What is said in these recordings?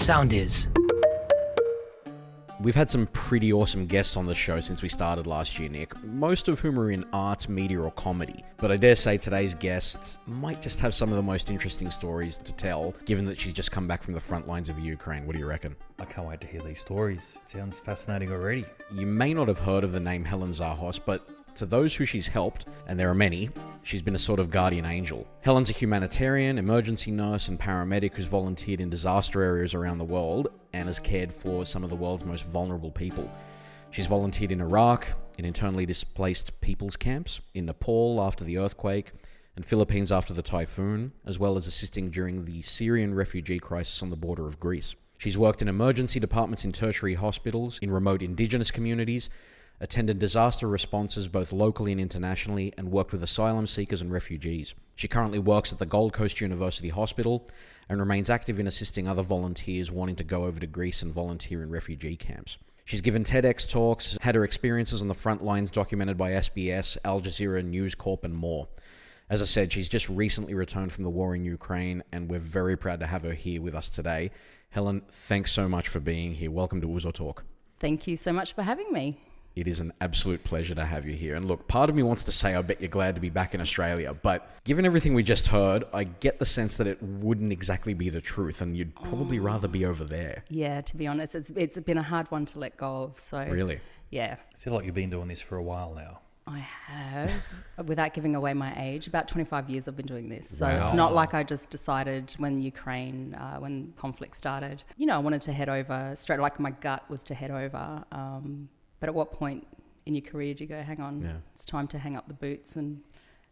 Sound is. We've had some pretty awesome guests on the show since we started last year, Nick, most of whom are in arts, media or comedy. But I dare say today's guest might just have some of the most interesting stories to tell, given that she's just come back from the front lines of Ukraine. What do you reckon? I can't wait to hear these stories. It sounds fascinating already. You may not have heard of the name Helen Zahos, but to those who she's helped, and there are many, she's been a sort of guardian angel. Helen's a humanitarian, emergency nurse and paramedic who's volunteered in disaster areas around the world and has cared for some of the world's most vulnerable people. She's volunteered in Iraq, in internally displaced people's camps, in Nepal after the earthquake, and Philippines after the typhoon, as well as assisting during the Syrian refugee crisis on the border of Greece. She's worked in emergency departments in tertiary hospitals, in remote indigenous communities, attended disaster responses both locally and internationally, and worked with asylum seekers and refugees. She currently works at the Gold Coast University Hospital and remains active in assisting other volunteers wanting to go over to Greece and volunteer in refugee camps. She's given TEDx talks, had her experiences on the front lines documented by SBS, Al Jazeera, News Corp and more. As I said, she's just recently returned from the war in Ukraine, and we're very proud to have her here with us today. Helen, thanks so much for being here. Welcome to Uzo Talk. Thank you so much for having me. It is an absolute pleasure to have you here. And look, part of me wants to say I bet you're glad to be back in Australia, but given everything we just heard, I get the sense that it wouldn't exactly be the truth and you'd probably rather be over there. Yeah, to be honest, it's been a hard one to let go of. So Really? Yeah. I feel like you've been doing this for a while now. I have, without giving away my age, about 25 years I've been doing this. So Wow. It's not like I just decided when when conflict started, I wanted to head over straight, like my gut was to head over. But at what point in your career do you go, hang on, It's time to hang up the boots and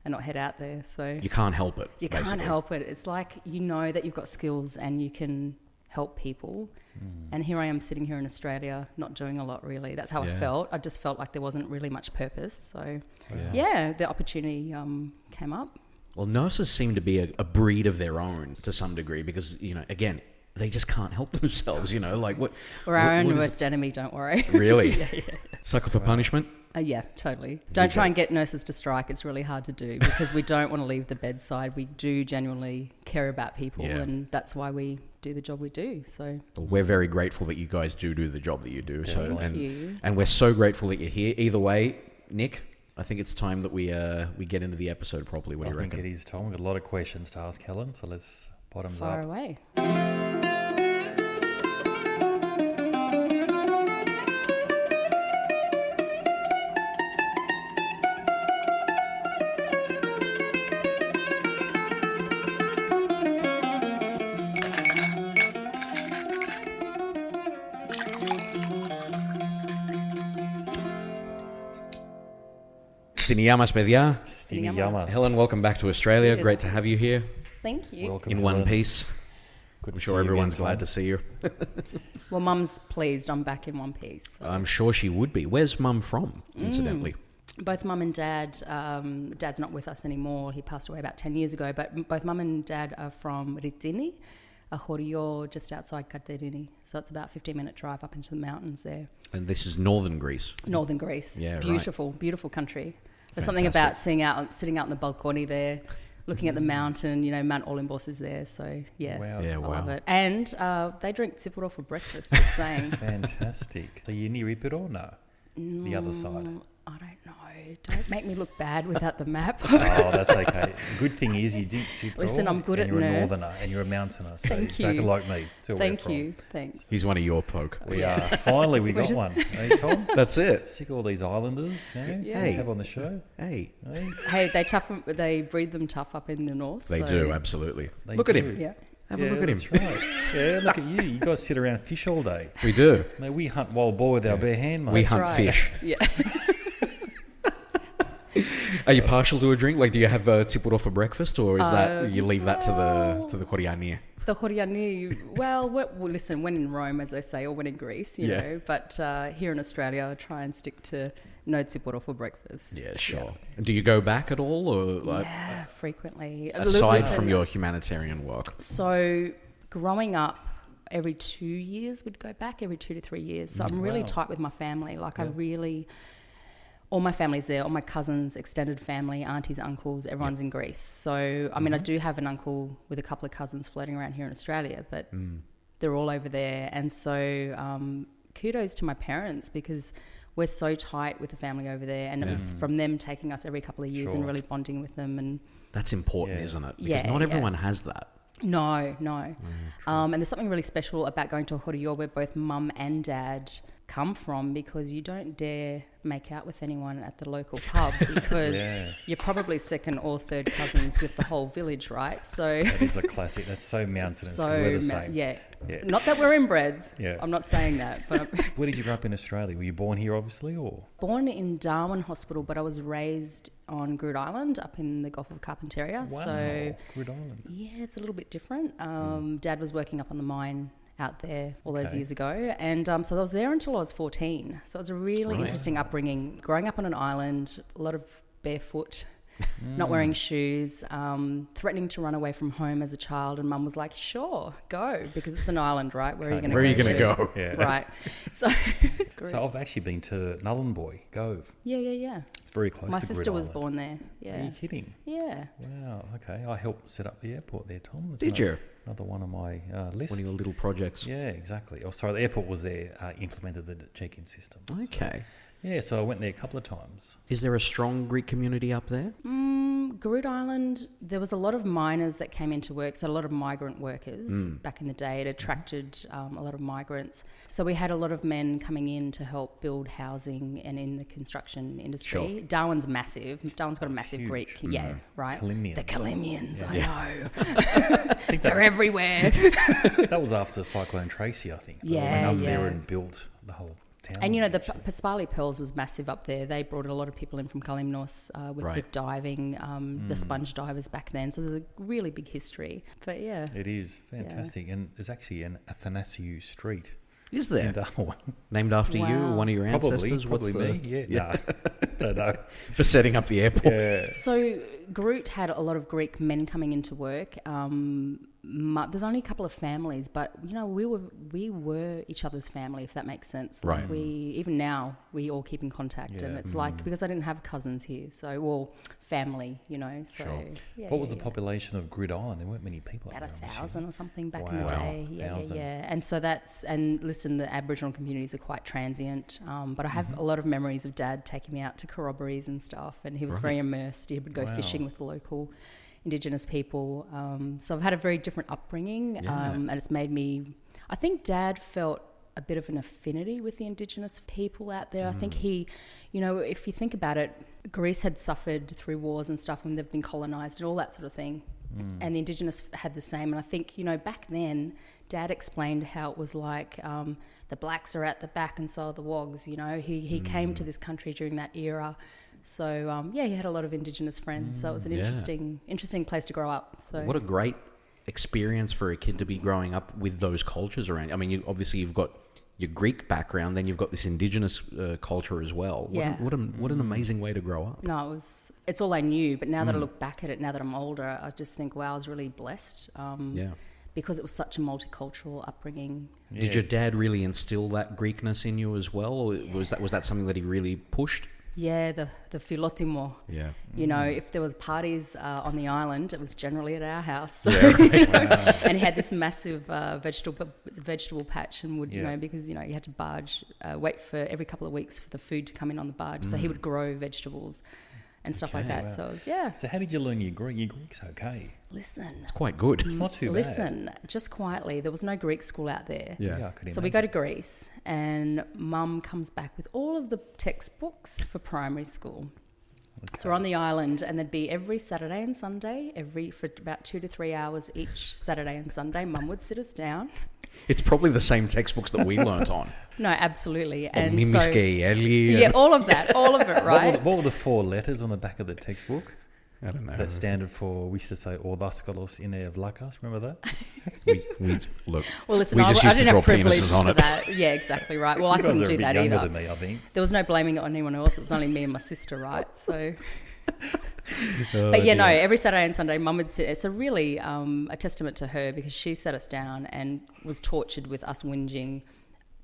not head out there. So You can't help it. you basically. can't help it. It's like that you've got skills and you can help people. And here I am sitting here in Australia not doing a lot really. That's how I felt. I just felt like there wasn't really much purpose. So the opportunity came up. Well, nurses seem to be a breed of their own to some degree because, again, they just can't help themselves, like what... We're our own what is worst enemy, don't worry. Really? Yeah. Sucker for punishment? Yeah, totally. Don't try and get nurses to strike. It's really hard to do because we don't want to leave the bedside. We do genuinely care about people and that's why we do the job we do. So Well, we're very grateful that you guys do the job that you do. Thank you. And we're so grateful that you're here. Either way, Nick, I think it's time that we get into the episode properly. What do you reckon? I think it is, Tom. We've got a lot of questions to ask Helen, so let's bottoms Far up. away. Stiniyamas, παιδιά. Stiniyamas. Helen, welcome back to Australia. Cheers. Great to have you here Thank you. Welcome, in Helen. one piece. Good I'm to sure see you everyone's again, glad Tom. to see you. Well, Mum's pleased I'm back in one piece. So. I'm sure she would be. Where's Mum from, incidentally? Both Mum and Dad, Dad's not with us anymore. He passed away about 10 years ago, but both Mum and Dad are from Ritini, a rodeo just outside Katerini. So it's about a 15-minute drive up into the mountains there. And this is northern Greece. Northern Greece. Yeah, right. Beautiful country. There's something about sitting out on the balcony there, looking at the mountain. Mount Olympus is there. So, yeah, Wow. Yeah, I wow. love it. And they drink tsipuro for breakfast, just saying. Fantastic. So you near it or no? The other side. I don't know. Don't make me look bad without the map. Oh, that's okay. The good thing is you did Tipro. Listen, I'm good and at you're a nerves. northerner and you're a mountainer. So Thank exactly you. like me. It's where we're Thank from. you. Thanks. He's one of your folk. We are. Finally, we got just- one. Hey, Tom? That's it. Sick of all these islanders, Yeah. Hey. have on the show. Hey. Hey? Hey, they breed them tough up in the north. They so- do, absolutely. They Look at do. him. Yeah. Have a look at him. That's right. Yeah, look at you. You guys sit around and fish all day. We do. Mate, we hunt wild boar with our bare hand, mate. We That's hunt right. fish. Yeah. Are you partial to a drink? Like, do you have tsipuro for breakfast, or is that you leave that to the koriani? The Horiani, well, listen, when in Rome, as they say, or when in Greece, you know. But here in Australia, I try and stick to no tsipuro for breakfast. Yeah, sure. And do you go back at all, or like, Yeah, frequently. aside Listen, from your humanitarian work? So growing up, every 2 years we'd go back, every 2 to 3 years. So I'm really Wow. tight with my family. Like all my family's there, all my cousins, extended family, aunties, uncles, everyone's in Greece. So, I mean, I do have an uncle with a couple of cousins floating around here in Australia, but they're all over there. And so kudos to my parents, because we're so tight with the family over there, and it was from them taking us every couple of years and really bonding with them. And that's important, isn't it? Because not everyone has that. No. And there's something really special about going to a rodeo where both mum and dad come from, because you don't dare make out with anyone at the local pub because you're probably second or third cousins with the whole village, right? So that is a classic. That's so mountainous. So we're the same. Yeah. Not that we're inbreds. I'm not saying that. But where did you grow up in Australia? Were you born here, obviously, or born in Darwin Hospital? But I was raised on Groote Island, up in the Gulf of Carpentaria. Wow, so Groote Island. Yeah, it's a little bit different. Dad was working up on the mine out there all those years ago, and so I was there until I was 14. So it was a really interesting upbringing, growing up on an island, a lot of barefoot, not wearing shoes, threatening to run away from home as a child, and mum was like, sure, go, because it's an island, right? Where are you going to go? Yeah. Right. So I've actually been to Nhulunbuy, Gove. Yeah. It's very close My to sister Groote was Island. born there. Yeah. Are you kidding? Yeah. Wow, okay. I helped set up the airport there, Tom. Did you? Another one on my list. One of your little projects. Yeah, exactly. Oh, sorry, the airport was there, implemented the check-in system. Okay. So I went there a couple of times. Is there a strong Greek community up there? Groote Island, there was a lot of miners that came into work, so a lot of migrant workers back in the day. It attracted a lot of migrants. So we had a lot of men coming in to help build housing and in the construction industry. Sure. Darwin's massive. Darwin's got a massive huge. Greek, right? Kalimians. The Kalimians, Yeah. I know. They're everywhere. That was after Cyclone Tracy, I think. They Yeah, went up there yeah. and built the whole town. And the actually. Paspali Pearls was massive up there. They brought a lot of people in from Kalymnos with diving, the sponge divers back then. So there's a really big history. But yeah. It is fantastic. And there's actually an Athanasiou Street Is in there? Darwin. Named after you or Wow. one of your ancestors? Probably me. Yeah. Don't know. For setting up the airport. Yeah. So Groote had a lot of Greek men coming into work. There's only a couple of families, but we were each other's family, if that makes sense. Right. Like even now we all keep in contact, and it's like, because I didn't have cousins here, so family, So Sure. yeah, What was the population of Groote Island? There weren't many people. about up there, 1,000 or something back in Wow. the day. Yeah. 1,000. And so listen, the Aboriginal communities are quite transient, but I have a lot of memories of Dad taking me out to corroborees and stuff, and he was very immersed. He would go fishing with the local Indigenous people. So I've had a very different upbringing, and it's made me, I think Dad felt a bit of an affinity with the Indigenous people out there. I think he, if you think about it, Greece had suffered through wars and stuff, and they've been colonised and all that sort of thing. And the Indigenous had the same. And I think, back then, Dad explained how it was like the blacks are at the back and so are the wogs, He came to this country during that era. So, he had a lot of Indigenous friends. So it was an interesting place to grow up. So What a great experience for a kid to be growing up with those cultures around. I mean, you've got your Greek background, then you've got this Indigenous culture as well. What an amazing way to grow up. No, it's all I knew. But now that I look back at it, now that I'm older, I just think, wow, I was really blessed. Because it was such a multicultural upbringing. Yeah. Did your dad really instill that Greekness in you as well, or was that something that he really pushed? Yeah, the philotimo. Yeah. If there was parties on the island, it was generally at our house. So, and he had this massive vegetable patch, and would because you had to wait for every couple of weeks for the food to come in on the barge. So he would grow vegetables and stuff like that. Wow. So So how did you learn your Greek? Your Greek's okay. Listen. It's quite good. It's not too bad. Listen, just quietly. There was no Greek school out there. Yeah, I could So we go to Greece, and Mum comes back with all of the textbooks for primary school. Okay. So we're on the island, and there'd be every Saturday and Sunday, for about 2 to 3 hours each Saturday and Sunday, Mum would sit us down. It's probably the same textbooks that we learnt on. No, absolutely. And all of that, all of it, right? What were the 4 letters on the back of the textbook? I don't know. That standard for, we used to say, Ordaskalos ine Vlakas. Remember that? we look. Well, listen, we I just used didn't to have draw privilege penises on for it. that. Yeah, exactly right. Well, I couldn't do that younger either. than me, I think. There was no blaming it on anyone else. It was only me and my sister, right? So, but yeah, no. Every Saturday and Sunday, Mum would sit. It's a really a testament to her, because she sat us down and was tortured with us whinging.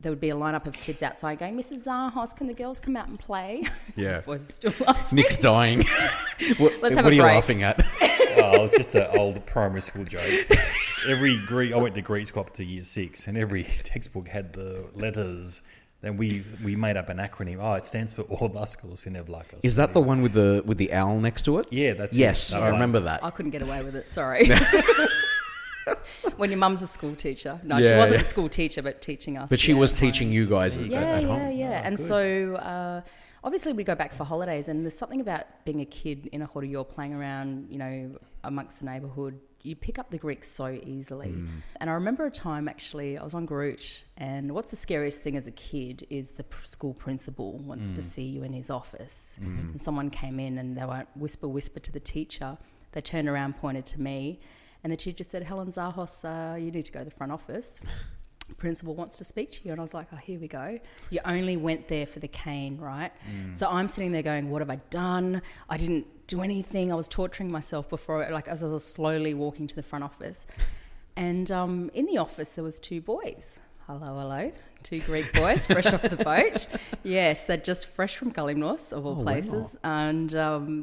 There would be a lineup of kids outside going, "Mrs. Zahos, can the girls come out and play?" Yeah. His voice is still laughing. Nick's dying. Let's have what a are you break. laughing at? Oh, it's just an old primary school joke. every Greek, I went to Greek school up to year 6, and every textbook had the letters. Then we made up an acronym. Oh, it stands for Orlaskos in Evlakos. Is that the one with the owl next to it? Yeah, that's yes, it. I remember that. I couldn't get away with it, sorry. When your mum's a school teacher. No, she Yeah, wasn't yeah. a school teacher, but teaching us. But she was teaching you guys at home. Yeah. Oh, And good. so obviously we go back for holidays, and there's something about being a kid in a rodeo playing around, amongst the neighbourhood. You pick up the Greek so easily. And I remember a time, actually, I was on Groot, and what's the scariest thing as a kid is the school principal wants to see you in his office. And someone came in and they went whisper to the teacher. They turned around, pointed to me, and the teacher said, Helen Zahos, you need to go to the front office. The principal wants to speak to you. And I was like, oh, here we go. You only went there for the cane, right? So I'm sitting there going, what have I done? I didn't do anything. I was torturing myself before, as I was slowly walking to the front office. And in the office, there was 2 boys. Hello. 2 Greek boys, fresh off the boat. Yes, they're just fresh from Kalimnos, of all places. Wow. And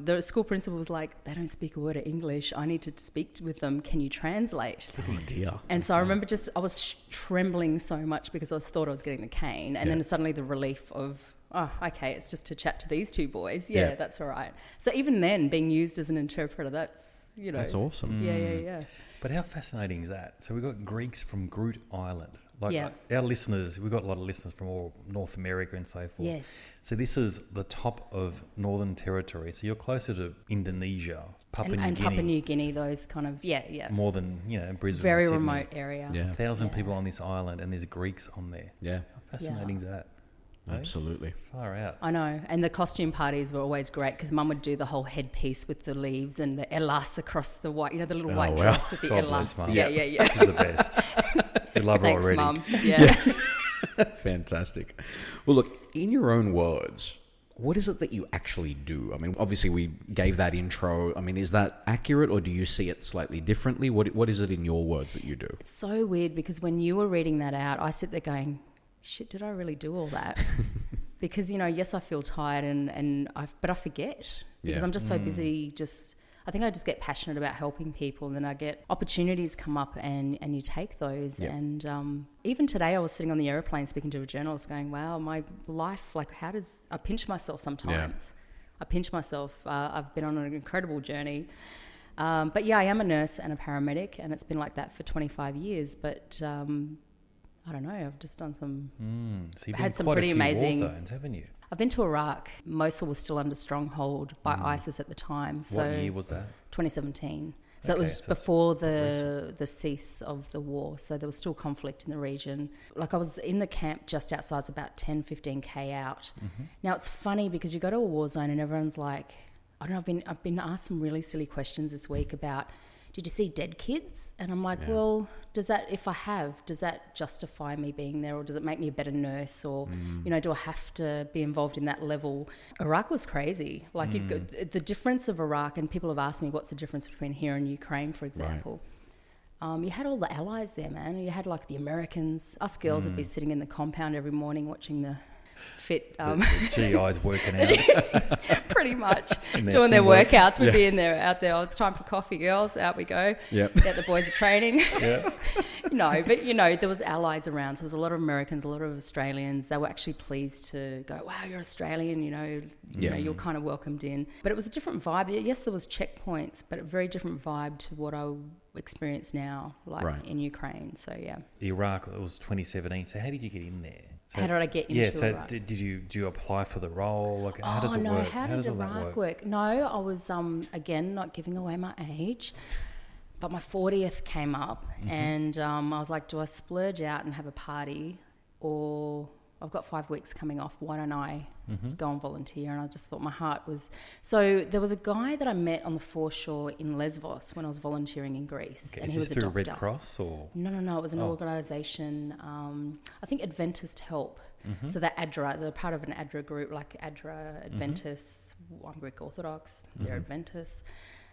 the school principal was like, they don't speak a word of English. I need to speak with them. Can you translate? Oh, dear. And so I remember I was trembling so much because I thought I was getting the cane. And then suddenly the relief of, oh, okay, it's just to chat to these 2 boys. Yeah, that's all right. So even then, being used as an interpreter, that's, That's awesome. Yeah. But how fascinating is that? So we've got Greeks from Groot Island. Yeah. Our listeners, we've got a lot of listeners from all North America and so forth. Yes. So this is the top of Northern Territory. So you're closer to Indonesia, Papua New Guinea. Papua New Guinea, those kind of, More than, Brisbane. very Sydney. remote area. Yeah. 1,000 people on this island, and there's Greeks on there. Yeah. How fascinating is that? Absolutely. Far out. I know. And the costume parties were always great because Mum would do the whole headpiece with the leaves and the elas across the white, the little white wow. dress with the God elas. bless Mum. Yeah. She's the best. We love her Thanks, already. Mum. Yeah. Fantastic. Well, look, in your own words, what is it that you actually do? I mean, obviously we gave that intro. I mean, is that accurate, or do you see it slightly differently? What is it in your words that you do? It's so weird because when you were reading that out, I sit there going, shit, did I really do all that? Because, yes, I feel tired but I forget because I'm just so busy. I think I just get passionate about helping people, and then I get opportunities come up and you take those. Yep. And even today I was sitting on the airplane speaking to a journalist going, wow, my life, I pinch myself sometimes. I pinch myself. I've been on an incredible journey. But yeah, I am a nurse and a paramedic, and it's been like that for 25 years. But I don't know. I've just done some. So you've had been some quite pretty a few amazing war zones, haven't you? I've been to Iraq. Mosul was still under stronghold by ISIS at the time. So What year was that? 2017. So that Okay, was so that's before the cease of the war. So there was still conflict in the region. Like I was in the camp just outside, it's about 10, 15K out. Now it's funny because you go to a war zone and everyone's like, I don't know, I've been asked some really silly questions this week about, did you see dead kids? And I'm like, well, does that justify me being there, or does it make me a better nurse, or, do I have to be involved in that level? Iraq was crazy. Like the difference of Iraq, and people have asked me, what's the difference between here and Ukraine, for example? Right. You had all the allies there, man. You had like the Americans. Us girls would be sitting in the compound every morning watching the fit The GIs working out. pretty much In their doing their singlets. workouts. We'd be in there, out there. Oh, it's time for coffee, girls. Out we go. Yep. Yeah, the boys are training. Yeah. No, but there was allies around. So there was a lot of Americans, a lot of Australians. They were actually pleased to go, wow, you're Australian, you're kind of welcomed in. But it was a different vibe. Yes, there was checkpoints, but a very different vibe to what I experience now, in Ukraine. So yeah. Iraq, it was 2017. So how did you get in there? So, how did I get into Iraq? Did you apply for the role? Like, how does it work? How did Iraq work? No, I was, again, not giving away my age, but my 40th came up and I was like, do I splurge out and have a party, or I've got 5 weeks coming off, why don't I go and volunteer? And I just thought my heart was... So there was a guy that I met on the foreshore in Lesbos when I was volunteering in Greece. Okay. And Is he this was a through doctor. Red Cross or...? No. It was an organisation, I think Adventist Help. So that ADRA, they're part of an ADRA group, like ADRA, Adventists, I'm Greek Orthodox, they're Adventists,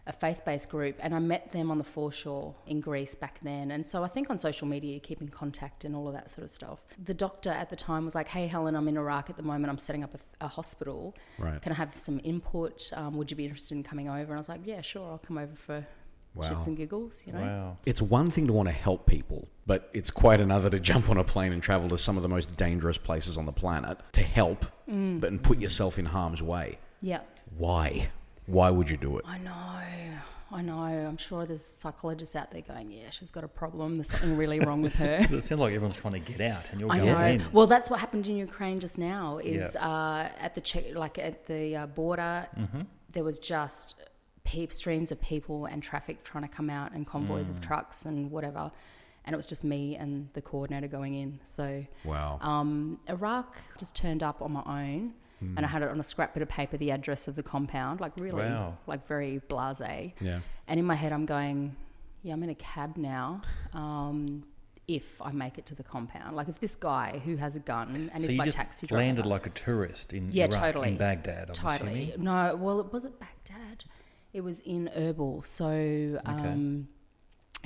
a faith-based group. And I met them on the foreshore in Greece back then. And so I think on social media, you keep in contact and all of that sort of stuff. The doctor at the time was like, hey, Helen, I'm in Iraq at the moment. I'm setting up a hospital. Right. Can I have some input? Would you be interested in coming over? And I was like, yeah, sure, I'll come over for Wow. shits and giggles, you know. Wow. It's one thing to want to help people, but it's quite another to jump on a plane and travel to some of the most dangerous places on the planet to help, but and put yourself in harm's way. Yeah. Why? Why would you do it? I know. I'm sure there's psychologists out there going, yeah, she's got a problem. There's something really wrong with her. It sounds like everyone's trying to get out, and you're I going know. in. Well, that's what happened in Ukraine just now. Is at the border, there was just streams of people and traffic trying to come out, and convoys of trucks and whatever, and it was just me and the coordinator going in. So, Wow. Iraq just turned up on my own. And I had it on a scrap bit of paper, the address of the compound, like really, like very blasé. Yeah. And in my head, I'm going, yeah, I'm in a cab now. If I make it to the compound, like if this guy who has a gun and So is you my just taxi driver, landed like a tourist in yeah, Iraq, totally, in Baghdad, I'm totally. assuming. No, well, it wasn't Baghdad. It was in Erbil, so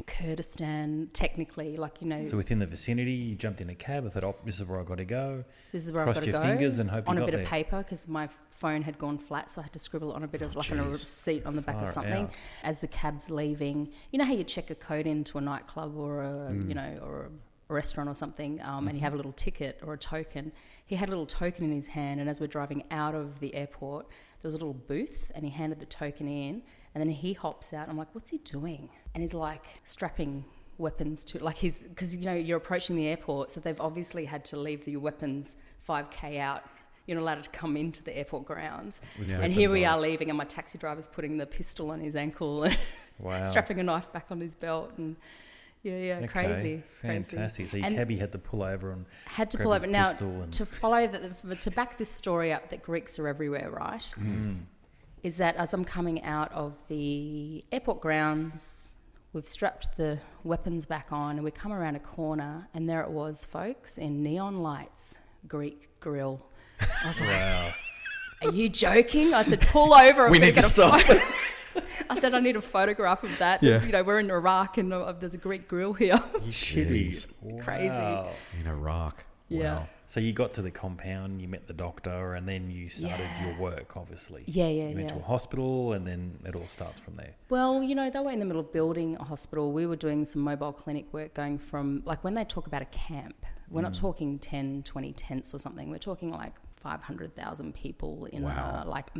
Kurdistan, technically, like, you know. So within the vicinity, you jumped in a cab. I thought, oh, this is where I got to go. This is where Crossed I've got to your go. fingers and hope you on a got bit there. of paper, because my phone had gone flat, so I had to scribble on a bit of on a jeez. receipt on the back Far of something. out. As the cab's leaving, you know how you check a code into a nightclub or a restaurant or something, and you have a little ticket or a token. He had a little token in his hand, and as we're driving out of the airport, there was a little booth, and he handed the token in, and then he hops out. I'm like, what's he doing? And he's like strapping weapons to, like, he's, because, you know, you're approaching the airport, so they've obviously had to leave your weapons 5k out. You're not allowed to come into the airport grounds. And here we are leaving, and my taxi driver's putting the pistol on his ankle and Wow. strapping a knife back on his belt, and Okay, crazy. Fantastic. So your And cabbie had to pull over and had to grab pull his over. Now, pistol and- to follow to back this story up, that Greeks are everywhere, right? Is that as I'm coming out of the airport grounds, we've strapped the weapons back on, and we come around a corner, and there it was, folks, in neon lights, Greek grill. I was like, Wow. are you joking? I said, pull over. We need to stop. I said, I need a photograph of that. Yeah. You know, we're in Iraq, and there's a Greek grill here. You shitty. Jeez. Crazy. Wow. In Iraq. Yeah. Wow. So you got to the compound, you met the doctor, and then you started your work, obviously. Yeah, You went to a hospital, and then it all starts from there. Well, you know, they were in the middle of building a hospital. We were doing some mobile clinic work, going from, like, when they talk about a camp, we're not talking 10, 20 tents or something. We're talking like 500,000 people in Wow. a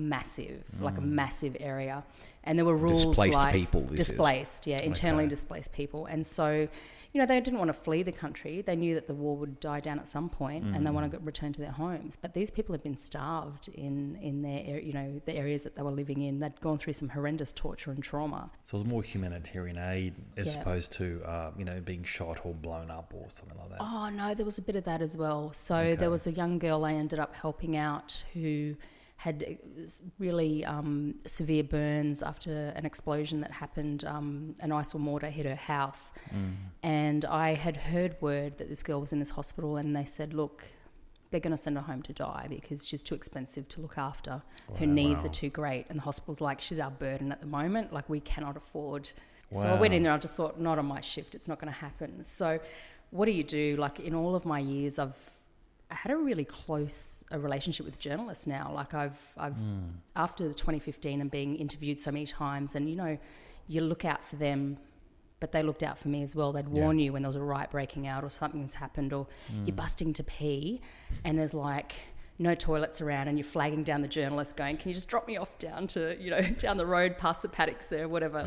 massive area. And there were rules Displaced like people, internally displaced people. And so, you know, they didn't want to flee the country. They knew that the war would die down at some point, and they want to return to their homes. But these people had been starved in their, the areas that they were living in. They'd gone through some horrendous torture and trauma. So it was more humanitarian aid as opposed to, being shot or blown up or something like that. Oh, no, there was a bit of that as well. So there was a young girl I ended up helping out who had really severe burns after an explosion that happened. An ISIL mortar hit her house. And I had heard word that this girl was in this hospital, and they said, look, they're going to send her home to die because she's too expensive to look after. Her needs are too great. And the hospital's like, she's our burden at the moment. Like, we cannot afford. So I went in there, I just thought, not on my shift. It's not going to happen. So what do? Like, in all of my years, I had a really close relationship with journalists now. Like, I've after the 2015 and being interviewed so many times, and, you know, you look out for them, but they looked out for me as well. They'd warn you when there was a riot breaking out or something's happened, or you're busting to pee and there's like no toilets around, and you're flagging down the journalist going, can you just drop me off down to, down the road past the paddocks there, whatever.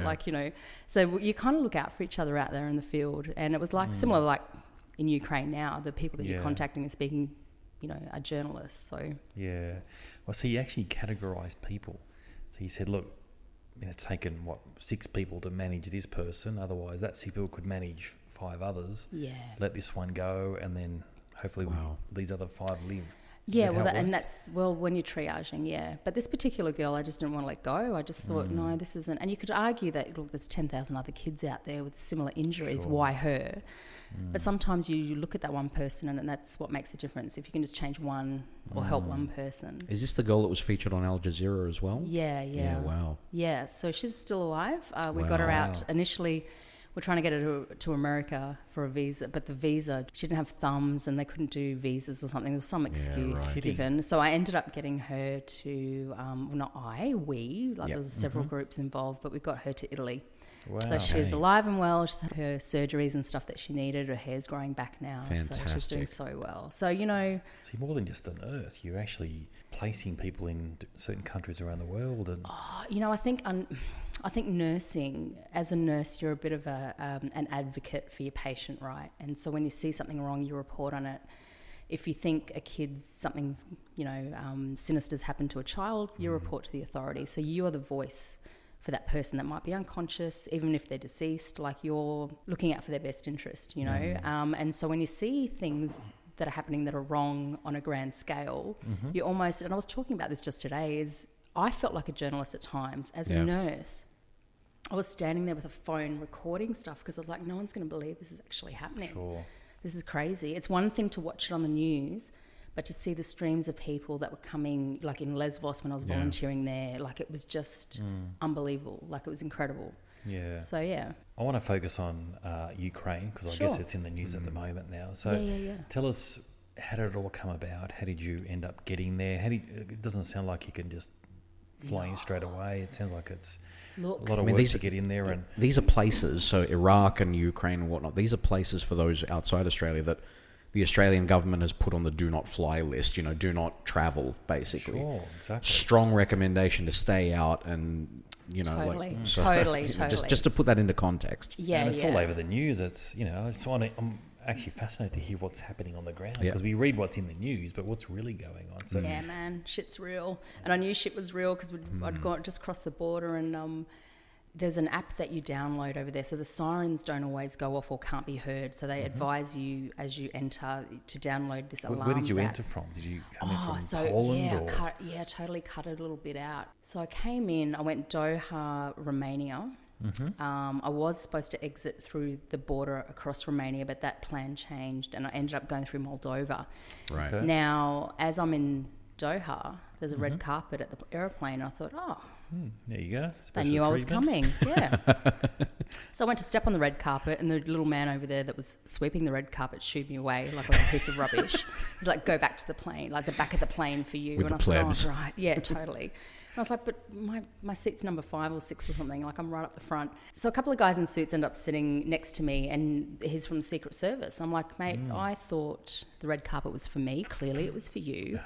So you kind of look out for each other out there in the field. And it was like similar, like in Ukraine now, the people that you're contacting and speaking, are journalists. So Well, so you actually categorised people. So you said, look, it's taken 6 people to manage this person. Otherwise, that 6 people could manage 5 others. Yeah. Let this one go, and then hopefully these other 5 live. Yeah, and that's when you're triaging, But this particular girl, I just didn't want to let go. I just thought, no, this isn't. And you could argue that, look, there's 10,000 other kids out there with similar injuries. Sure. Why her? But sometimes you look at that one person, and that's what makes the difference. If you can just change one or help one person. Is this the girl that was featured on Al Jazeera as well? Yeah. Wow. Yeah, so she's still alive. We got her out initially. We're trying to get her to America for a visa, but the visa, she didn't have thumbs and they couldn't do visas or something. There was some excuse given. So I ended up getting her to, there was several groups involved, but we got her to Italy. Wow. So she's alive and well. She's had her surgeries and stuff that she needed. Her hair's growing back now. Fantastic. So she's doing so well. So, you know... See, more than just an earth, you're actually placing people in certain countries around the world. And you know, I think nursing, as a nurse, you're a bit of an advocate for your patient, right? And so when you see something wrong, you report on it. If you think something's, sinister's happened to a child, you report to the authorities. So you are the voice for that person that might be unconscious, even if they're deceased. Like, you're looking out for their best interest, you know. And so when you see things that are happening that are wrong on a grand scale, you almost, and I was talking about this just today, is I felt like a journalist at times. As a nurse, I was standing there with a phone recording stuff because I was like, no one's going to believe this is actually happening. Sure. This is crazy. It's one thing to watch it on the news, but to see the streams of people that were coming, like in Lesbos when I was volunteering there, like it was just unbelievable. Like, it was incredible. Yeah. So, yeah. I want to focus on Ukraine because I guess it's in the news at the moment now. So tell us, how did it all come about? How did you end up getting there? It doesn't sound like you can just fly in straight away. It sounds like it's a lot of work to get in there. And these are places, so Iraq and Ukraine and whatnot, these are places for those outside Australia that the Australian government has put on the do not fly list, do not travel, basically. Sure, exactly. Strong recommendation to stay out and, Totally. Just to put that into context. Yeah, and it's all over the news. It's, I'm actually fascinated to hear what's happening on the ground because we read what's in the news, but what's really going on. So yeah, man, shit's real. And I knew shit was real because I'd gone just across the border, and there's an app that you download over there. So the sirens don't always go off or can't be heard. So they advise you as you enter to download this alarms app. Where did you enter from? Did you come in from Poland? Totally cut it a little bit out. So I came in, I went Doha, Romania. I was supposed to exit through the border across Romania, but that plan changed and I ended up going through Moldova. Right. Okay. Now, as I'm in Doha, there's a red carpet at the aeroplane. I thought, there you go. They knew I was coming. Yeah. So I went to step on the red carpet, and the little man over there that was sweeping the red carpet shooed me away like I was a piece of rubbish. He's like, go back to the plane, like the back of the plane for you. With and the plebs. Thought, right. Yeah, totally. And I was like, but my seat's number 5 or 6 or something. Like, I'm right up the front. So a couple of guys in suits end up sitting next to me, and he's from the Secret Service. I'm like, mate, I thought the red carpet was for me. Clearly it was for you.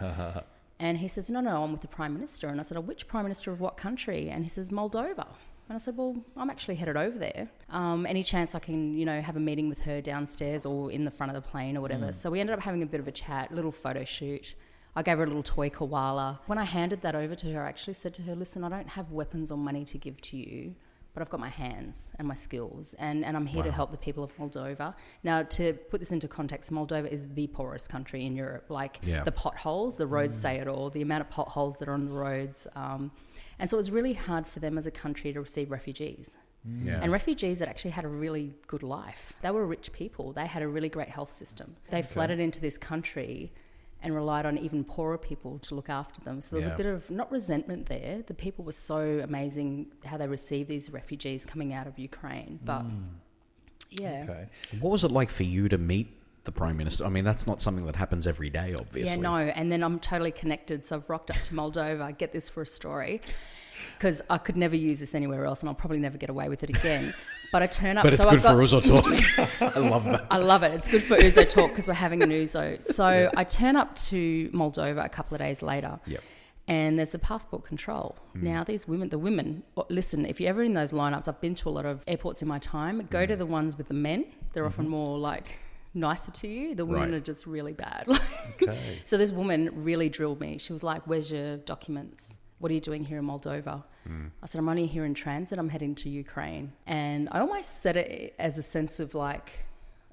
And he says, no, I'm with the Prime Minister. And I said, which Prime Minister of what country? And he says, Moldova. And I said, well, I'm actually headed over there. Any chance I can, have a meeting with her downstairs or in the front of the plane or whatever. So we ended up having a bit of a chat, a little photo shoot. I gave her a little toy koala. When I handed that over to her, I actually said to her, listen, I don't have weapons or money to give to you, but I've got my hands and my skills, and I'm here to help the people of Moldova. Now, to put this into context, Moldova is the poorest country in Europe. The potholes, the roads say it all, the amount of potholes that are on the roads. And so it was really hard for them as a country to receive refugees. Yeah. And refugees that actually had a really good life. They were rich people. They had a really great health system. They flooded into this country and relied on even poorer people to look after them. So there was a bit of, not resentment there. The people were so amazing how they received these refugees coming out of Ukraine. But, Okay. What was it like for you to meet the Prime Minister? I mean, that's not something that happens every day, obviously. Yeah, no. And then I'm totally connected. So I've rocked up to Moldova. Get this for a story. Because I could never use this anywhere else and I'll probably never get away with it again. But I turn up... But it's good for Uzo Talk. I love that. I love it. It's good for Uzo Talk because we're having an Uzo. So I turn up to Moldova a couple of days later. Yep. And there's the passport control. Now, the women, listen, if you're ever in those lineups, I've been to a lot of airports in my time, go to the ones with the men. They're often more nicer to you. The women are just really bad. Okay. So this woman really drilled me. She was like, where's your documents? What are you doing here in Moldova? I said, I'm only here in transit. I'm heading to Ukraine. And I almost said it as a sense of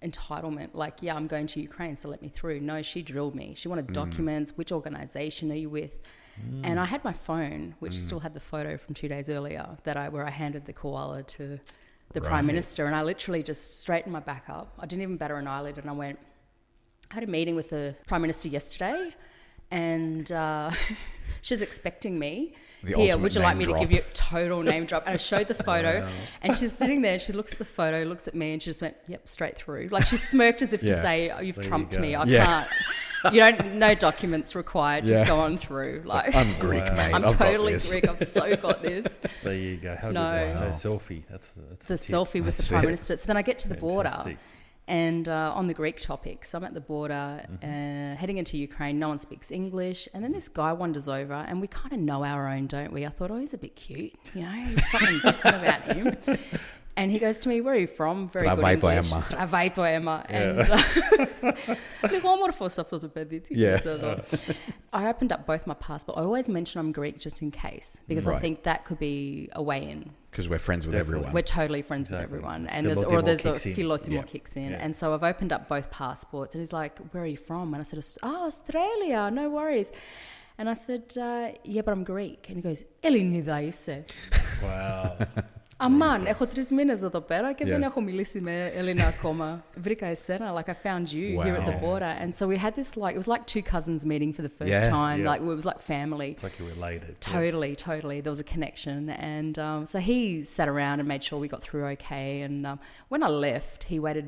entitlement. I'm going to Ukraine, so let me through. No, she drilled me. She wanted documents. Which organisation are you with? And I had my phone, which still had the photo from 2 days earlier where I handed the koala to the Prime Minister. And I literally just straightened my back up. I didn't even batter an eyelid. And I went, I had a meeting with the Prime Minister yesterday. And she was expecting me. Here, would you like me to give you a total name drop? And I showed the photo, and she's sitting there, and she looks at the photo, looks at me, and she just went, yep, straight through. She smirked as if to say, oh, you've trumped me. I can't. You don't, no documents required. Just go on through. Like I'm Greek, mate. I'm totally Greek. I've so got this. There you go. How No. good is that? So selfie. That's The selfie with That's the Prime it. Minister. So then I get to the border. Fantastic. And on the Greek topic, so I'm at the border, heading into Ukraine. No one speaks English, and then this guy wanders over, and we kind of know our own, don't we? I thought, oh, he's a bit cute, you know, there's something different about him. And he goes to me, where are you from? Very good Τραβάει το English. αίμα. Τραβάει το αίμα. And λίγο όμορφος αυτό το παιδί. Τι Yeah. γίνεται εδώ? I opened up both my passport. I always mention I'm Greek just in case, because I Right. think that could be a way in. Because we're friends with everyone. We're totally friends with Exactly. everyone. And Philotimo there's a kicks in. philotimo Yeah. kicks in. Yeah. And so I've opened up both passports, and he's like, where are you from? And I said, oh, Australia, no worries. And I said, yeah, but I'm Greek. And he goes, Ελληνίδα είσαι. Wow. Αμάν, έχω 3 μήνες εδώ πέρα και δεν Yeah. έχω μιλήσει με Έλληνα ακόμα. Βρήκα εσένα, like I found you here at the Wow. border. And so we had this, like, it was like two cousins meeting for the first Yeah. time. Yeah. Like, it was like family. It's like you're related. Totally. There was a connection. And so he sat around and made sure we got through okay. And when I left, he waited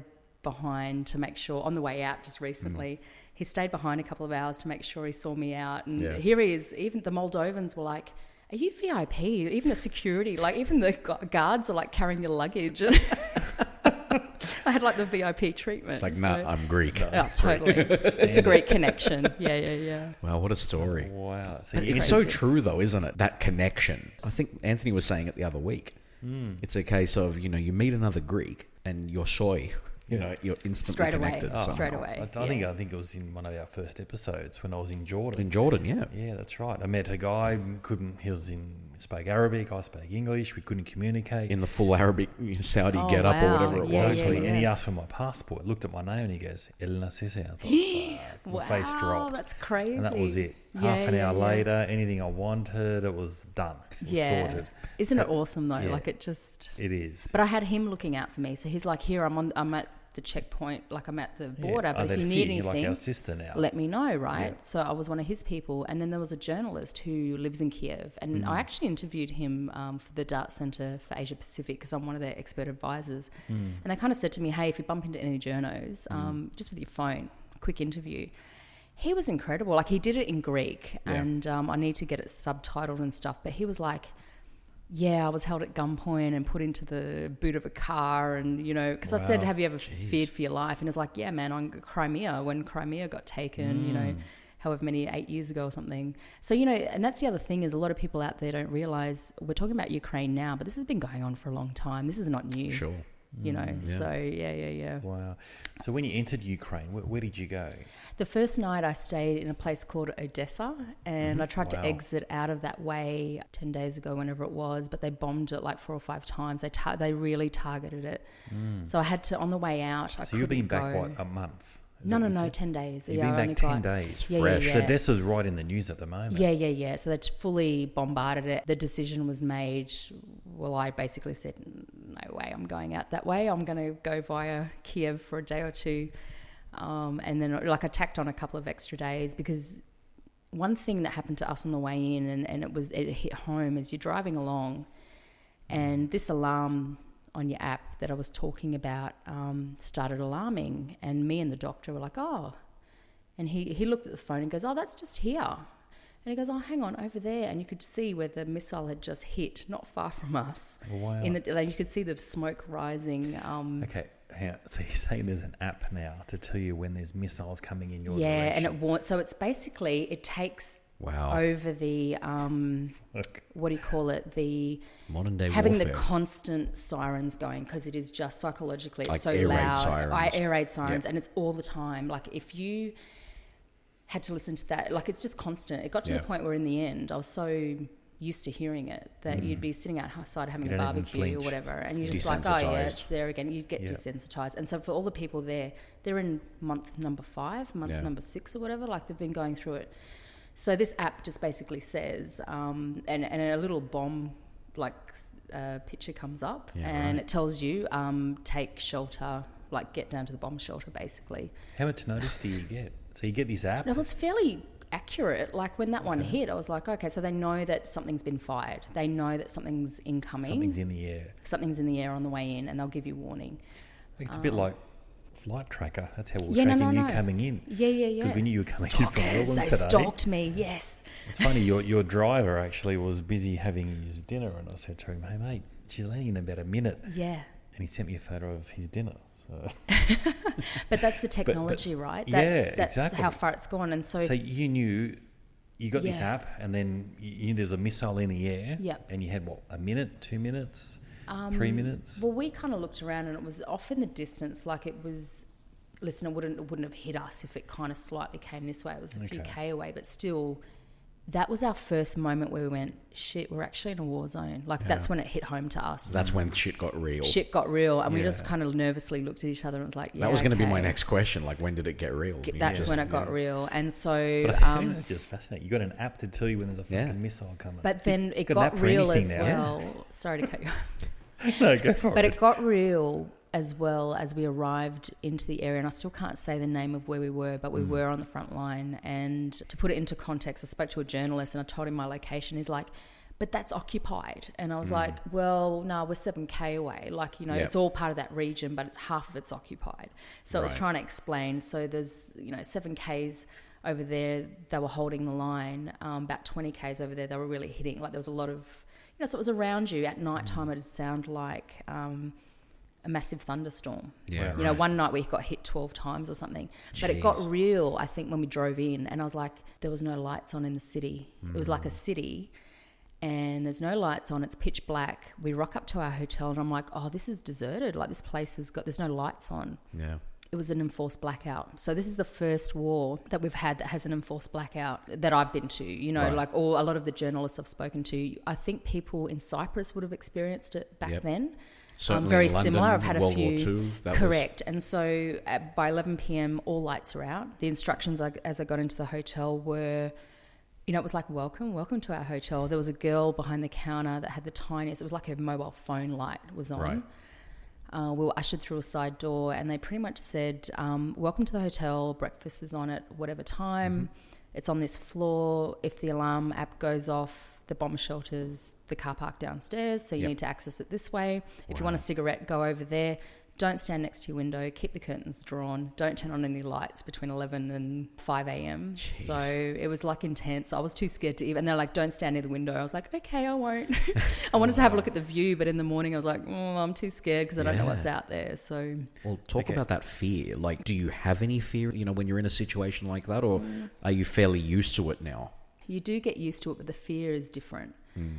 behind to make sure, on the way out just recently, he stayed behind a couple of hours to make sure he saw me out. And Yeah. here he is. Even the Moldovans were like, are you VIP? Even the security, like even the guards are like carrying your luggage. I had like the VIP treatment. It's like, nah, I'm Greek. Yeah, totally. It's a great connection. Yeah. Wow, what a story. Wow. So It's so true, though, isn't it? That connection. I think Anthony was saying it the other week. It's a case of, you know, you meet another Greek and you're soy. You know, you're instantly Straight away. connected. Oh, somehow. straight away. I think it was in one of our first episodes when I was in Jordan. In Jordan, yeah. Yeah, that's right. I met a guy, spoke Arabic, I spoke English, we couldn't communicate. In the full Arabic Saudi Oh, get up or wow. whatever it Yeah, was. Exactly. yeah. And he asked for my passport, looked at my name and he goes, Elena Sisse. I thought, fuck. My face dropped. That's crazy. And that was it. Yeah, Half an hour yeah. later, anything I wanted, it was done. It was sorted. Isn't it awesome though? Yeah. Like it just. It is. But I had him looking out for me, so he's like, "Here, I'm at the checkpoint, like I'm at the border. But if you need You're like anything, our sister now. let me know, right?" Yeah. So I was one of his people, and then there was a journalist who lives in Kiev, and I actually interviewed him for the Dart Centre for Asia Pacific because I'm one of their expert advisors, and they kind of said to me, "Hey, if you bump into any journos, just with your phone, quick interview." He was incredible. Like he did it in Greek, and I need to get it subtitled and stuff. But he was like, "Yeah, I was held at gunpoint and put into the boot of a car, and you know, because I said, have you ever feared for your life?" And he's like, "Yeah, man, on Crimea, when Crimea got taken, you know, however many 8 years ago or something." So you know, and that's the other thing is a lot of people out there don't realize we're talking about Ukraine now, but this has been going on for a long time. This is not new. Sure. You know, so yeah. Wow. So when you entered Ukraine, where did you go? The first night I stayed in a place called Odessa, and I tried to Wow. exit out of that way 10 days ago, whenever it was, but they bombed it like 4 or 5 times. They really targeted it. So I had to, on the way out, So you've been back, what, a month? Is No, that what you 10 said? days. You've Yeah, been I back only 10 got- days. Yeah, fresh. yeah, So yeah. Odessa's right in the news at the moment. Yeah. So they fully bombarded it. The decision was made. Well, I basically said, no way, I'm going out that way. I'm going to go via Kiev for a day or two. And then like I tacked on a couple of extra days because one thing that happened to us on the way in, and it hit home, is you're driving along and this alarm on your app that I was talking about started alarming, and me and the doctor were like, oh. And he looked at the phone and goes, oh, that's just here. And he goes, oh, hang on, over there. And you could see where the missile had just hit, not far from us. Wow. You could see the smoke rising. Okay. So you're saying there's an app now to tell you when there's missiles coming in your Yeah, direction? and it wants. So it's basically, it takes Wow. over the, what do you call it? The Modern day having warfare. the constant sirens going, because it is just psychologically Like it's so air raid loud. sirens. Air raid sirens, Yep. and it's all the time. Like if you had to listen to that, like it's just constant. It got to the point where in the end I was so used to hearing it that you'd be sitting outside having You a don't even barbecue or flinch. whatever, and you're just like, oh yeah, it's there again. You get Yeah. desensitized. And so for all the people there, they're in month number 5, month Yeah. number 6 or whatever, like they've been going through it. So this app just basically says, and a little bomb like picture comes up, and it tells you take shelter, like get down to the bomb shelter basically. How much notice do you get? So you get this app? And it was fairly accurate. Like when that one hit, I was like, okay, so they know that something's been fired. They know that something's incoming. Something's in the air. Something's in the air on the way in, and they'll give you warning. It's a bit like flight tracker. That's how we were tracking you coming in. Yeah. Because we knew you were coming in from Melbourne today. They stalked me, yes. It's funny, your driver actually was busy having his dinner, and I said to him, hey, mate, she's landing in about a minute. Yeah. And he sent me a photo of his dinner. So. But that's the technology, right? That's exactly how far it's gone. And so you knew, you got this app, and then you knew there's a missile in the air, and you had, what, a minute, 2 minutes, 3 minutes? Well, we kind of looked around, and it was off in the distance, like it was, listen, it wouldn't have hit us if it kind of slightly came this way. It was a few K away, but still, that was our first moment where we went, shit, we're actually in a war zone. Like, that's when it hit home to us. That's when shit got real. And we just kind of nervously looked at each other and was like, that was going to be my next question. Like, when did it get real? That's when it got real. And so... But I think that's just fascinating. You got an app to tell you when there's a fucking missile coming. But then it got real as well. Sorry to cut you off. No, go for it. But it got real as well as we arrived into the area, and I still can't say the name of where we were, but we were on the front line. And to put it into context, I spoke to a journalist and I told him my location. He's like, but that's occupied. And I was like, well, no, we're 7K away. Like, you know, it's all part of that region, but it's half of it's occupied. So I was trying to explain. So there's, 7Ks over there, they were holding the line. About 20Ks over there, they were really hitting. Like, there was a lot of, so it was around you. At night time, it'd sound like... a massive thunderstorm. Yeah. One night we got hit 12 times or something. Jeez. But it got real, I think, when we drove in, and I was like, there was no lights on in the city. It was like a city, and there's no lights on. It's pitch black. We rock up to our hotel, and I'm like, oh, this is deserted. Like, this place there's no lights on. Yeah. It was an enforced blackout. So this is the first war that we've had that has an enforced blackout that I've been to. Like a lot of the journalists I've spoken to, I think people in Cyprus would have experienced it back then. Certainly very London, similar. I've had World a few. War II, Correct. And so by 11 p.m, all lights are out. The instructions as I got into the hotel were, it was like, welcome to our hotel. There was a girl behind the counter that had the tiniest, it was like her mobile phone light was on. Right. We were ushered through a side door, and they pretty much said, welcome to the hotel. Breakfast is on at whatever time. Mm-hmm. It's on this floor. If the alarm app goes off, the bomb shelters, the car park downstairs, so you need to access it this way. If you want a cigarette, go over there. Don't stand next to your window. Keep the curtains drawn. Don't turn on any lights between 11 and 5 a.m. Jeez. So it was like intense. I was too scared to even. And they're like, don't stand near the window. I was like, okay, I won't. I wanted to have a look at the view, but in the morning I was like, I'm too scared because I don't know what's out there. So, well, talk about that fear. Like, do you have any fear, when you're in a situation like that, or are you fairly used to it now? You do get used to it, but the fear is different.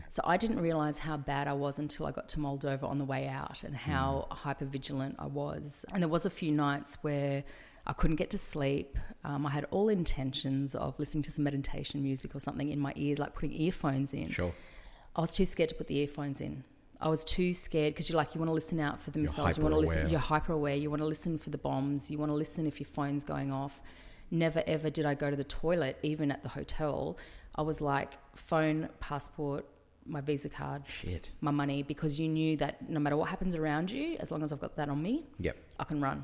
So I didn't realise how bad I was until I got to Moldova on the way out, and how hyper-vigilant I was. And there was a few nights where I couldn't get to sleep. I had all intentions of listening to some meditation music or something in my ears, like putting earphones in. Sure. I was too scared to put the earphones in. I was too scared because you want to listen out for the missiles. You want to listen. You're hyper-aware. You want to listen for the bombs. You want to listen if your phone's going off. Never ever did I go to the toilet, even at the hotel. I was like, phone, passport, my Visa card, my money, because you knew that no matter what happens around you, as long as I've got that on me, I can run.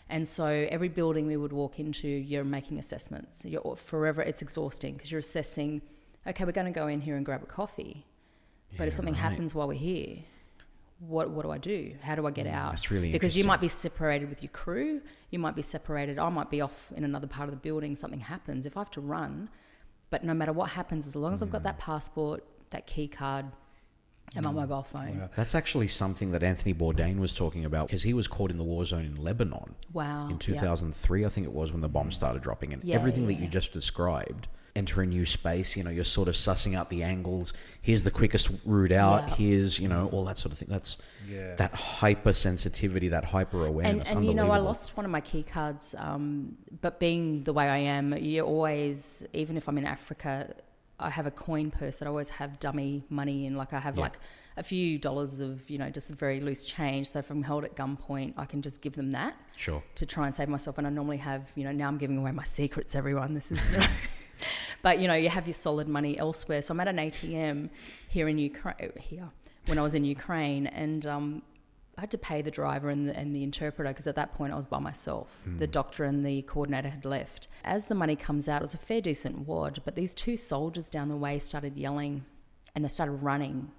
And so every building we would walk into, you're making assessments. You're forever, it's exhausting because you're assessing, okay, we're going to go in here and grab a coffee. But if something happens while we're here, what do I do? How do I get out? That's really because you might be separated with your crew. You might be separated. I might be off in another part of the building. Something happens. If I have to run... But no matter what happens, as long as I've got that passport, that key card, and my mobile phone. Wow. That's actually something that Anthony Bourdain was talking about, because he was caught in the war zone in Lebanon. Wow. In 2003, I think it was, when the bombs started dropping. And everything that you just described, enter a new space, you're sort of sussing out the angles. Here's the quickest route out. Here's, all that sort of thing. That's that hypersensitivity, that hyper-awareness. And I lost one of my key cards, but being the way I am, you always, even if I'm in Africa, I have a coin purse that I always have dummy money in. Like I have like a few dollars of, just very loose change. So if I'm held at gunpoint, I can just give them that. Sure. To try and save myself. And I normally have, now I'm giving away my secrets, everyone. This is... But, you have your solid money elsewhere. So I'm at an ATM here in Ukraine, when I was in Ukraine, and I had to pay the driver and the interpreter, because at that point I was by myself. The doctor and the coordinator had left. As the money comes out, it was a fair decent wad, but these two soldiers down the way started yelling, and they started running.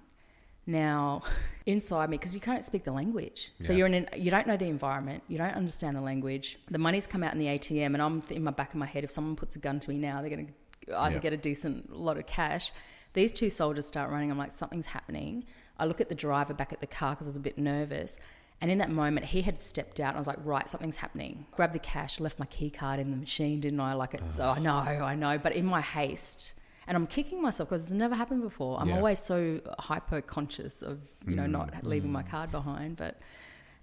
Now, inside me, because you can't speak the language. So you don't know the environment. You don't understand the language. The money's come out in the ATM, and I'm in my back of my head, if someone puts a gun to me now, they're going to either get a decent lot of cash. These two soldiers start running. I'm like, something's happening. I look at the driver back at the car because I was a bit nervous. And in that moment, he had stepped out. And I was like, right, something's happening. Grabbed the cash, left my key card in the machine, didn't I? So I know. But in my haste... And I'm kicking myself because it's never happened before. I'm always so hyper conscious of, not leaving my card behind.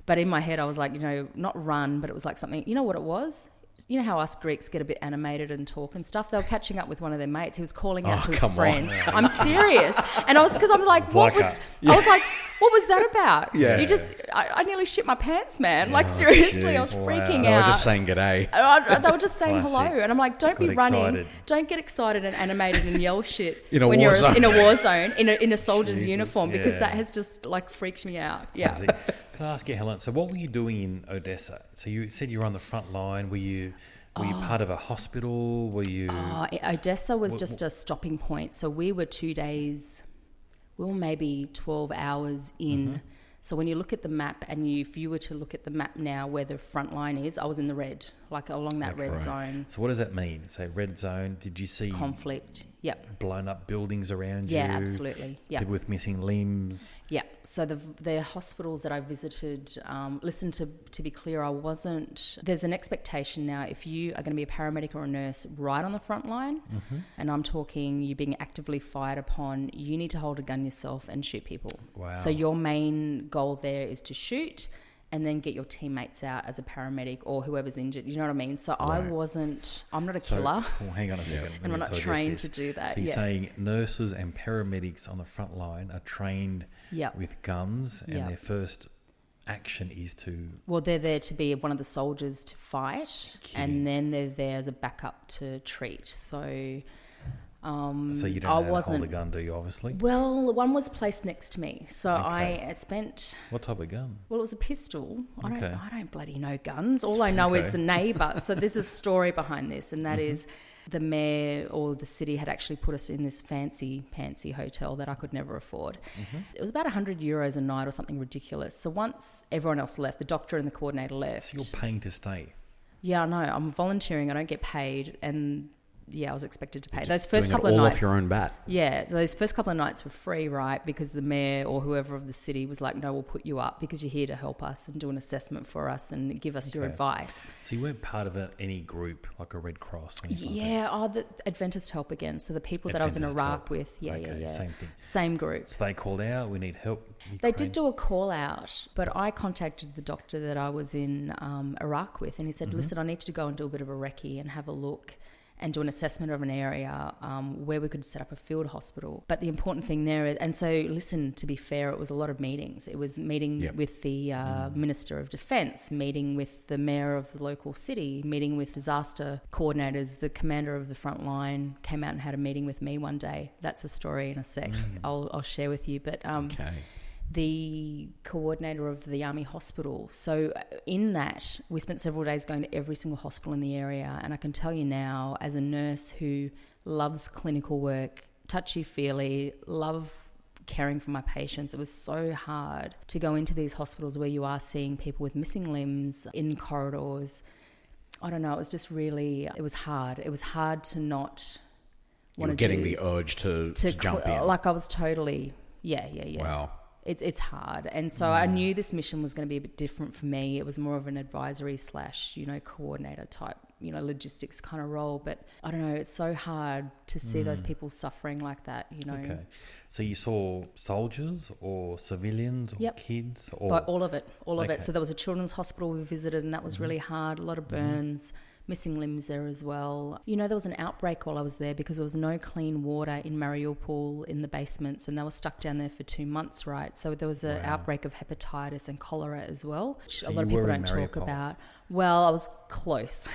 But in my head, I was like, not run, but it was like something, you know what it was? You know how us Greeks get a bit animated and talk and stuff? They were catching up with one of their mates. He was calling out to his friend. I'm serious. And I was like, what was that about? Yeah. I nearly shit my pants, man. Like, seriously, geez. I was freaking out. They were just saying g'day. They were just saying hello. And I'm like, don't be running. Excited. Don't get excited and animated and yell shit when you're in a war zone, in a soldier's uniform, because that has just, like, freaked me out. Yeah. Can I ask you, Helen, so what were you doing in Odessa? So you said you were on the front line. Were you part of a hospital? Were you... Odessa was just a stopping point. So we were 2 days... We were maybe 12 hours in. Mm-hmm. So when you look at the map, and if you were to look at the map now where the front line is, I was in the red, like along that red zone. So what does that mean? So red zone, did you see... Conflict, yep. Blown up buildings around you? Yeah, absolutely, yeah. People with missing limbs? Yeah, so the hospitals that I visited, listen, to be clear, I wasn't... There's an expectation now, if you are going to be a paramedic or a nurse right on the front line, and I'm talking you being actively fired upon, you need to hold a gun yourself and shoot people. Wow. So your main goal there is to shoot and then get your teammates out as a paramedic or whoever's injured. You know what I mean? So right. I'm not a killer. Hang on a second. And I'm not trained to do that. So you're saying nurses and paramedics on the front line are trained with guns, and their first action is to... Well, they're there to be one of the soldiers to fight, and then they're there as a backup to treat. So... so you don't know how to hold a gun, do you, obviously? Well, one was placed next to me. So I spent... What type of gun? Well, it was a pistol. I don't bloody know guns. All I know is the neighbour. So there's a story behind this, and that is the mayor or the city had actually put us in this fancy hotel that I could never afford. It was about €100 a night or something ridiculous. So once everyone else left, the doctor and the coordinator left. So you're paying to stay? Yeah, I know. I'm volunteering. I don't get paid, and... Yeah, I was expected to pay. Those first couple of nights... off your own bat. Yeah, those first couple of nights were free, right? Because the mayor or whoever of the city was like, no, we'll put you up because you're here to help us and do an assessment for us and give us your advice. So you weren't part of any group, like a Red Cross or anything the Adventist Help again. So the people that I was in Iraq with. Yeah. Same thing. Same group. So they called out, we need help. Ukraine. They did do a call out, but I contacted the doctor that I was in Iraq with, and he said, listen, I need to go and do a bit of a recce and have a look and do an assessment of an area where we could set up a field hospital. But the important thing there is, and so listen, to be fair, it was a lot of meetings. It was meeting with the Minister of Defence, meeting with the mayor of the local city, meeting with disaster coordinators. The commander of the front line came out and had a meeting with me one day. That's a story in a sec. I'll share with you. But the coordinator of the Army Hospital. So in that, we spent several days going to every single hospital in the area. And I can tell you now, as a nurse who loves clinical work, touchy-feely, love caring for my patients, it was so hard to go into these hospitals where you are seeing people with missing limbs in corridors. I don't know, it was just really, it was hard. It was hard to not want to getting the urge to jump in. Like I was totally, yeah. Wow. It's hard. And so I knew this mission was going to be a bit different for me. It was more of an advisory / coordinator type, logistics kind of role. But I don't know, it's so hard to see those people suffering like that, Okay. So you saw soldiers or civilians or kids? Or all of it. So there was a children's hospital we visited, and that was really hard. A lot of burns. Missing limbs there as well. There was an outbreak while I was there because there was no clean water in Mariupol in the basements, and they were stuck down there for 2 months, right? So there was an outbreak of hepatitis and cholera as well, which a lot of people don't talk about. Well, I was close.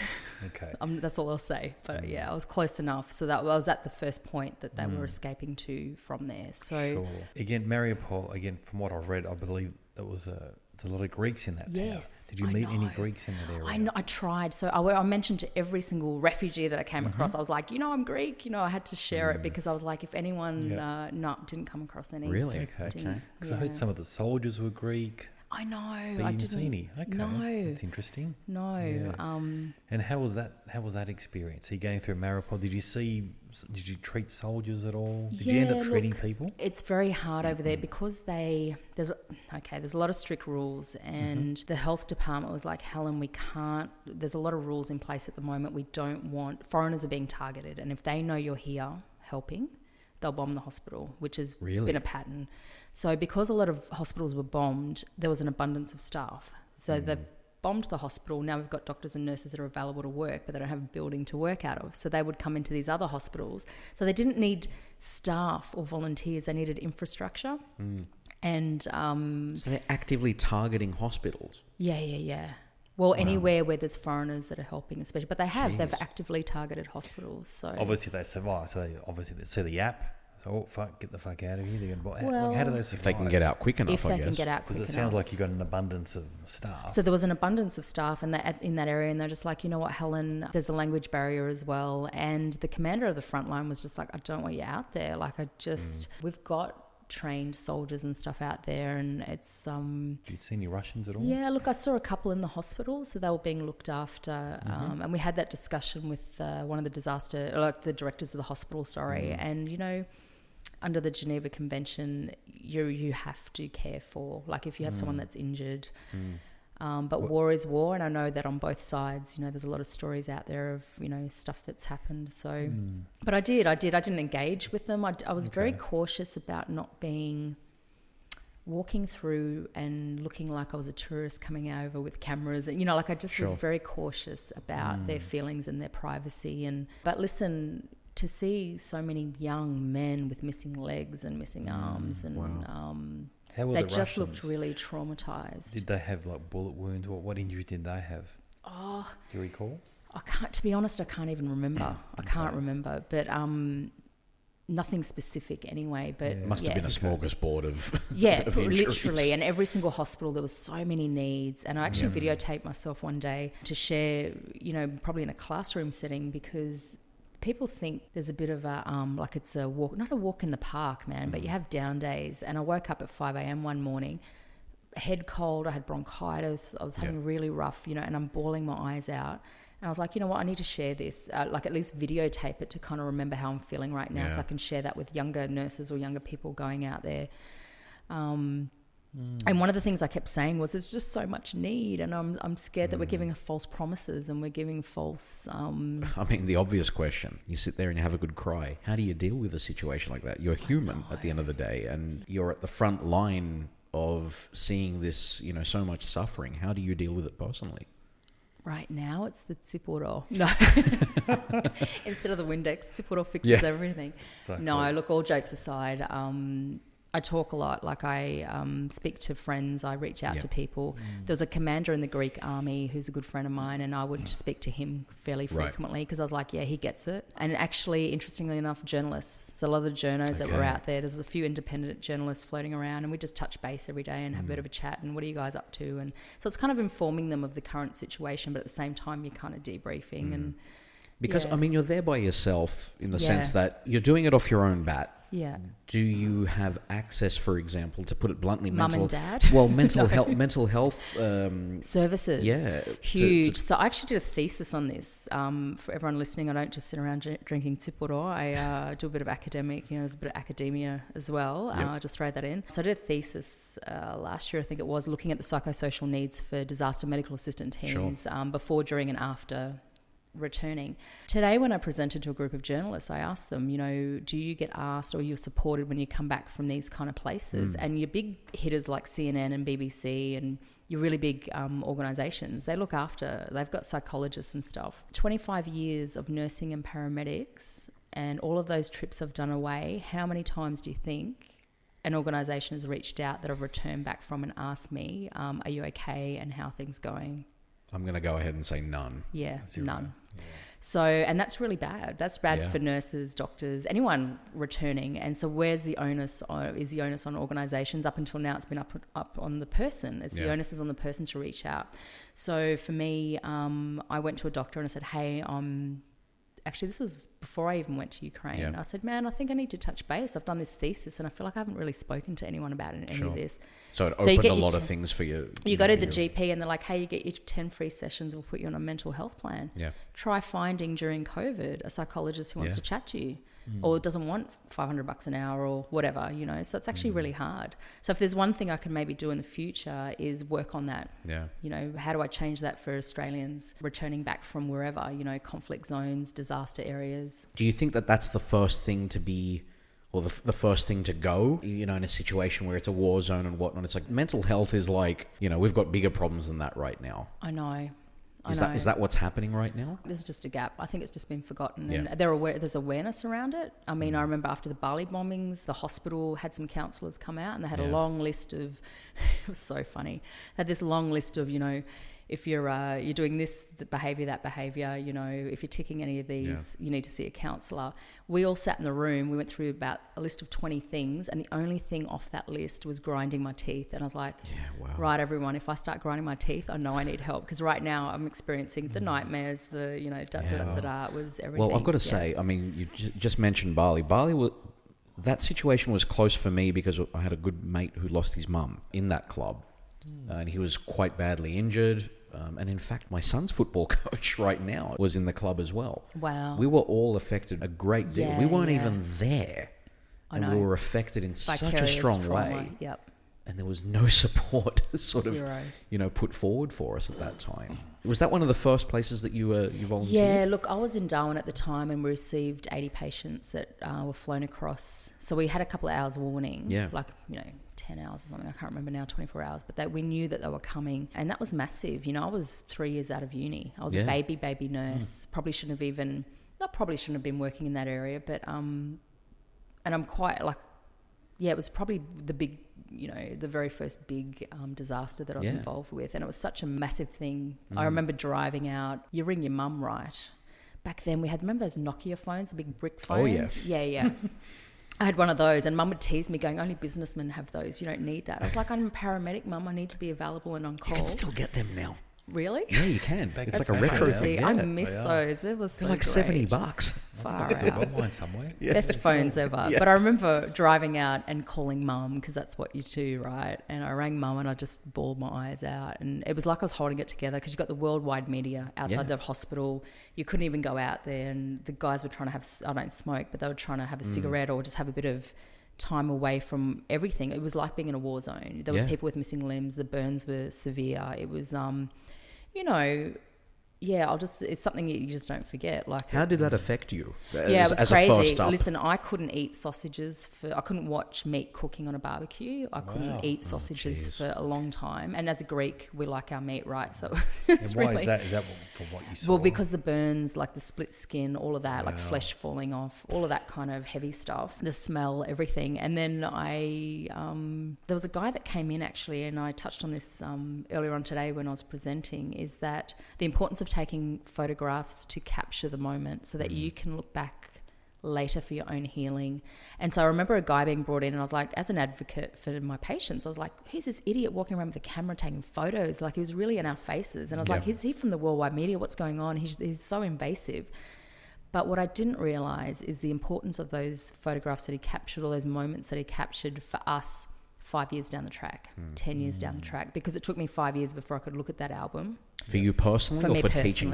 Okay. That's all I'll say. But I was close enough. So that I was at the first point that they were escaping to from there. So Again, Mariupol, from what I've read, I believe that was There's a lot of Greeks in that town. Yes, Did you meet any Greeks in that area? I know, I tried. So I mentioned to every single refugee that I came across, I was like, I'm Greek. I had to share it because I was like, if anyone, didn't come across any. Really? Okay. Because I heard some of the soldiers were Greek. I know. But I didn't see any. Okay. No. That's interesting. No. Yeah. And how was that experience? Are you going through Maripol? Did you treat soldiers at all? Did you end up treating people? It's very hard over there because there's a lot of strict rules, and the health department was like, Helen, we can't, there's a lot of rules in place at the moment. We don't want, foreigners are being targeted, and if they know you're here helping, they'll bomb the hospital, which has been a pattern. So because a lot of hospitals were bombed, there was an abundance of staff. So they bombed the hospital. Now we've got doctors and nurses that are available to work, but they don't have a building to work out of. So they would come into these other hospitals. So they didn't need staff or volunteers. They needed infrastructure. And so they're actively targeting hospitals. Yeah. Well, anywhere where there's foreigners that are helping, especially. But they've actively targeted hospitals. So obviously they survive. So they see the app. So, get the fuck out of here. How do they survive? If they can get out quick enough, I guess. Because it sounds like you've got an abundance of staff. So there was an abundance of staff in that area, and they're just like, you know what, Helen, there's a language barrier as well. And the commander of the front line was just like, I don't want you out there. Like, we've got trained soldiers and stuff out there, and it's Did you see any Russians at all? Yeah, look, I saw a couple in the hospital, so they were being looked after, and we had that discussion with one of the directors of the hospital, and under the Geneva Convention, you have to care for, like, if you have someone that's injured. But war is war, and I know that on both sides, there's a lot of stories out there of, stuff that's happened. So, but I didn't engage with them. I was very cautious about not walking through and looking like I was a tourist coming over with cameras. And, I just was very cautious about their feelings and their privacy. But listen, to see so many young men with missing legs and missing arms, and they just looked really traumatized. Did they have like bullet wounds, or what injuries did they have? Oh, do you recall? To be honest, I can't even remember. I can't remember, but nothing specific anyway. But it must have been a smorgasbord of of literally. And every single hospital, there was so many needs. And I actually videotaped myself one day to share, probably in a classroom setting, because people think there's a bit of a, like it's a walk, not a walk in the park, man, but you have down days. And I woke up at 5 a.m. one morning, head cold, I had bronchitis, I was having really rough, and I'm bawling my eyes out. And I was like, you know what, I need to share this, like at least videotape it to kind of remember how I'm feeling right now, so I can share that with younger nurses or younger people going out there. And one of the things I kept saying was, there's just so much need, and I'm scared that we're giving false promises and we're giving false... the obvious question, you sit there and you have a good cry. How do you deal with a situation like that? You're human at the end of the day, and you're at the front line of seeing this, so much suffering. How do you deal with it personally? Right now, it's the Tsipuro. No. Instead of the Windex, Tsipuro fixes everything. Exactly. No, look, all jokes aside, I talk a lot. Like, I speak to friends, I reach out to people. There was a commander in the Greek army who's a good friend of mine, and I would speak to him fairly frequently, because I was like, he gets it. And actually, interestingly enough, journalists, so a lot of the journos that were out there, there's a few independent journalists floating around, and we just touch base every day and have a bit of a chat, and what are you guys up to? And so it's kind of informing them of the current situation, but at the same time, you're kind of debriefing. And because, you're there by yourself in the sense that you're doing it off your own bat. Yeah. Do you have access, for example, to put it bluntly, Mum and dad? Well, mental health services. Yeah, huge. So I actually did a thesis on this. For everyone listening, I don't just sit around drinking Tsipuro. I do a bit of academic. There's a bit of academia as well. I'll just throw that in. So I did a thesis last year, I think it was, looking at the psychosocial needs for disaster medical assistant teams before, during, and after returning. Today, when I presented to a group of journalists, I asked them, do you get asked, or you're supported when you come back from these kind of places? And your big hitters like CNN and BBC and your really big organisations, they look after, they've got psychologists and stuff. 25 years of nursing and paramedics, and all of those trips I've done away, how many times do you think an organisation has reached out that I've returned back from and asked me, are you okay, and how are things going? I'm going to go ahead and say none. Yeah, Zero. none. Yeah. So, and that's really bad. That's bad for nurses, doctors, anyone returning. And so where's the onus on, is the onus on organisations? Up until now, it's been up on the person. It's the onus is on the person to reach out. So for me, I went to a doctor and I said, hey, actually, this was before I even went to Ukraine. Yeah. I said, man, I think I need to touch base. I've done this thesis and I feel like I haven't really spoken to anyone about any of this. So it opened a lot of things for you. You go to the GP and they're like, hey, you get your 10 free sessions. We'll put you on a mental health plan. Yeah. Try finding during COVID a psychologist who wants to chat to you. Or doesn't want $500 an hour or whatever, you know. So it's actually really hard. So if there's one thing I can maybe do in the future is work on that. Yeah. You know, how do I change that for Australians returning back from wherever, you know, conflict zones, disaster areas? Do you think that that's the first thing to be, or the first thing to go, you know, in a situation where it's a war zone and whatnot? It's like mental health is like, you know, we've got bigger problems than that right now. I know. Is that what's happening right now? There's just a gap. I think it's just been forgotten. And there's awareness around it. I mean, I remember after the Bali bombings, the hospital had some counsellors come out and they had a long list of, it was so funny, they had this long list of, you know, if you're doing this behaviour, that behaviour, you know, if you're ticking any of these, you need to see a counsellor. We all sat in the room. We went through about a list of 20 things, and the only thing off that list was grinding my teeth. And I was like, right, everyone, if I start grinding my teeth, I know I need help, because right now I'm experiencing the nightmares, the, you know, it was everything. Well, I've got to say, I mean, you just mentioned Bali. That situation was close for me because I had a good mate who lost his mum in that club, and he was quite badly injured. And in fact, my son's football coach right now was in the club as well. Wow. We were all affected a great deal. We weren't even there. And we were affected in such a strong way. Yep. And there was no support put forward for us at that time. Was that one of the first places that you volunteered? Yeah, look, I was in Darwin at the time and we received 80 patients that were flown across. So we had a couple of hours warning. Yeah. Like, you know, 10 hours or something. I can't remember now, 24 hours. But we knew that they were coming. And that was massive. You know, I was 3 years out of uni. I was a baby nurse. Probably shouldn't have been working in that area. But, and I'm quite like, it was probably the big, you know, the very first big disaster that I was involved with. And it was such a massive thing. I remember driving out, you ring your mum, right? Back then we had, remember those Nokia phones, the big brick phones? Oh, yeah. Yeah. I had one of those and mum would tease me going, only businessmen have those. You don't need that. I was like, I'm a paramedic, mum. I need to be available and on call. You can still get them now. Really? Yeah, you can. It's like a retro thing. I miss those. It was so They're like great. $70. Far out. Still got mine somewhere. Best phones ever. But I remember driving out and calling mum, because that's what you do, right? And I rang mum and I just bawled my eyes out. And it was like I was holding it together, because you got the worldwide media outside the hospital. You couldn't even go out there. And the guys were trying to have, I don't smoke, but they were trying to have a cigarette or just have a bit of time away from everything. It was like being in a war zone. There was people with missing limbs. The burns were severe. It was, you know, it's something you just don't forget. Like, how did that affect you? It was crazy. Listen, I couldn't eat sausages I couldn't watch meat cooking on a barbecue. I couldn't eat sausages for a long time. And as a Greek, we like our meat, right? So it's why is that? Is that from what you saw? Well, because the burns, like the split skin, all of that, like flesh falling off, all of that kind of heavy stuff, the smell, everything. And then there was a guy that came in actually, and I touched on this earlier on today when I was presenting, is that the importance of taking photographs to capture the moment so that you can look back later for your own healing. And so I remember a guy being brought in and I was like, as an advocate for my patients, I was like, who's this idiot walking around with a camera taking photos? Like, he was really in our faces. And I was like, is he from the worldwide media? What's going on? He's so invasive. But what I didn't realise is the importance of those photographs that he captured, all those moments that he captured for us 5 years down the track, 10 years down the track, because it took me 5 years before I could look at that album. For you personally, or for teaching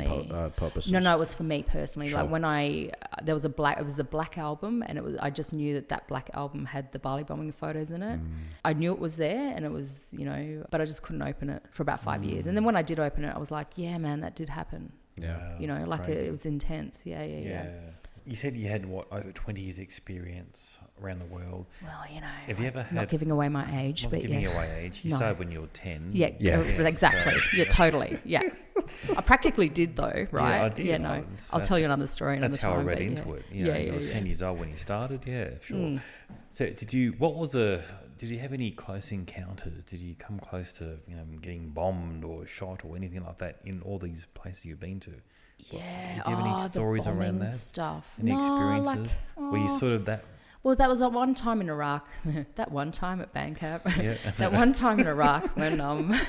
purposes? No, it was for me personally. Sure. Like when it was a black album, and I just knew that black album had the Bali bombing photos in it. I knew it was there, and it was, you know, but I just couldn't open it for about 5 years. And then when I did open it, I was like, yeah, man, that did happen. Yeah. You know, like it was intense. Yeah. You said you had, over 20 years experience around the world. Well, you know, have you ever had... Not giving away my age, not but giving away age. You started when you were 10. Yeah. Exactly. So, totally. Yeah. I practically did though, right? Yeah, I did. Yeah, no. I'll tell you another story another time. That's how I read into it. You know, you were 10 years old when you started. Yeah, sure. So did you have any close encounters? Did you come close to, you know, getting bombed or shot or anything like that in all these places you've been to? Yeah. Do you have any stories around that? Stuff. Any experiences? Were you sort of that? Well, that was one time in Iraq. That one time at Bangkok. Yeah. That one time in Iraq when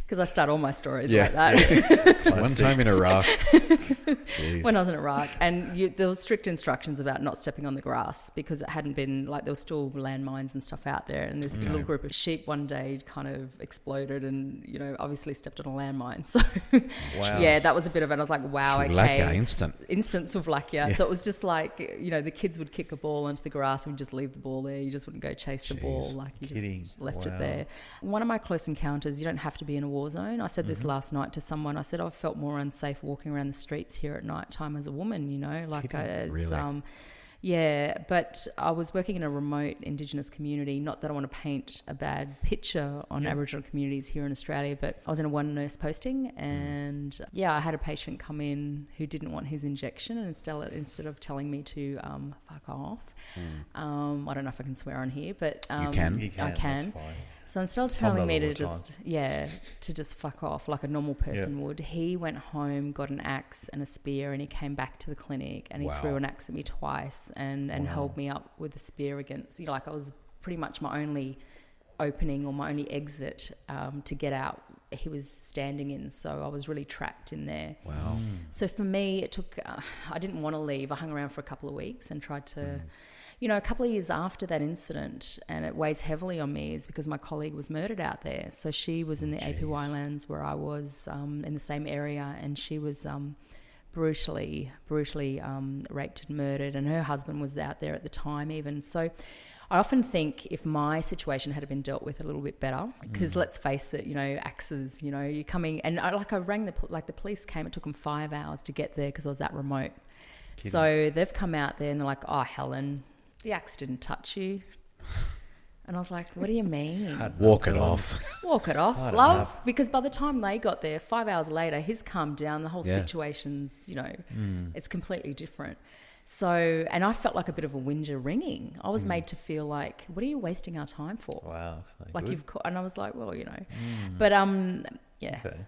because I start all my stories like that. So one time in Iraq. When I was in Iraq, and there was strict instructions about not stepping on the grass because it hadn't been, like, there were still landmines and stuff out there, and this little group of sheep one day kind of exploded and, obviously stepped on a landmine. So, yeah, that was a bit of, and I was like, wow, okay. Instant Suvlakia. Yeah. So it was just like, the kids would kick a ball into the grass and just leave the ball there. You just wouldn't go chase the ball. Like, you just left it there. One of my close encounters, you don't have to be in a war zone. I said this last night to someone. I said, I've felt more unsafe walking around the streets here at night time as a woman, Really? Yeah, but I was working in a remote Indigenous community. Not that I want to paint a bad picture on Aboriginal communities here in Australia, but I was in a one nurse posting, and I had a patient come in who didn't want his injection, and instead of telling me to fuck off, I don't know if I can swear on here, but you can. I can. That's fine. So instead of telling me to just fuck off like a normal person would, he went home, got an axe and a spear, and he came back to the clinic, and he threw an axe at me twice and held me up with a spear against, I was pretty much my only opening or my only exit to get out. He was standing in, so I was really trapped in there. Wow. So for me, it took, I didn't want to leave. I hung around for a couple of weeks and tried to... a couple of years after that incident, and it weighs heavily on me, is because my colleague was murdered out there. So she was in the APY lands where I was, in the same area, and she was brutally raped and murdered, and her husband was out there at the time even. So I often think if my situation had been dealt with a little bit better, because let's face it, axes, you're coming, and I rang the police came, it took them 5 hours to get there because I was that remote. Kidding. So they've come out there and they're like, oh, Helen, the axe didn't touch you. And I was like, what do you mean? Walk it off. Walk it off, love. Because by the time they got there, 5 hours later, he's calmed down. The whole situation's, it's completely different. So, and I felt like a bit of a whinger ringing. I was made to feel like, what are you wasting our time for? Wow. That's like good. and I was like, well, but Okay.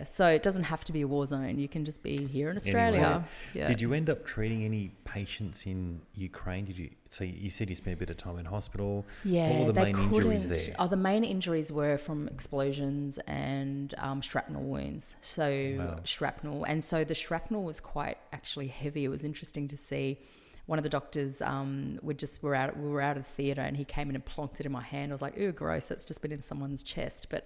So it doesn't have to be a war zone. You can just be here in Australia. Anyway. Yeah. Did you end up treating any patients in Ukraine? Did you? So you said you spent a bit of time in hospital. Yeah, what were the main injuries there? Oh, the main injuries were from explosions and shrapnel wounds. So shrapnel, and so the shrapnel was quite actually heavy. It was interesting to see. One of the doctors, we were out of theatre, and he came in and plonked it in my hand. I was like, ooh, gross, that's just been in someone's chest. But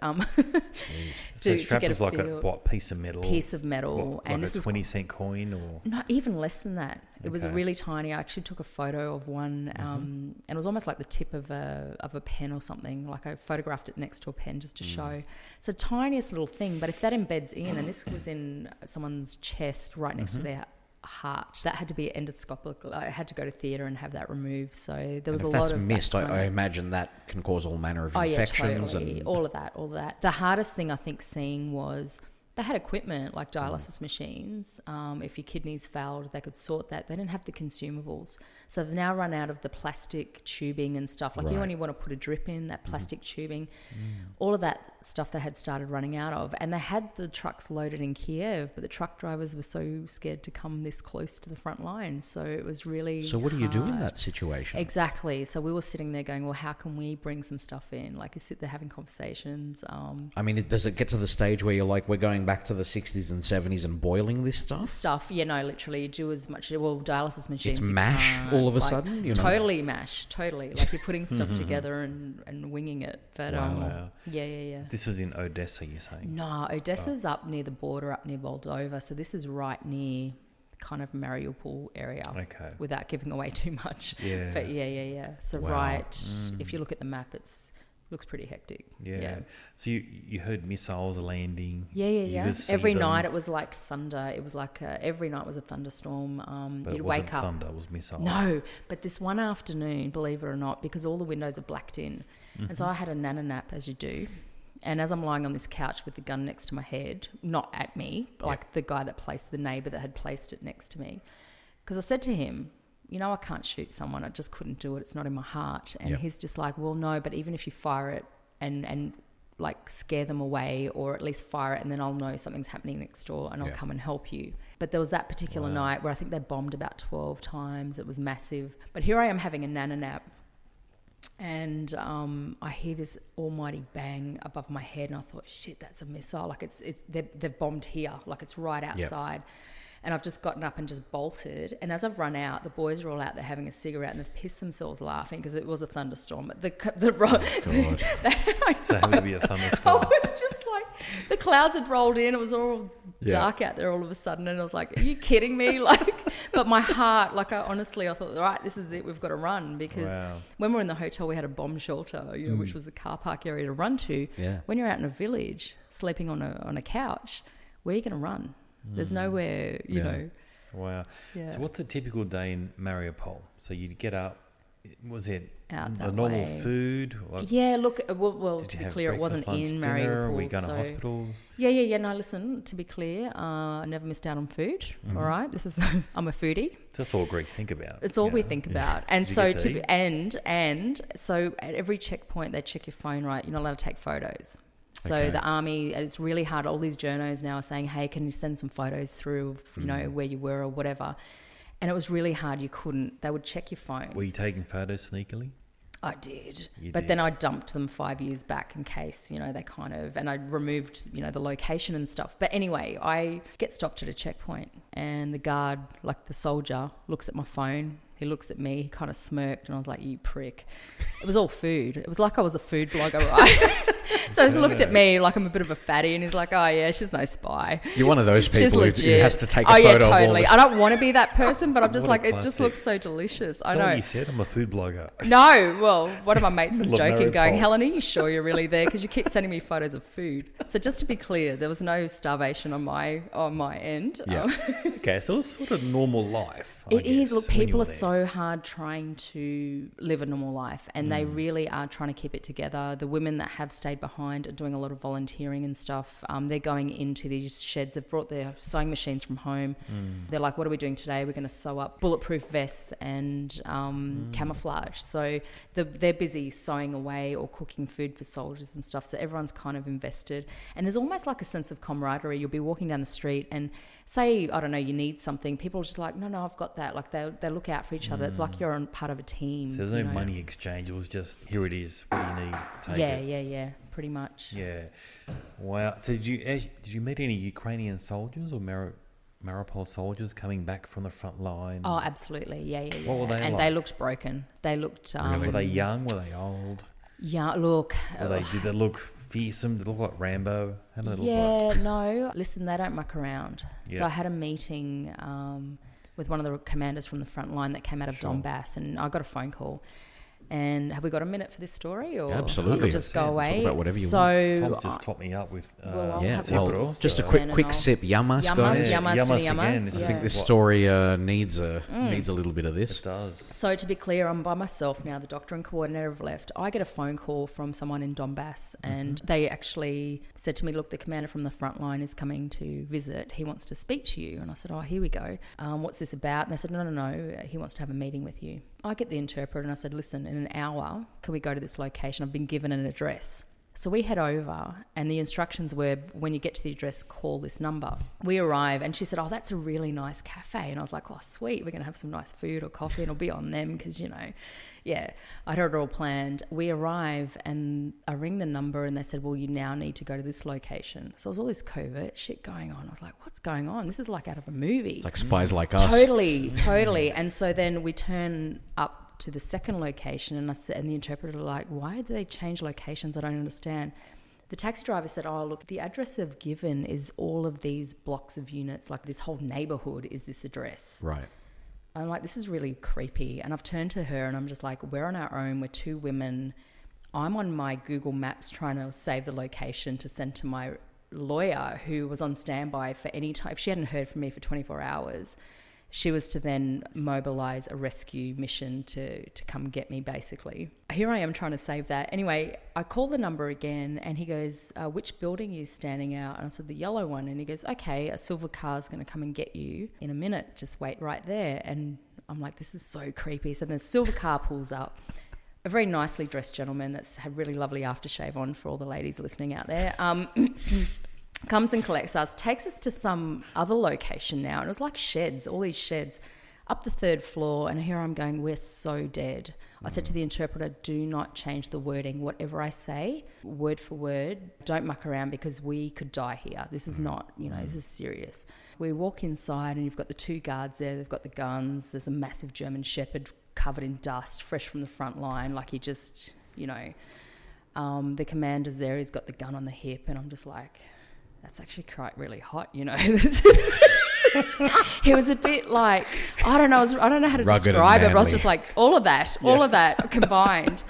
so shrapnel was like a piece of metal? Piece of metal. And this was 20-cent coin, or? No, even less than that. It was really tiny. I actually took a photo of one, and it was almost like the tip of a pen or something. Like I photographed it next to a pen just to show. It's the tiniest little thing, but if that embeds in, and this was in someone's chest right next to their heart, that had to be endoscopic. I had to go to theatre and have that removed. So there was a lot of... If that's missed, I imagine that can cause all manner of infections. Totally. And all of that. The hardest thing I think seeing was... They had equipment like dialysis machines. If your kidneys failed, they could sort that. They didn't have the consumables. So they've now run out of the plastic tubing and stuff. Like when you want to put a drip in, that plastic tubing, all of that stuff they had started running out of. And they had the trucks loaded in Kiev, but the truck drivers were so scared to come this close to the front line. So it was really So what do you do in that situation? Exactly. So we were sitting there going, well, how can we bring some stuff in? Like you sit there having conversations. I mean, does it get to the stage where you're like, we're going back to the 60s and 70s and boiling this stuff? Literally do as much, dialysis machines. It's mash all of a sudden? Totally mash, totally. Like you're putting stuff together and winging it. But wow. Yeah. This is in Odessa, you're saying? No, Odessa's up near the border, up near Moldova. So this is right near kind of Mariupol area. Okay. Without giving away too much. Yeah. But yeah. So if you look at the map, looks pretty hectic. Yeah. So you heard missiles landing. Yeah. Every night it was like thunder. It was like every night was a thunderstorm. But you'd it wake wasn't up. thunder, it was missiles. No, but this one afternoon, believe it or not, because all the windows are blacked in, and so I had a nana nap, as you do. And as I'm lying on this couch with the gun next to my head, not at me, like the guy that placed, the neighbour that had placed it next to me, because I said to him, I can't shoot someone. I just couldn't do it. It's not in my heart. And he's just like, well, no, but even if you fire it and like scare them away or at least fire it, and then I'll know something's happening next door and I'll come and help you. But there was that particular night where I think they bombed about 12 times. It was massive. But here I am having a nana nap, and I hear this almighty bang above my head, and I thought, shit, that's a missile. Like they've bombed here, like it's right outside. And I've just gotten up and just bolted. And as I've run out, the boys are all out there having a cigarette, and they've pissed themselves laughing because it was a thunderstorm. So having to be a thunderstorm. Oh, it's just like the clouds had rolled in. It was all dark out there all of a sudden. And I was like, are you kidding me? But my heart, I thought, right, this is it. We've got to run, because when we were in the hotel, we had a bomb shelter, which was the car park area to run to. Yeah. When you're out in a village, sleeping on a couch, where are you going to run? There's nowhere, you know. Wow. Yeah. So what's a typical day in Mariupol? So you'd get up, was it out the normal food? Yeah, look, well to be clear, it wasn't in Mariupol. Were you going to hospitals? Yeah. No, listen, to be clear, I never missed out on food, all right? I'm a foodie. So that's all Greeks think about. It's all we think about. And so so at every checkpoint, they check your phone, right? You're not allowed to take photos. So the army, it's really hard. All these journos now are saying, hey, can you send some photos through, where you were or whatever. And it was really hard. You couldn't. They would check your phones. Were you taking photos sneakily? I did. Then I dumped them 5 years back in case, they kind of, and I removed, the location and stuff. But anyway, I get stopped at a checkpoint, and the guard, like the soldier, looks at my phone. He looks at me, he kind of smirked, and I was like, you prick. It was all food. It was like I was a food blogger, right? So he looked at me like I'm a bit of a fatty, and he's like, oh, yeah, she's no spy. You're one of those people who has to take a photo yeah, of all totally. this. I don't want to be that person, but I'm just like, it just looks so delicious. I know. What you said? I'm a food blogger. No, well, one of my mates was joking, going, Helen, are you sure you're really there? Because you keep sending me photos of food. So just to be clear, there was no starvation on my end. Yeah. Okay, so it's sort of normal life. It is. Look, people are so hard trying to live a normal life, and they really are trying to keep it together. The women that have stayed behind are doing a lot of volunteering and stuff. They're going into these sheds. They've brought their sewing machines from home. They're like, what are we doing today? We're going to sew up bulletproof vests and camouflage. So they're busy sewing away or cooking food for soldiers and stuff. So everyone's kind of invested. And there's almost like a sense of camaraderie. You'll be walking down the street and say, I don't know, you need something. People are just like, no, I've got that. Like they look out for each other. It's like you're on part of a team. So there's no money exchange. It was just, here it is. What you need, take it. Yeah. Pretty much. Yeah. Wow. So did you meet any Ukrainian soldiers or Mariupol soldiers coming back from the front line? Oh, absolutely. Yeah. What were they like? They looked broken. They looked... Were they young? Were they old? Yeah, look... Did they look fearsome? Did they look like Rambo? How did they look like? No. Listen, they don't muck around. Yeah. So I had a meeting with one of the commanders from the front line that came out of Donbass, and I got a phone call. And have we got a minute for this story, or absolutely we'll just go away? Talk about whatever you want. Tom's just topped me up with just a quick sip. Yamas, guys. Yamas again. I think this story needs a little bit of this. It does. So to be clear, I'm by myself now. The doctor and coordinator have left. I get a phone call from someone in Donbass, and they actually said to me, look, the commander from the front line is coming to visit. He wants to speak to you. And I said, oh, here we go. What's this about? And they said, no. He wants to have a meeting with you. I get the interpreter and I said, listen, in an hour, can we go to this location? I've been given an address. So we head over, and the instructions were, when you get to the address, call this number. We arrive, and she said, oh, that's a really nice cafe. And I was like, oh, sweet, we're going to have some nice food or coffee, and it'll be on them because, I'd had it all planned. We arrive, and I ring the number, and they said, well, you now need to go to this location. So there's all this covert shit going on. I was like, what's going on? This is like out of a movie. It's like Spies Like Us. Totally. And so then we turn up to the second location, and the interpreter like, why did they change locations? I don't understand. The taxi driver said, oh, look, the address they've given is all of these blocks of units, like this whole neighborhood is this address. Right. I'm like, this is really creepy. And I've turned to her and I'm just like, we're on our own. We're two women. I'm on my Google Maps trying to save the location to send to my lawyer, who was on standby for any time. If she hadn't heard from me for 24 hours, she was to then mobilise a rescue mission to come get me, basically. Here I am trying to save that. Anyway, I call the number again, and he goes, which building are you standing out? And I said, the yellow one. And he goes, okay, a silver car's going to come and get you in a minute. Just wait right there. And I'm like, this is so creepy. So then the silver car pulls up. a very nicely dressed gentleman that's had really lovely aftershave on for all the ladies listening out there. Comes and collects us, takes us to some other location now. And it was like sheds, all these sheds up the 3rd floor. And here I'm going, we're so dead. I said to the interpreter, do not change the wording. Whatever I say, word for word, don't muck around because we could die here. This is not, this is serious. We walk inside and you've got the 2 guards there. They've got the guns. There's a massive German shepherd covered in dust, fresh from the front line. Like he just, the commander's there. He's got the gun on the hip. And I'm just like, that's actually quite really hot, He was a bit like, I don't know how to describe it, but I was just like, all of that combined.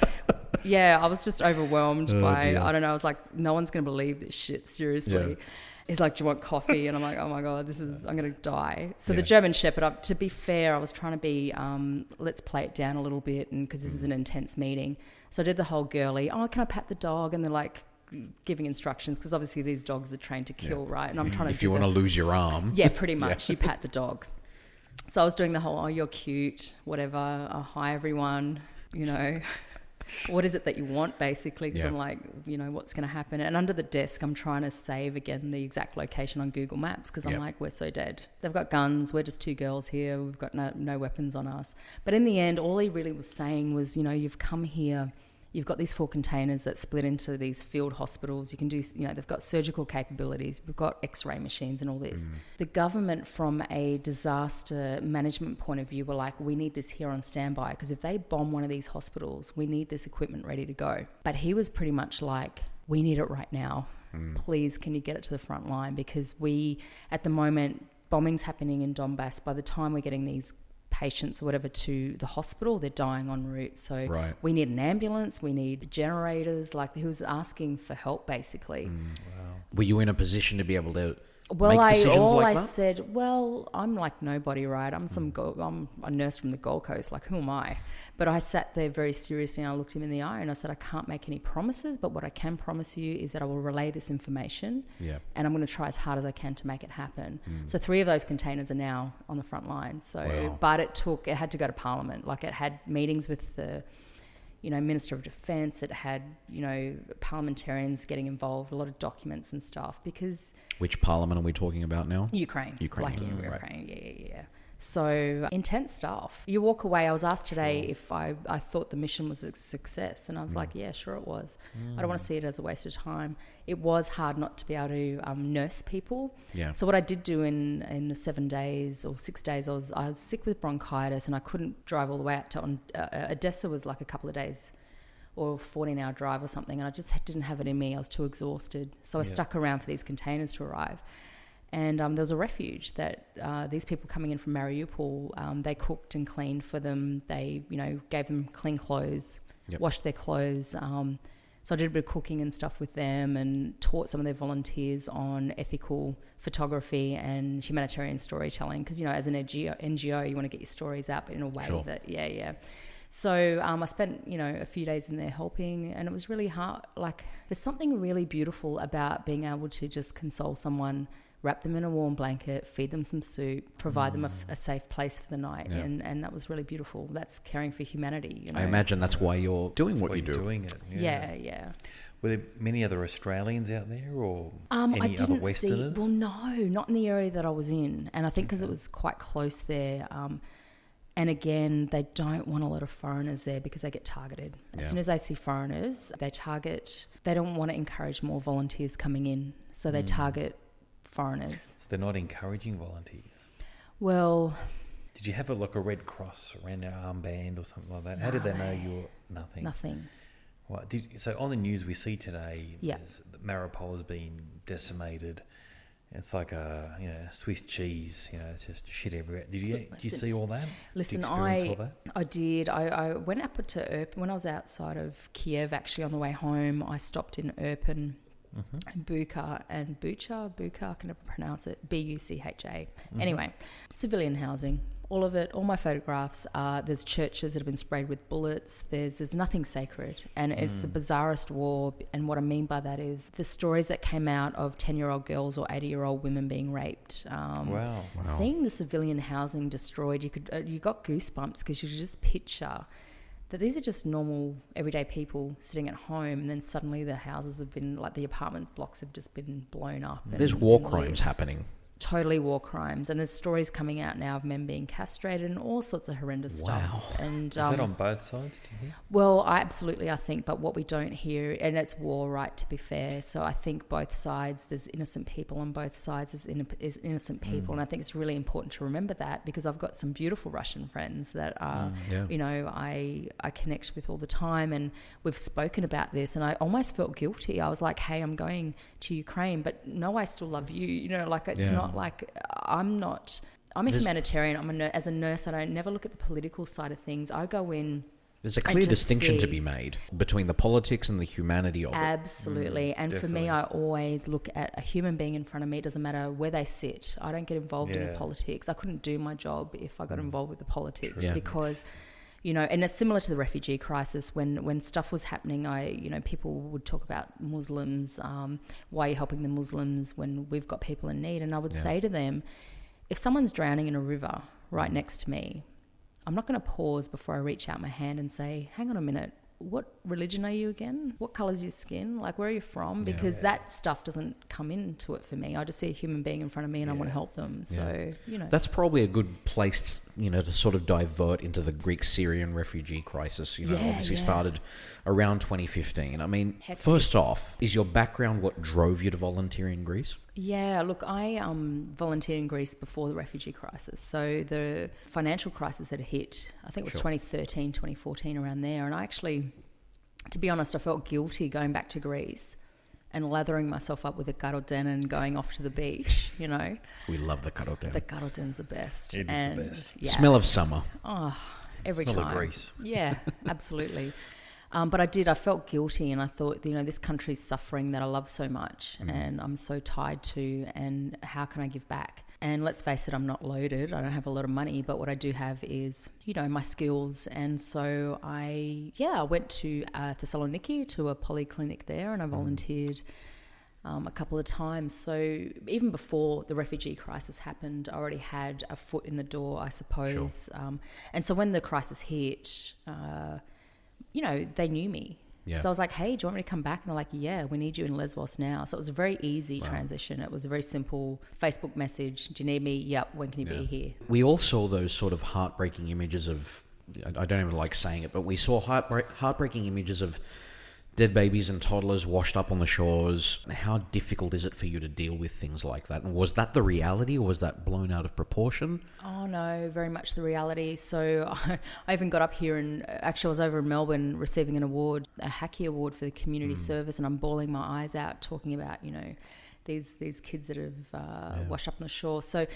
Yeah, I was just overwhelmed by, dear. I don't know, I was like, no one's going to believe this shit, seriously. Yeah. He's like, do you want coffee? And I'm like, oh my God, I'm going to die. So the German Shepherd, to be fair, I was trying to be, let's play it down a little bit because this is an intense meeting. So I did the whole girly, can I pat the dog? And they're like, giving instructions because obviously these dogs are trained to kill, right? And I'm trying to. If you want to lose your arm, pretty much, you pat the dog. So I was doing the whole, you're cute, whatever. Hi everyone, what is it that you want basically? Because I'm like, what's going to happen? And under the desk, I'm trying to save again the exact location on Google Maps because I'm like, we're so dead. They've got guns. We're just 2 girls here. We've got no weapons on us. But in the end, all he really was saying was, you've come here. You've got these 4 containers that split into these field hospitals. You can do, they've got surgical capabilities. We've got X-ray machines and all this. The government, from a disaster management point of view, were like, we need this here on standby because if they bomb one of these hospitals, we need this equipment ready to go. But he was pretty much like, we need it right now. Please, can you get it to the front line? Because at the moment, bombing's happening in Donbass. By the time we're getting these patients or whatever to the hospital, they're dying en route. So we need an ambulance, we need generators. Like, he was asking for help basically. Wow. Were you in a position to be able to Well, make decisions like I that? said, well, I'm like nobody, right? I'm I'm a nurse from the Gold Coast. Like, who am I? But I sat there very seriously and I looked him in the eye and I said, I can't make any promises, but what I can promise you is that I will relay this information and I'm going to try as hard as I can to make it happen. So 3 of those containers are now on the front line. So, but it had to go to Parliament. Like, it had meetings with the Minister of Defence. It had, parliamentarians getting involved, a lot of documents and stuff because... Which parliament are we talking about now? Ukraine. Ukraine. Like in Ukraine, yeah. So intense stuff. You walk away. I was asked today if I thought the mission was a success. And I was like, yeah, sure it was. I don't want to see it as a waste of time. It was hard not to be able to nurse people. Yeah. So what I did do in the 7 days or 6 days, I was sick with bronchitis and I couldn't drive all the way out to Odessa was like a couple of days or a 14-hour drive or something. And I just didn't have it in me. I was too exhausted. So I stuck around for these containers to arrive. And there was a refuge that these people coming in from Mariupol, they cooked and cleaned for them. They, gave them clean clothes, washed their clothes. So I did a bit of cooking and stuff with them and taught some of their volunteers on ethical photography and humanitarian storytelling. Because, as an NGO, you want to get your stories out, but in a way that, So I spent, a few days in there helping, and it was really hard. Like, there's something really beautiful about being able to just console someone, wrap them in a warm blanket, feed them some soup, provide them a safe place for the night. Yeah. And that was really beautiful. That's caring for humanity. I imagine that's why you're doing what you do. Doing it. Yeah. Were there many other Australians out there or any other Westerners? Well, no, not in the area that I was in. And I think because it was quite close there. And again, they don't want a lot of foreigners there because they get targeted. As soon as they see foreigners, they don't want to encourage more volunteers coming in. So they target foreigners. So they're not encouraging volunteers? Well... Did you have a Red Cross around your armband or something like that? How did they know you were nothing? Nothing. Well, so on the news we see today, Mariupol has been decimated. It's like a Swiss cheese. It's just shit everywhere. Did you see all that? Listen, did you experience all that? I did. I went up to Irpin when I was outside of Kiev. Actually, on the way home, I stopped in Irpin. And Bucha, I can never pronounce it, Bucha. Anyway, civilian housing, all of it, all my photographs are, there's churches that have been sprayed with bullets, there's nothing sacred, and it's the bizarrest war. And what I mean by that is the stories that came out of 10-year-old girls or 80-year-old women being raped. Wow. Seeing the civilian housing destroyed, you got goosebumps because you could just picture that these are just normal, everyday people sitting at home, and then suddenly the houses have been, like the apartment blocks have just been blown up. There's war crimes happening. Totally war crimes. And there's stories coming out now of men being castrated and all sorts of horrendous stuff. And, is that on both sides, do you hear? Well, I think, but what we don't hear, and it's war, right, to be fair. So I think both sides, there's innocent people on both sides, there's innocent people. And I think it's really important to remember that, because I've got some beautiful Russian friends that are, you know, I connect with all the time, and we've spoken about this, and I almost felt guilty. I was like, hey, I'm going to Ukraine, but no, I still love you. You know, like it's not like I'm a humanitarian. As a nurse, I don't never look at the political side of things. I go in. There's a clear distinction to be made between the politics and the humanity of it. Absolutely. And definitely. For me, I always look at a human being in front of me. It doesn't matter where they sit. I don't get involved in the politics. I couldn't do my job if I got involved with the politics because, you know, and it's similar to the refugee crisis. When stuff was happening, people would talk about Muslims. Why are you helping the Muslims when we've got people in need? And I would say to them, if someone's drowning in a river right next to me, I'm not going to pause before I reach out my hand and say, hang on a minute, what religion are you again? What colour's your skin? Like, where are you from? Because that stuff doesn't come into it for me. I just see a human being in front of me and I want to help them. So, you know. That's probably a good place, you know, to sort of divert into the Greek-Syrian refugee crisis. You know, obviously started around 2015. I mean, first off, is your background what drove you to volunteer in Greece? Yeah, look, I volunteered in Greece before the refugee crisis. So the financial crisis had hit, I think it was 2013, 2014, around there. And I actually, to be honest, I felt guilty going back to Greece and lathering myself up with a karoten and going off to the beach, you know. We love the karoten. The karoten's the best. It is the best. Yeah. Smell of summer. Oh, every time. Smell of Greece. Yeah, absolutely. But I felt guilty, and I thought, you know, this country's suffering that I love so much and I'm so tied to, and how can I give back? And let's face it, I'm not loaded. I don't have a lot of money, but what I do have is, you know, my skills. And so I went to Thessaloniki, to a polyclinic there, and I volunteered a couple of times. So even before the refugee crisis happened, I already had a foot in the door, I suppose. Sure. And so when the crisis hit, you know, they knew me. Yeah. So I was like, hey, do you want me to come back? And they're like, yeah, we need you in Lesbos now. So it was a very easy transition. It was a very simple Facebook message. Do you need me? Yep. When can you be here? We all saw those sort of heartbreaking images of, I don't even like saying it, but we saw heartbreaking images of dead babies and toddlers washed up on the shores. How difficult is it for you to deal with things like that? And was that the reality, or was that blown out of proportion? Oh no, very much the reality. So I even got up here, and actually I was over in Melbourne receiving an award, a Hacky Award for the community service, and I'm bawling my eyes out talking about, you know, these kids that have washed up on the shore. So, you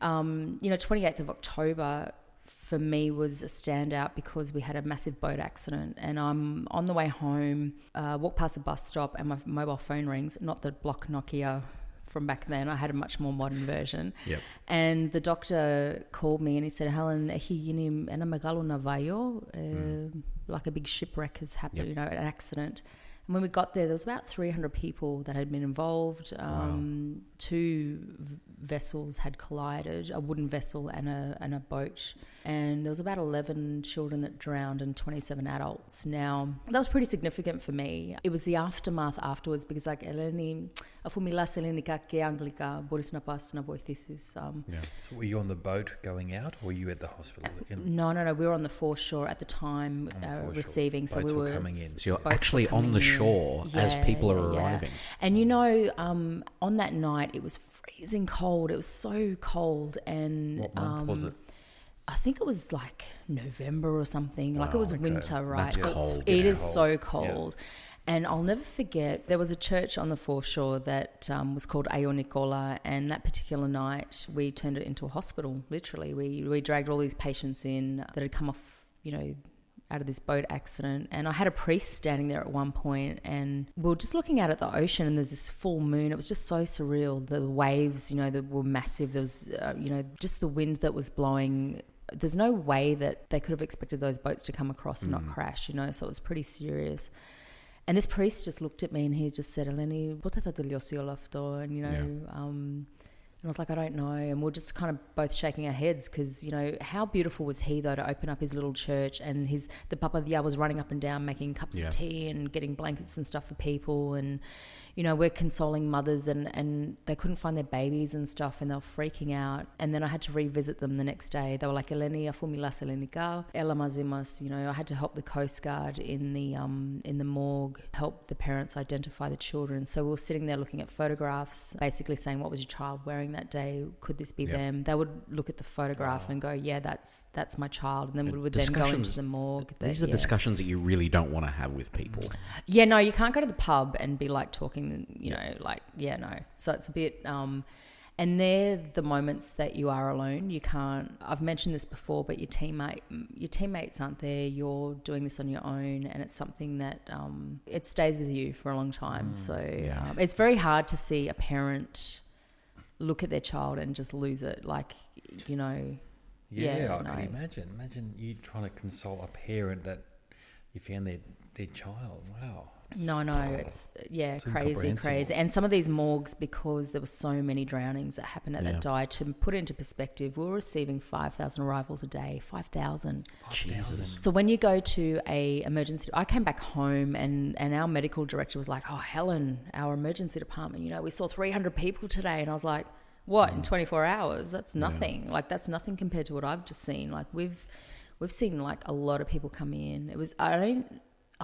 know, 28th of October for me was a standout because we had a massive boat accident, and I'm on the way home, walk past the bus stop, and my mobile phone rings, not the block Nokia from back then. I had a much more modern version. Yep. And the doctor called me and he said, Helen, like a big shipwreck has happened, you know, an accident. And when we got there was about 300 people that had been involved. Two vessels had collided, a wooden vessel and a boat. And there was about 11 children that drowned and 27 adults. Now, that was pretty significant for me. It was the aftermath afterwards, because like, Eleni, afou milas ελληνικά και αγγλικά, μπορείς να πας να βοηθήσεις. So were you on the boat going out, or were you at the hospital? No. We were on the foreshore at the time, receiving. So boats we were coming in. So you're actually on the shore as people are arriving. And you know, on that night, it was freezing cold. It was so cold. And what month was it? I think it was like November or something. Like it was winter, right? That's cold. It is so cold. Yeah. And I'll never forget, there was a church on the foreshore that was called Ao Nicola, and that particular night we turned it into a hospital, literally. We dragged all these patients in that had come off, you know, out of this boat accident. And I had a priest standing there at one point, and we were just looking out at the ocean, and there's this full moon. It was just so surreal. The waves, you know, that were massive. There was, you know, just the wind that was blowing. There's no way that they could have expected those boats to come across and not crash, you know, so it was pretty serious. And this priest just looked at me and he just said, Eleni, πότε θα τελειώσει όλο αυτό? And, you know, And I was like, I don't know. And we're just kind of both shaking our heads because, you know, how beautiful was he, though, to open up his little church, and the Papa Dia was running up and down making cups of tea and getting blankets and stuff for people. And, you know, we're consoling mothers and they couldn't find their babies and stuff, and they were freaking out. And then I had to revisit them the next day. They were like, Eleni, afumilas Elenika, elamazimas. You know, I had to help the Coast Guard in the morgue, help the parents identify the children. So we were sitting there looking at photographs, basically saying, what was your child wearing that day? Could this be them? They would look at the photograph and go, yeah, that's my child. And then we would then go into the morgue. These are discussions that you really don't want to have with people. Yeah, no, you can't go to the pub and be like talking, you know, like, yeah, no. So it's a bit, and they're the moments that you are alone. You can't, I've mentioned this before, but your teammates aren't there. You're doing this on your own, and it's something that it stays with you for a long time. It's very hard to see a parent look at their child and just lose it, like, you know. I can imagine you trying to console a parent that you found their child. Wow. No, it's crazy. And some of these morgues, because there were so many drownings that happened at that die, to put it into perspective, we were receiving 5,000 arrivals a day. 5,000. Jesus. So when you go to a emergency, I came back home and our medical director was like, oh, Helen, our emergency department, you know, we saw 300 people today. And I was like, what, in 24 hours? That's nothing. Like, that's nothing compared to what I've just seen. Like, we've seen like a lot of people come in. It was, I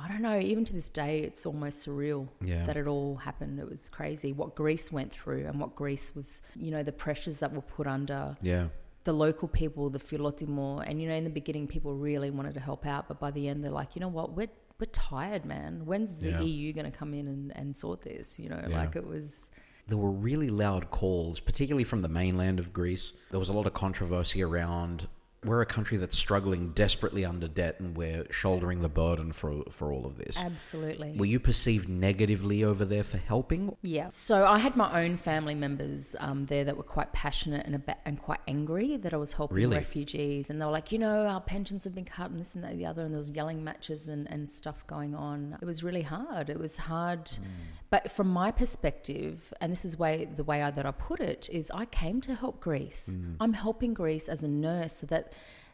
don't know, even to this day, it's almost surreal that it all happened. It was crazy what Greece went through and what Greece was, you know, the pressures that were put under. Yeah. The local people, the Philotimo. And, you know, in the beginning, people really wanted to help out. But by the end, they're like, you know what, we're tired, man. When's the EU going to come in and sort this? You know, like it was... There were really loud calls, particularly from the mainland of Greece. There was a lot of controversy around... We're a country that's struggling desperately under debt, and we're shouldering the burden for all of this. Absolutely. Were you perceived negatively over there for helping? Yeah. So I had my own family members there that were quite passionate and quite angry that I was helping refugees. And they were like, you know, our pensions have been cut and this and that and the other. And there was yelling matches and stuff going on. It was really hard. It was hard. But from my perspective, and this is the way that I put it, is I came to help Greece. I'm helping Greece as a nurse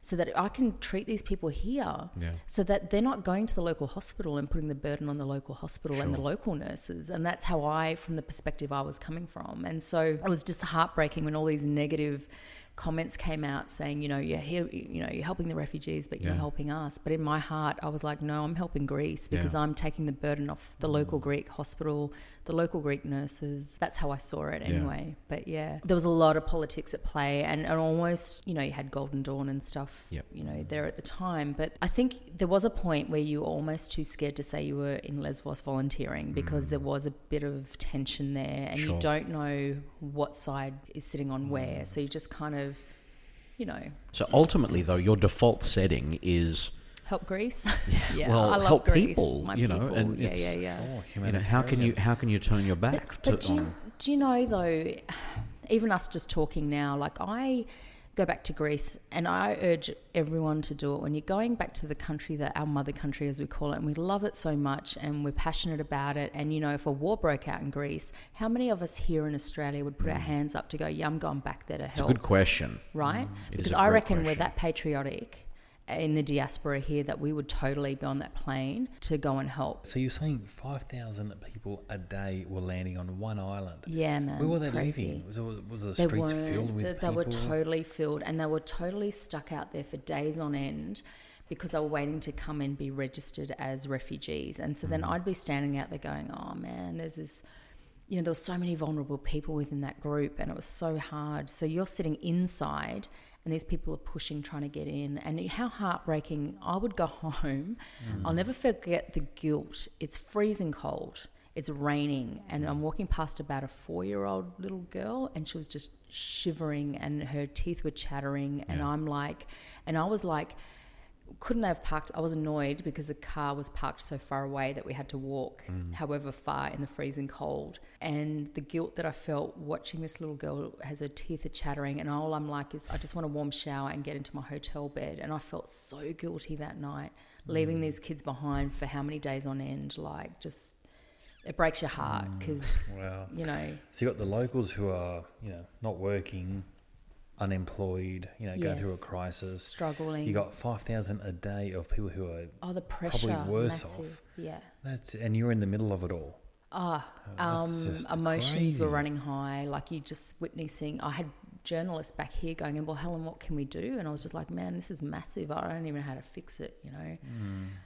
so that I can treat these people here, so that they're not going to the local hospital and putting the burden on the local hospital and the local nurses. And that's how from the perspective I was coming from. And so it was just heartbreaking when all these negative comments came out saying, you know, you're here, you know, you're helping the refugees, but you're not helping us. But in my heart, I was like, no, I'm helping Greece because I'm taking the burden off the local Greek hospital, the local Greek nurses. That's how I saw it anyway. But there was a lot of politics at play, and almost, you know, you had Golden Dawn and stuff, you know, there at the time. But I think there was a point where you were almost too scared to say you were in Lesbos volunteering because there was a bit of tension there, and you don't know what side is sitting on where. So you just kind of, you know. So ultimately, though, your default setting is help Greece. Well, I love help Greece, people. my You know, people. and it's you know, how can you turn your back? But do you know though? Even us just talking now, like I go back to Greece, and I urge everyone to do it. When you're going back to the country, that our mother country, as we call it, and we love it so much, and we're passionate about it. And you know, if a war broke out in Greece, how many of us here in Australia would put our hands up to go, yeah, I'm going back there to help? It's a good question, right? Because I reckon we're that patriotic in the diaspora here that we would totally be on that plane to go and help. So you're saying 5,000 people a day were landing on one island? Yeah, man. Where were they living? Was the streets filled with people? They were totally filled, and they were totally stuck out there for days on end because they were waiting to come and be registered as refugees. And so then I'd be standing out there going, oh man, there's this... You know, there were so many vulnerable people within that group, and it was so hard. So you're sitting inside, and these people are pushing, trying to get in. And how heartbreaking. I would go home. I'll never forget the guilt. It's freezing cold. It's raining. And I'm walking past about a 4-year-old little girl, and she was just shivering, and her teeth were chattering. And I'm like, and I was like, couldn't they have parked? I was annoyed because the car was parked so far away that we had to walk however far in the freezing cold. And the guilt that I felt watching this little girl as her teeth are chattering, and all I'm like is I just want a warm shower and get into my hotel bed. And I felt so guilty that night, leaving these kids behind for how many days on end, like just it breaks your heart because, you know. So you got the locals who are, you know, not working, unemployed, you know, going through a crisis. Struggling. You got 5,000 a day of people who are the pressure, probably worse massive. off. Yeah. And you're in the middle of it all. Emotions crazy. were running high. Like you just witnessing. I had journalists back here going, well, Helen, what can we do? And I was just like, man, this is massive. I don't even know how to fix it, you know.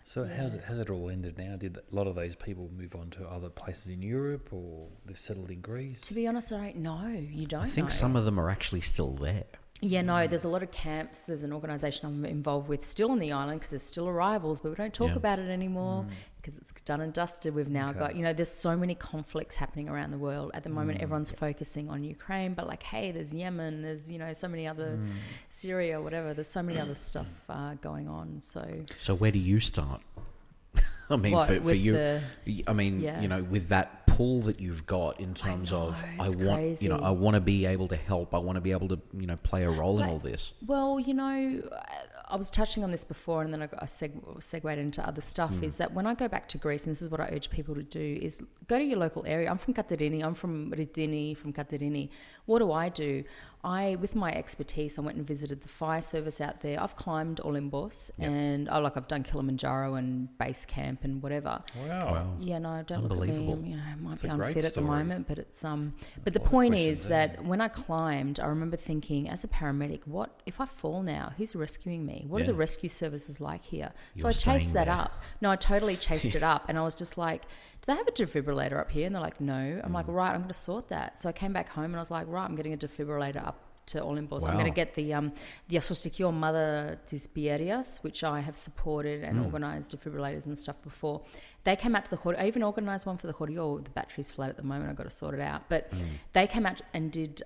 So has it all ended now? Did a lot of those people move on to other places in Europe, or they've settled in Greece? To be honest, I don't know. You don't know. I think some of them are actually still there. Yeah, no, there's a lot of camps. There's an organisation I'm involved with still on the island because there's still arrivals, but we don't talk about it anymore because it's done and dusted. We've now got, you know, there's so many conflicts happening around the world. At the moment, everyone's focusing on Ukraine, but like, hey, there's Yemen, there's, you know, so many other, Syria, whatever. There's so many other stuff going on. So where do you start? I mean, for you, you know, with that pull that you've got in terms of, I want to be able to help. I want to be able to, you know, play a role in all this. Well, you know, I was touching on this before, and then I segued into other stuff. Is that when I go back to Greece, and this is what I urge people to do, is go to your local area. I'm from Katerini. I'm from Ridini, from Katerini. What do? With my expertise, I went and visited the fire service out there. I've climbed Olympus and I've done Kilimanjaro and base camp and whatever. Wow. Yeah, no, don't look at me. You know, I might be unfit at the moment, but it's but the point is that when I climbed, I remember thinking, as a paramedic, what if I fall now? Who's rescuing me? What are the rescue services like here? So I chased that up. No, I totally chased it up, and I was just like, do they have a defibrillator up here? And they're like, no. I'm like, right, I'm going to sort that. So I came back home and I was like, right, I'm getting a defibrillator up to Olympus. I'm going to get the Associación Mother της Pierias, which I have supported and organised defibrillators and stuch before. They came out to the rodeo. I even organised one for the rodeo. The battery's flat at the moment. I've got to sort it out. But they came out and did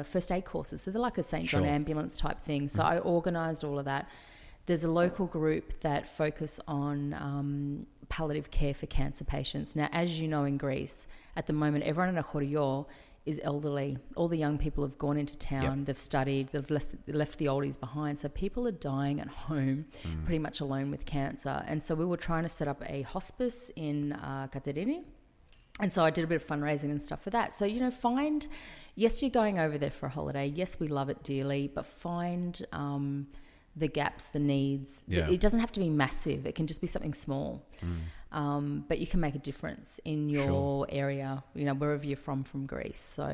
first aid courses. So they're like a St. John ambulance type thing. So I organised all of that. There's a local group that focus on palliative care for cancer patients. Now, as you know, in Greece, at the moment, everyone in a rodeo is elderly. All the young people have gone into town, they've studied, they've left the oldies behind. So people are dying at home pretty much alone with cancer. And so we were trying to set up a hospice in Katerini. And so I did a bit of fundraising and stuff for that. So, you know, yes, you're going over there for a holiday. Yes, we love it dearly, but find the gaps, the needs. It doesn't have to be massive. It can just be something small. But you can make a difference in your area, you know, wherever you're from Greece. So,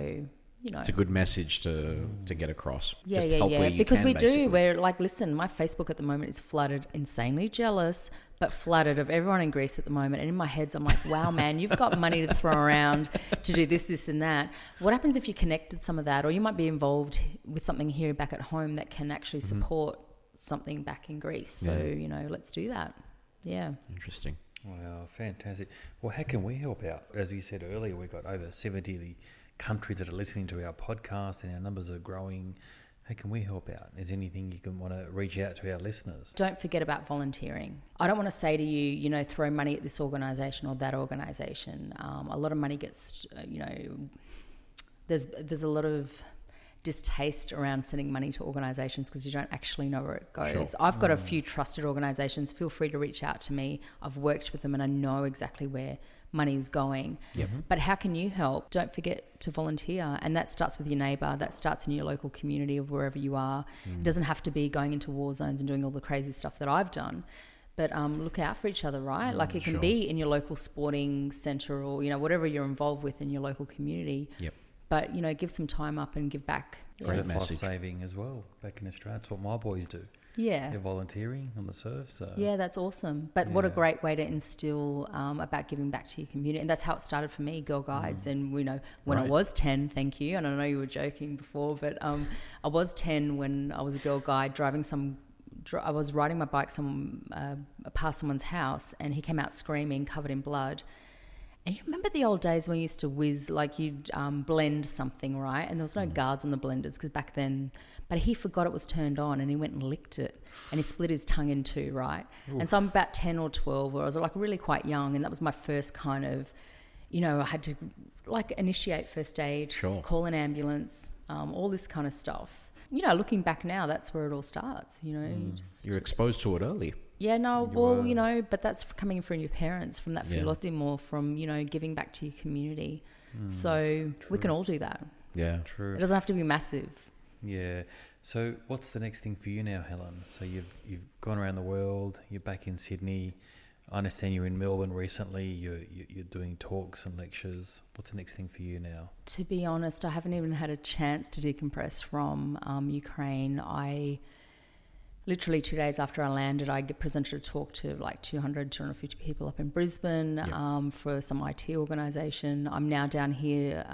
you know. It's a good message to get across. Yeah, just help where you because can, we basically. do. We're like, listen, my Facebook at the moment is flooded, insanely jealous, but flooded of everyone in Greece at the moment. And in my head, I'm like, wow, man, you've got money to throw around to do this and that. What happens if you connected some of that, or you might be involved with something here back at home that can actually support something back in Greece? So, you know, let's do that. Yeah. Interesting. Wow, fantastic. Well, how can we help out? As we said earlier, we've got over 70 countries that are listening to our podcast and our numbers are growing. How can we help out? Is there anything you can want to reach out to our listeners? Don't forget about volunteering. I don't want to say to you, you know, throw money at this organisation or that organisation. A lot of money gets, you know, there's a lot of distaste around sending money to organisations because you don't actually know where it goes. Sure. I've got a few trusted organisations. Feel free to reach out to me. I've worked with them and I know exactly where money's going. Yep. But how can you help? Don't forget to volunteer, and that starts with your neighbour. That starts in your local community of wherever you are. It doesn't have to be going into war zones and doing all the crazy stuff that I've done. But look out for each other, right? Like it can be in your local sporting centre or, you know, whatever you're involved with in your local community. Yep. But, you know, give some time up and give back. Great message. Life-saving as well back in Australia. That's what my boys do. Yeah. They're volunteering on the surf. So. Yeah, that's awesome. But what a great way to instill about giving back to your community. And that's how it started for me, Girl Guides. And, you know, when I was 10, thank you, and I know you were joking before, but I was 10 when I was a Girl Guide I was riding my bike past someone's house, and he came out screaming, covered in blood. And you remember the old days when you used to whiz, like you'd blend something, right? And there was no guards on the blenders because back then, but he forgot it was turned on and he went and licked it and he split his tongue in two, right? Oof. And so I'm about 10 or 12, where I was like really quite young, and that was my first kind of, you know, I had to like initiate first aid, call an ambulance, all this kind of stuff. You know, looking back now, that's where it all starts, you know. You're exposed to it early. Yeah, no, well, you know, but that's coming from your parents, from that filotimo, from, you know, giving back to your community. So we can all do that. Yeah, true. It doesn't have to be massive. Yeah. So what's the next thing for you now, Helen? So you've gone around the world. You're back in Sydney. I understand you're in Melbourne recently. You're doing talks and lectures. What's the next thing for you now? To be honest, I haven't even had a chance to decompress from Ukraine. I literally 2 days after I landed, I presented a talk to like 200, 250 people up in Brisbane for some IT organisation. I'm now down here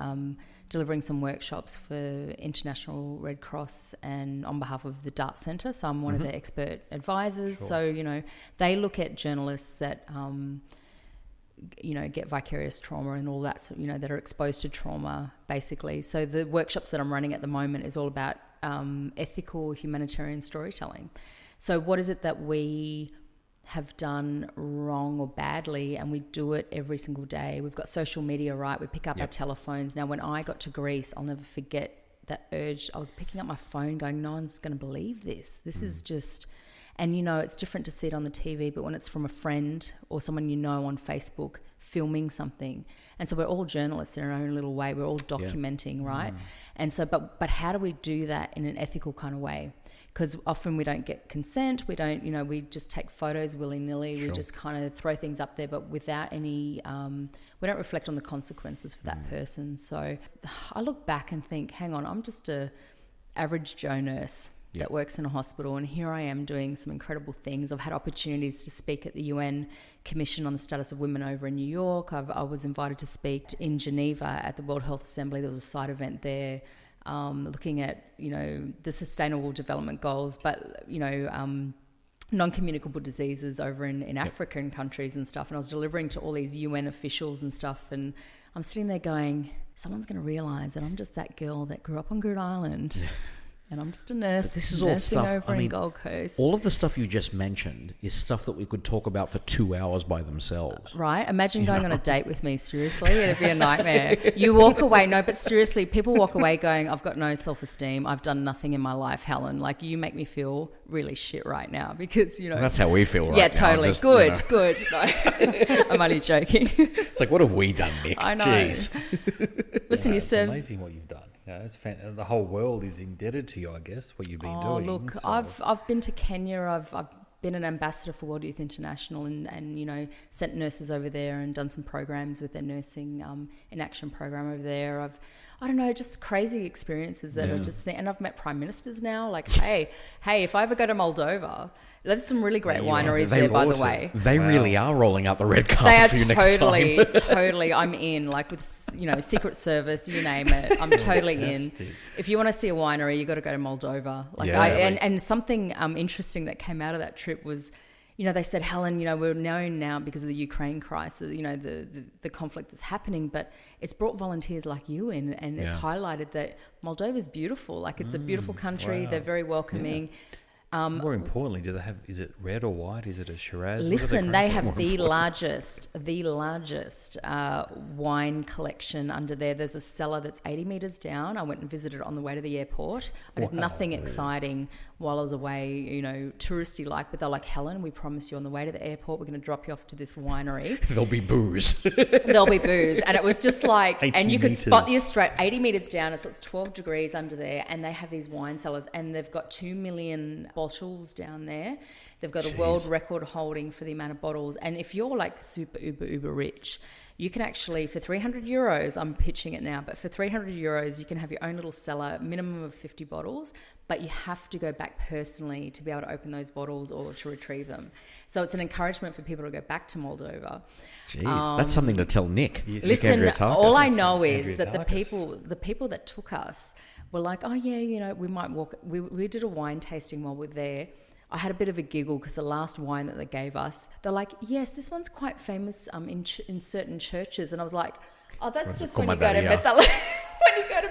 delivering some workshops for International Red Cross and on behalf of the Dart Centre. So I'm one of their expert advisors. Sure. So, you know, they look at journalists that, you know, get vicarious trauma and all that, so, you know, that are exposed to trauma, basically. So the workshops that I'm running at the moment is all about ethical humanitarian storytelling. So what is it that we have done wrong or badly, and we do it every single day? We've got social media, right? We pick up our telephones. Now, when I got to Greece, I'll never forget that urge. I was picking up my phone going, no one's going to believe this. This is just... And, you know, it's different to see it on the TV, but when it's from a friend or someone you know on Facebook filming something. And so we're all journalists in our own little way. We're all documenting, right? And so, but how do we do that in an ethical kind of way? Because often we don't get consent. We don't, you know, we just take photos willy-nilly. Sure. We just kind of throw things up there, but without any, we don't reflect on the consequences for that person. So I look back and think, hang on, I'm just a average Joe nurse that works in a hospital, and here I am doing some incredible things. I've had opportunities to speak at the UN Commission on the Status of Women over in New York. I was invited to speak in Geneva at the World Health Assembly. There was a side event there looking at, you know, the Sustainable Development Goals, but, you know, non-communicable diseases over in African countries and stuff. And I was delivering to all these UN officials and stuff, and I'm sitting there going, someone's going to realise that I'm just that girl that grew up on Good Island. And I'm just a nurse. But this is all stuff over in Gold Coast. All of the stuff you just mentioned is stuff that we could talk about for 2 hours by themselves. Right? Imagine going on a date with me. Seriously, it'd be a nightmare. You walk away. No, but seriously, people walk away going, "I've got no self-esteem. I've done nothing in my life, Helen. Like, you make me feel really shit right now because, you know." That's how we feel right now. Yeah, totally. Just, good, you know. good. No, I'm only joking. It's like, what have we done, Nick? I know. Jeez. Listen, it's amazing what you've done. Yeah, it's the whole world is indebted to you, I guess, what you've been doing. Look, so. I've been to Kenya. I've been an ambassador for World Youth International and you know, sent nurses over there and done some programs with their nursing in action program over there. I don't know, just crazy experiences that are just there. And I've met prime ministers now. Like, hey, if I ever go to Moldova, there's some really great wineries there, by the way. They really are rolling out the red carpet for you next time. Totally. I'm in, like with, you know, Secret Service, you name it. I'm totally in. If you want to see a winery, you got to go to Moldova. Like and something interesting that came out of that trip was, you know, they said, Helen, you know, we're known now because of the Ukraine crisis, you know, the conflict that's happening, but it's brought volunteers like you in, and it's highlighted that Moldova is beautiful. Like, it's a beautiful country. Wow. They're very welcoming. Yeah. More importantly, do they have? Is it red or white? Is it a Shiraz? Listen, they have the largest wine collection under there. There's a cellar that's 80 meters down. I went and visited it on the way to the airport. I did nothing exciting while I was away, you know, touristy like. But they're like, Helen, we promise you on the way to the airport, we're going to drop you off to this winery. There'll be booze. There'll be booze, and it was just like, and you could spot the Australia 80 meters down. So it's 12 degrees under there, and they have these wine cellars, and they've got 2 million bottles down there. They've got a world record holding for the amount of bottles. And if you're like super uber rich, you can actually, for 300 euros, I'm pitching it now, but for 300 euros, you can have your own little cellar, minimum of 50 bottles, but you have to go back personally to be able to open those bottles or to retrieve them. So it's an encouragement for people to go back to Moldova. Jeez, that's something to tell Nick. Listen, all I know is that the people that took us were like, oh yeah, you know, we might walk. We did a wine tasting while we were there. I had a bit of a giggle because the last wine that they gave us, they're like, yes, this one's quite famous in certain churches. And I was like, oh, that's just when you go to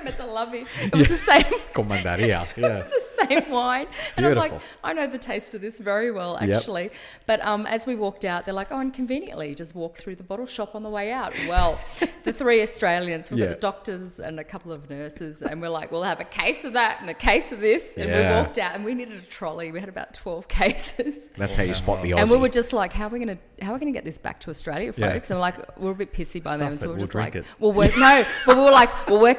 Metalavi. It was the same. Comandaria, yeah. It was the same wine. And Beautiful. I was like, I know the taste of this very well, actually. Yep. But as we walked out, they're like, oh, and conveniently, just walk through the bottle shop on the way out. Well, the 3 Australians, we've got the doctors and a couple of nurses, and we're like, we'll have a case of that and a case of this. And we walked out, and we needed a trolley. We had about 12 cases. That's how you spot the Aussie. And we were just like, how are we going to get this back to Australia, folks? And like, we're a bit pissy by then, so we're just like, we'll work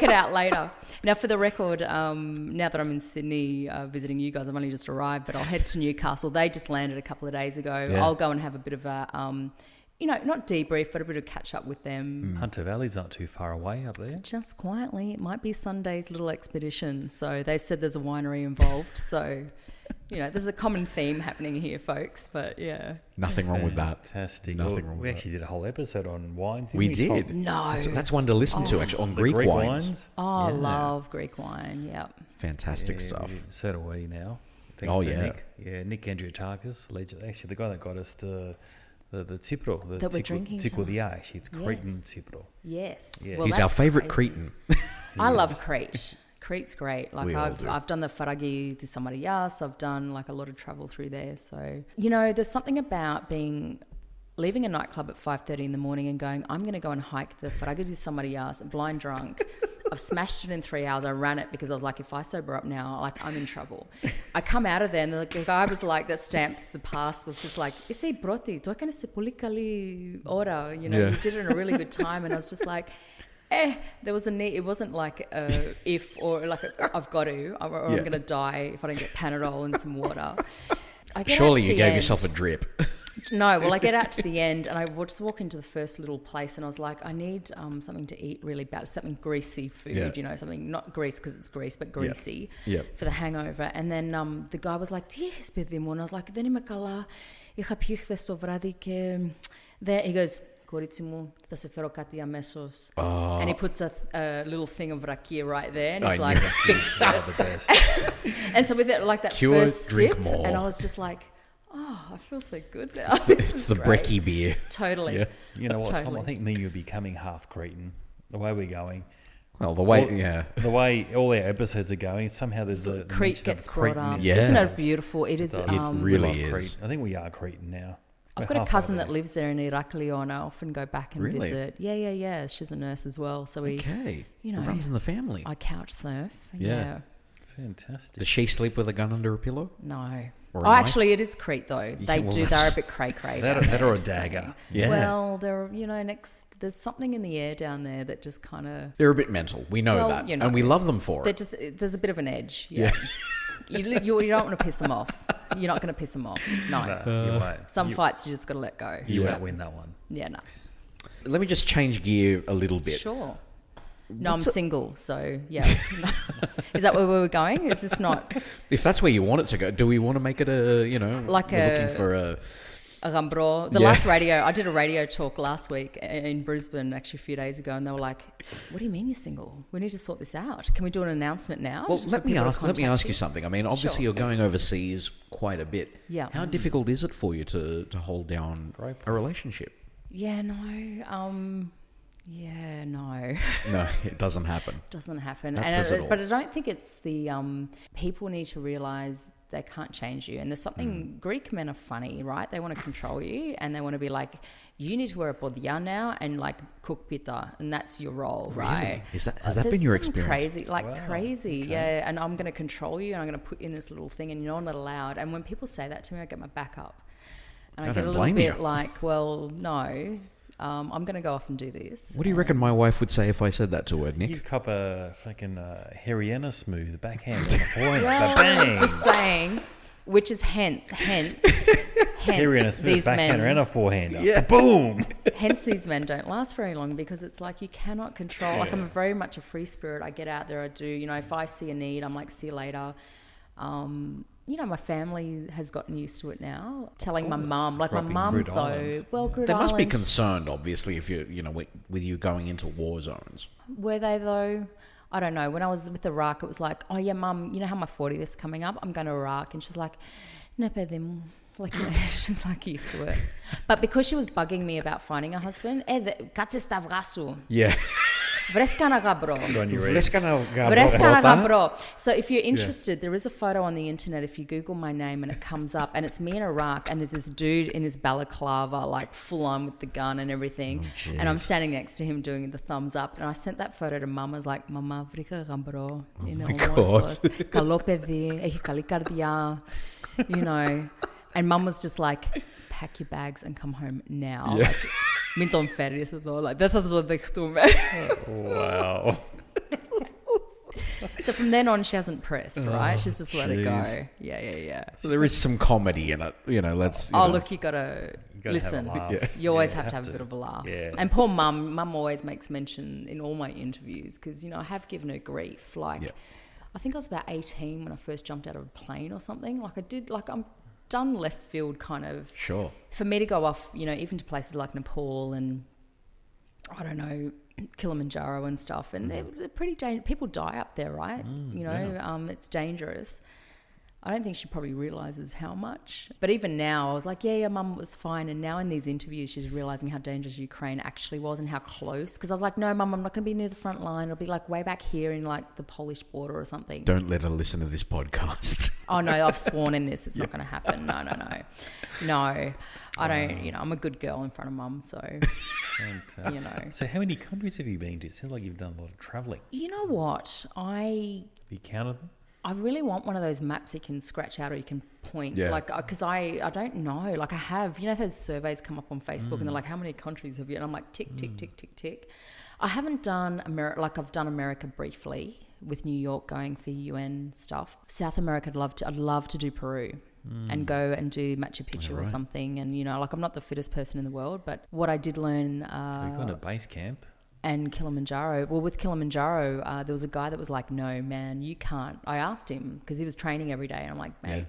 it out later. Now, for the record, now that I'm in Sydney visiting you guys, I've only just arrived, but I'll head to Newcastle. They just landed a couple of days ago. Yeah. I'll go and have a bit of a, not debrief, but a bit of catch up with them. Hunter Valley's not too far away up there. Just quietly. It might be Sunday's little expedition. So they said there's a winery involved. So... there's a common theme happening here, folks, but yeah. Nothing wrong with that. Fantastic. Nothing wrong with that. We actually did a whole episode on wines. We did. No. That's one to listen to, actually, on Greek wines. Oh, I love Greek wine, Fantastic stuff. So do we now. Thanks to Nick. Yeah, Nick Andriatakis, legend. Actually, the guy that got us the Tsipro. That we're drinking. Tsikodia, actually. It's Cretan Tsipro. Yes. Yeah. Well, he's our favourite Cretan. I love Crete. Crete's great. Like I've done the Faragi di Samarias. I've done like a lot of travel through there. So, there's something about leaving a nightclub at 5:30 in the morning and going, I'm going to go and hike the Faragi di Samarias, blind drunk. I've smashed it in 3 hours. I ran it because I was like, if I sober up now, like I'm in trouble. I come out of there and the guy was like, that stamps the pass was just like, "Isei proti, tu έκανε σε πολύ καλή ώρα." You did it in a really good time. And I was just like, there was a need. It wasn't like if or like I've got to or I'm going to die if I don't get Panadol and some water. Surely you gave yourself a drip. No, well, I get out to the end and I just walk into the first little place and I was like, I need something to eat really bad, something greasy food, something not grease because it's grease, but greasy for the hangover. And then the guy was like, τι έχεις παιδί μου? And I was like, δεν είμαι καλά, είχα πιει χθες το βράδυ και... He goes, κορίτσι μου, θα σε φέρω κάτι αμέσως. And he puts a little thing of rakia right there and he's like, fixed it. And so with it, like that first sip, and I was just like, I feel so good now. It's the brekkie beer. Totally. Yeah. You know what, Tom? I think me and you are becoming half Cretan. The way we're going. Well, the way all our episodes are going, somehow there's a Crete gets brought up. Yes. Isn't it beautiful? It is. It really is. Crete. I think we are Cretan now. I've got a cousin that lives there in Iraklion, and I often go back and visit. Yeah. She's a nurse as well. So we, it runs in the family. I couch surf. Yeah. Fantastic. Does she sleep with a gun under a pillow? No. Actually, it is Crete though. They're a bit cray-cray. That or a dagger. Yeah. Well, there's something in the air down there that just kind of... They're a bit mental. We know that. And we love them for it. There's a bit of an edge. Yeah. You don't want to piss them off. You're not going to piss them off. No. You won't. Some fights you just got to let go. You won't win that one. Yeah, no. Let me just change gear a little bit. Sure. No, I'm single, so yeah. Is that where we were going? Is this not? If that's where you want it to go, do we want to make it looking for a Rambro. Last radio, I did a radio talk last week in Brisbane, actually a few days ago, and they were like, "What do you mean you're single? We need to sort this out. Can we do an announcement now?" Well, let me ask you something. I mean, obviously you're going overseas quite a bit. Yeah. How difficult is it for you to hold down a relationship? Yeah, no. Yeah, no. No, it doesn't happen. Doesn't happen. That says it all. But I don't think it's the people need to realise they can't change you. And there's something, Greek men are funny, right? They want to control you and they want to be like, you need to wear a podia now and like cook pita and that's your role, right? Really? Has that been your experience? Crazy, crazy. Okay. Yeah. And I'm going to control you and I'm going to put you in this little thing and you're not allowed. And when people say that to me, I get my back up. And I get a little bit like, well, no. I'm going to go off and do this. What do you reckon my wife would say if I said that to her, Nick? You'd cop a fucking Harriana smooth backhand on the forehand. Well, bang. Just saying, which is hence Harriana smooth these backhand men. and a forehand. Yeah. Boom. Hence these men don't last very long because it's like you cannot control. Like I'm very much a free spirit. I get out there, I do. You know, if I see a need, I'm like, see you later. You know, my family has gotten used to it now. Telling my mum, like my mum though, they must be concerned, obviously, if you with you going into war zones. Were they though? I don't know. When I was with Iraq, it was like, oh yeah, mum, you know how my 40th is coming up? I'm going to Iraq, and she's like, no pedim. Like, you know, she's like used to it. But because she was bugging me about finding a husband, Yeah. So if you're interested, there is a photo on the internet if you Google my name and it comes up, and it's me in Iraq, and there's this dude in his balaclava, like full on with the gun and everything, and I'm standing next to him doing the thumbs up, and I sent that photo to Mum. I was like, Mama, you know, and Mum was just like, pack your bags and come home now. Like, minton férias och då, like, that's what they do. Wow. So from then on, she hasn't pressed, right? She's just let it go. Yeah. So there is some comedy in it, you know. Look, you gotta listen. You always have to have a bit of a laugh. Yeah. And poor Mum always makes mention in all my interviews, because, you know, I have given her grief. Like, I think I was about 18 when I first jumped out of a plane or something. Like, I'm done left field kind of. Sure. For me to go off, you know, even to places like Nepal and, I don't know, Kilimanjaro and stuff, and they're pretty dangerous. People die up there, right? You know, it's dangerous. I don't think she probably realises how much. But even now, I was like, yeah, Mum was fine. And now in these interviews, she's realising how dangerous Ukraine actually was and how close. Because I was like, no, Mum, I'm not going to be near the front line. It'll be like way back here in like the Polish border or something. Don't let her listen to this podcast. Oh, no, I've sworn in this. It's not going to happen. No. I don't, you know, I'm a good girl in front of Mum, so, you know. So how many countries have you been to? It sounds like you've done a lot of travelling. You know what? Have you counted them? I really want one of those maps you can scratch out or you can point. Yeah. Like, because I don't know. Like, I have, you know, those surveys come up on Facebook and they're like, how many countries have you? And I'm like, tick, tick, tick, tick, tick. I haven't done America. Like, I've done America briefly with New York going for UN stuff. South America, I'd love to do Peru. And go and do Machu Picchu or something. And, you know, like, I'm not the fittest person in the world, but what I did learn... So you've gone to base camp? And Kilimanjaro. Well, with Kilimanjaro, there was a guy that was like, no, man, you can't. I asked him, because he was training every day. And I'm like, mate,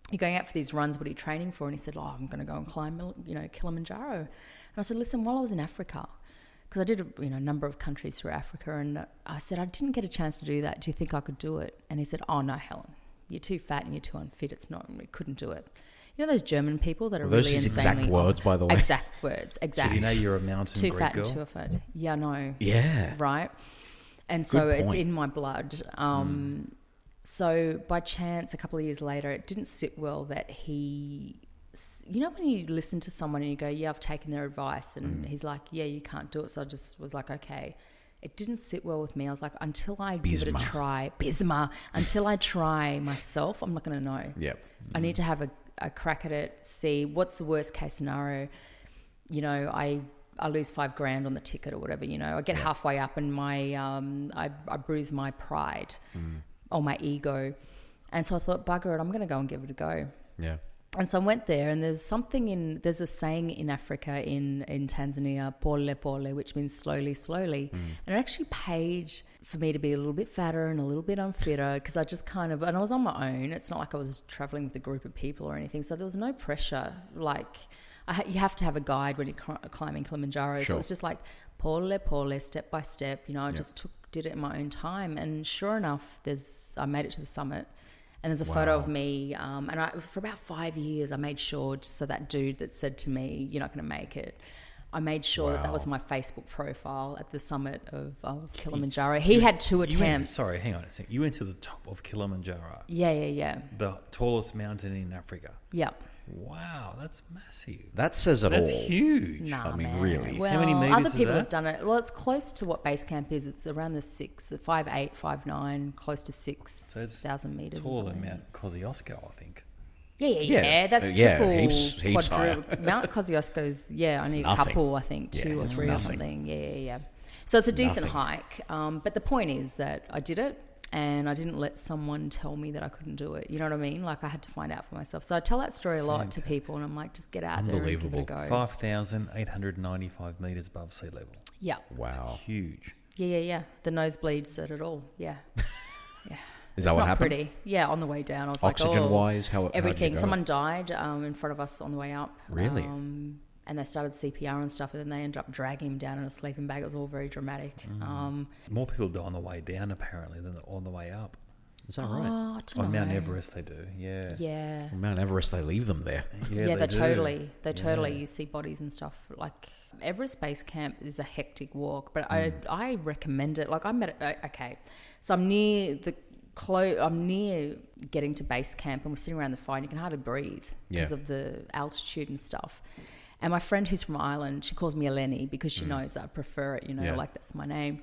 you're going out for these runs. What are you training for? And he said, I'm going to go and climb, you know, Kilimanjaro. And I said, listen, while I was in Africa, because I did a number of countries through Africa, and I said, I didn't get a chance to do that. Do you think I could do it? And he said, oh, no, Helen. You're too fat and you're too unfit. We couldn't do it. You know those German people that are really insanely... Those exact words, by the way. Exact words, exact. So you know you're a mountain Greek girl? Too fat and too fat. Yeah, no. Yeah. Right? And so it's in my blood. So by chance, a couple of years later, it didn't sit well that he... You know when you listen to someone and you go, yeah, I've taken their advice, and he's like, yeah, you can't do it. So I just was like, okay. It didn't sit well with me. I was like, until I give it a try, until I try myself, I'm not going to know. Yep. I need to have a crack at it, see what's the worst case scenario. You know, I lose $5,000 on the ticket or whatever, you know. I get halfway up and my I bruise my pride or my ego. And so I thought, bugger it, I'm going to go and give it a go. Yeah. And so I went there, and there's a saying in Africa, in Tanzania, pole pole, which means slowly, slowly. And it actually paid for me to be a little bit fatter and a little bit unfitter, because I just kind of, and I was on my own. It's not like I was traveling with a group of people or anything. So there was no pressure. Like, you have to have a guide when you're climbing Kilimanjaro. Sure. So it was just like pole pole, step by step. You know, I just did it in my own time. And sure enough, I made it to the summit. And there's a photo of me, and for about 5 years, I made sure, just so that dude that said to me, you're not going to make it, I made sure that was my Facebook profile at the summit of Kilimanjaro. He had 2 attempts. Sorry, hang on a second. You went to the top of Kilimanjaro. Yeah. The tallest mountain in Africa. Yeah. Wow, that's massive. That says it all. That's huge. Nah, I mean, man. really. Well, how many meters other people is have done it. Well, it's close to what base camp is. It's around the 5'8", 5'9", close to 6,000 meters. Taller than Mount Kosciuszko, I think. Yeah. That's triple. Heaps higher. Mount Kosciuszko's, only a couple, I think, 2 or 3 or something. Yeah. So it's a decent hike. But the point is that I did it. And I didn't let someone tell me that I couldn't do it. You know what I mean? Like, I had to find out for myself. So I tell that story a lot to people, and I'm like, just get out there and give it a go. 5,895 metres above sea level. Yeah. Wow. That's huge. Yeah. The nosebleed said it all. Yeah. Is that what happened? Pretty. Yeah, on the way down. I was Oxygen-wise, how everything. Someone died in front of us on the way up. Really? And they started CPR and stuff, and then they ended up dragging him down in a sleeping bag. It was all very dramatic. More people die on the way down, apparently, than on the way up. Is that right? I don't know. On Mount Everest, they do, Yeah. On Mount Everest, they leave them there. Yeah, they totally. You see bodies and stuff. Like, Everest Base Camp is a hectic walk, but I recommend it. Like so I'm near getting to base camp, and we're sitting around the fire and you can hardly breathe because of the altitude and stuff. And my friend who's from Ireland, she calls me Eleni because she knows that I prefer it, like that's my name.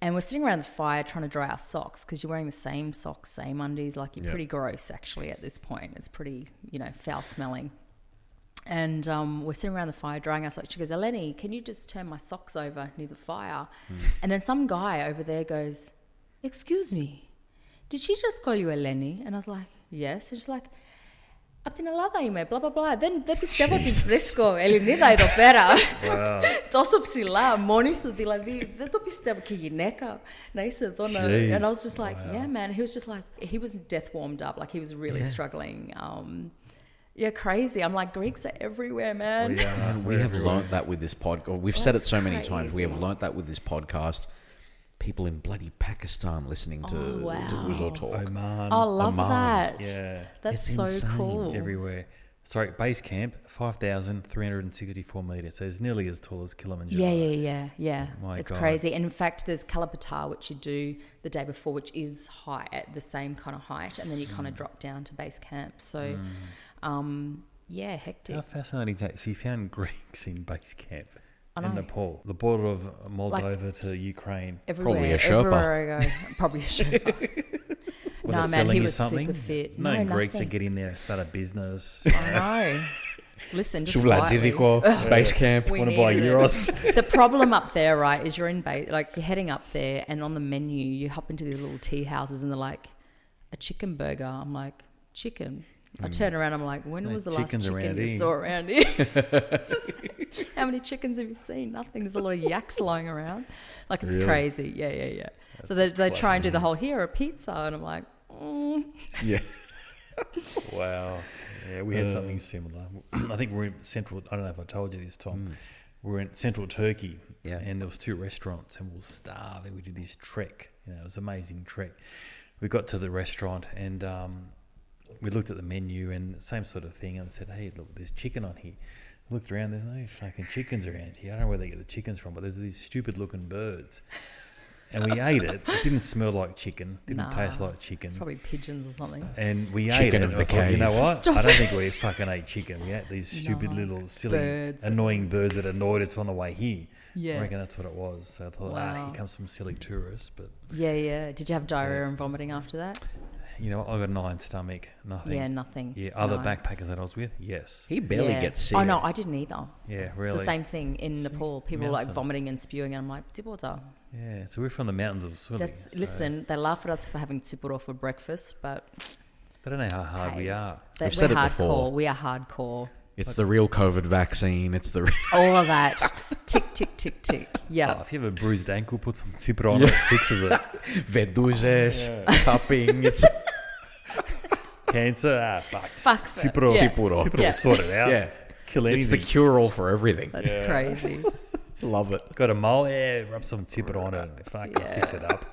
And we're sitting around the fire trying to dry our socks because you're wearing the same socks, same undies. Like you're pretty gross actually at this point. It's pretty, foul smelling. And we're sitting around the fire drying our socks. She goes, Eleni, can you just turn my socks over near the fire? And then some guy over there goes, excuse me, did she just call you Eleni? And I was like, yes. And she's like, Απτιναλάδα είμαι, blah blah blah. Δεν πιστεύω ότι βρίσκω Ελληνίδα εδώ πέρα. Τόσο ψηλά, μόνη σου, δηλαδή δεν το πιστεύω και γυναίκα να είσαι εδώ. And I was just like, yeah, man. He was just like, he was death warmed up, like he was really struggling. Crazy. I'm like, Greeks are everywhere, man. Well, man, we have learnt that with this podcast. We've said it so many times. We have learnt that with this podcast. People in bloody Pakistan listening to Uzor talk. Oman. I love that. Yeah. That's it's so insane. cool. Everywhere. Sorry, base camp, 5,364 metres. So it's nearly as tall as Kilimanjaro. Yeah. My it's God. crazy. And in fact, there's Kalapatar, which you do the day before, which is high, at the same kind of height. And then you kind of drop down to base camp. So, hectic. How fascinating is that? So you found Greeks in base camp. In Nepal, the border of Moldova to Ukraine. Probably a Sherpa. Everywhere I go, probably a Sherpa. No, man, he was something? super fit. No, Greeks are getting there, start a business. I know. Listen, just quietly. Base camp. Want to buy Euros. The problem up there, right, is you're you're heading up there, and on the menu, you hop into these little tea houses, and they're like, a chicken burger. I'm like, chicken. I turn around, I'm like, when was the last chicken you saw around here? How many chickens have you seen? Nothing. There's a lot of yaks lying around. Like, it's crazy. Yeah. So they try and do the whole, here, a pizza. And I'm like, Yeah. Wow. Yeah, we had something similar. I think we're in central, I don't know if I told you this, Tom. We're in central Turkey. Yeah. And there was 2 restaurants and we were starving. We did this trek. It was an amazing trek. We got to the restaurant and... we looked at the menu and same sort of thing and said, hey, look, there's chicken on here. Looked around, there's no fucking chickens around here. I don't know where they get the chickens from, but there's these stupid looking birds. And we ate it. It didn't smell like chicken. Didn't taste like chicken. Probably pigeons or something. And we chicken ate it. Of the thought, cave. you know what? Stop I don't think we fucking ate chicken. We ate these stupid little silly birds. annoying birds that annoyed us on the way here. Yeah. I reckon that's what it was. So I thought, here comes some silly tourists. But Yeah. Did you have diarrhea and vomiting after that? you know, I got an iron stomach. Nothing. Yeah, nothing. Yeah, other backpackers that I was with, yes. He barely gets sick. Oh, no, I didn't either. Yeah, really. It's the same thing in Nepal. People were like vomiting and spewing, and I'm like, Tipota. Yeah, so we're from the mountains of Suli. Listen, they laugh at us for having Tipota for breakfast, but... They don't know how hard we are. We've said it before. We are hardcore. It's the real COVID vaccine. It's the all of that. Tick, tick, tick, tick. Yeah. Oh, if you have a bruised ankle, put some Cipro on it, fixes it. Veduzes, cupping. It's cancer. Fuck. Cipro. Yeah. Cipro. Cipro will sort it out. Yeah. Kill anything. It's the cure-all for everything. That's crazy. Love it. Got a mole? Yeah, rub some Cipro on it. Fuck, fix it up.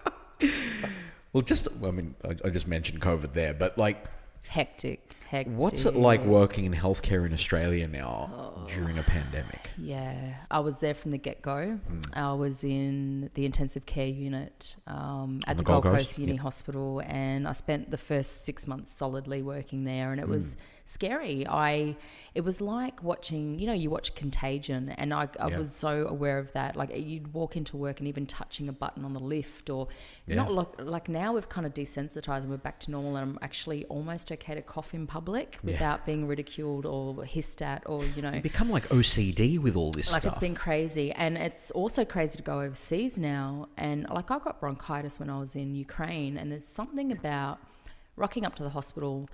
Well, I just mentioned COVID there, but like... Hectic. What's it like working in healthcare in Australia now during a pandemic? Yeah, I was there from the get-go. I was in the intensive care unit at the Gold Coast Uni Hospital, and I spent the first 6 months solidly working there, and it was scary. It was like watching, you watch Contagion, and I was so aware of that. Like you'd walk into work and even touching a button on the lift, or not like now we've kind of desensitized and we're back to normal, and I'm actually almost okay to cough in public without being ridiculed or hissed at, or You become like OCD with all this stuff. It's been crazy, and it's also crazy to go overseas now. And like I got bronchitis when I was in Ukraine, and there's something about rocking up to the hospital.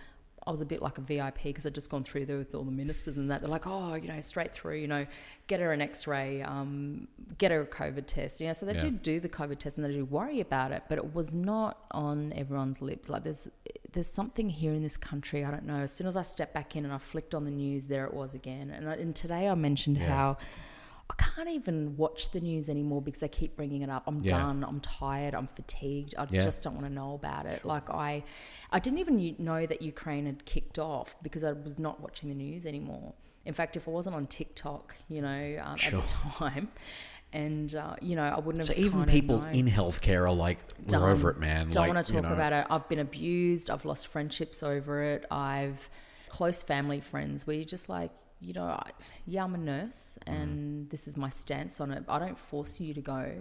I was a bit like a VIP because I'd just gone through there with all the ministers and that. They're like, straight through, get her an X-ray, get her a COVID test. So they did do the COVID test and they did worry about it, but it was not on everyone's lips. Like there's something here in this country, I don't know. As soon as I stepped back in and I flicked on the news, there it was again. And today I mentioned how I can't even watch the news anymore because they keep bringing it up. I'm done. I'm tired. I'm fatigued. I just don't want to know about it. Like I didn't even know that Ukraine had kicked off because I was not watching the news anymore. In fact, if I wasn't on TikTok, you know, at the time, and you know, I wouldn't have. So even people in healthcare are like, we're over it, man. Don't want to talk about it. I've been abused. I've lost friendships over it. I've close family friends where you're just like, you know, I'm a nurse and this is my stance on it. I don't force you to go.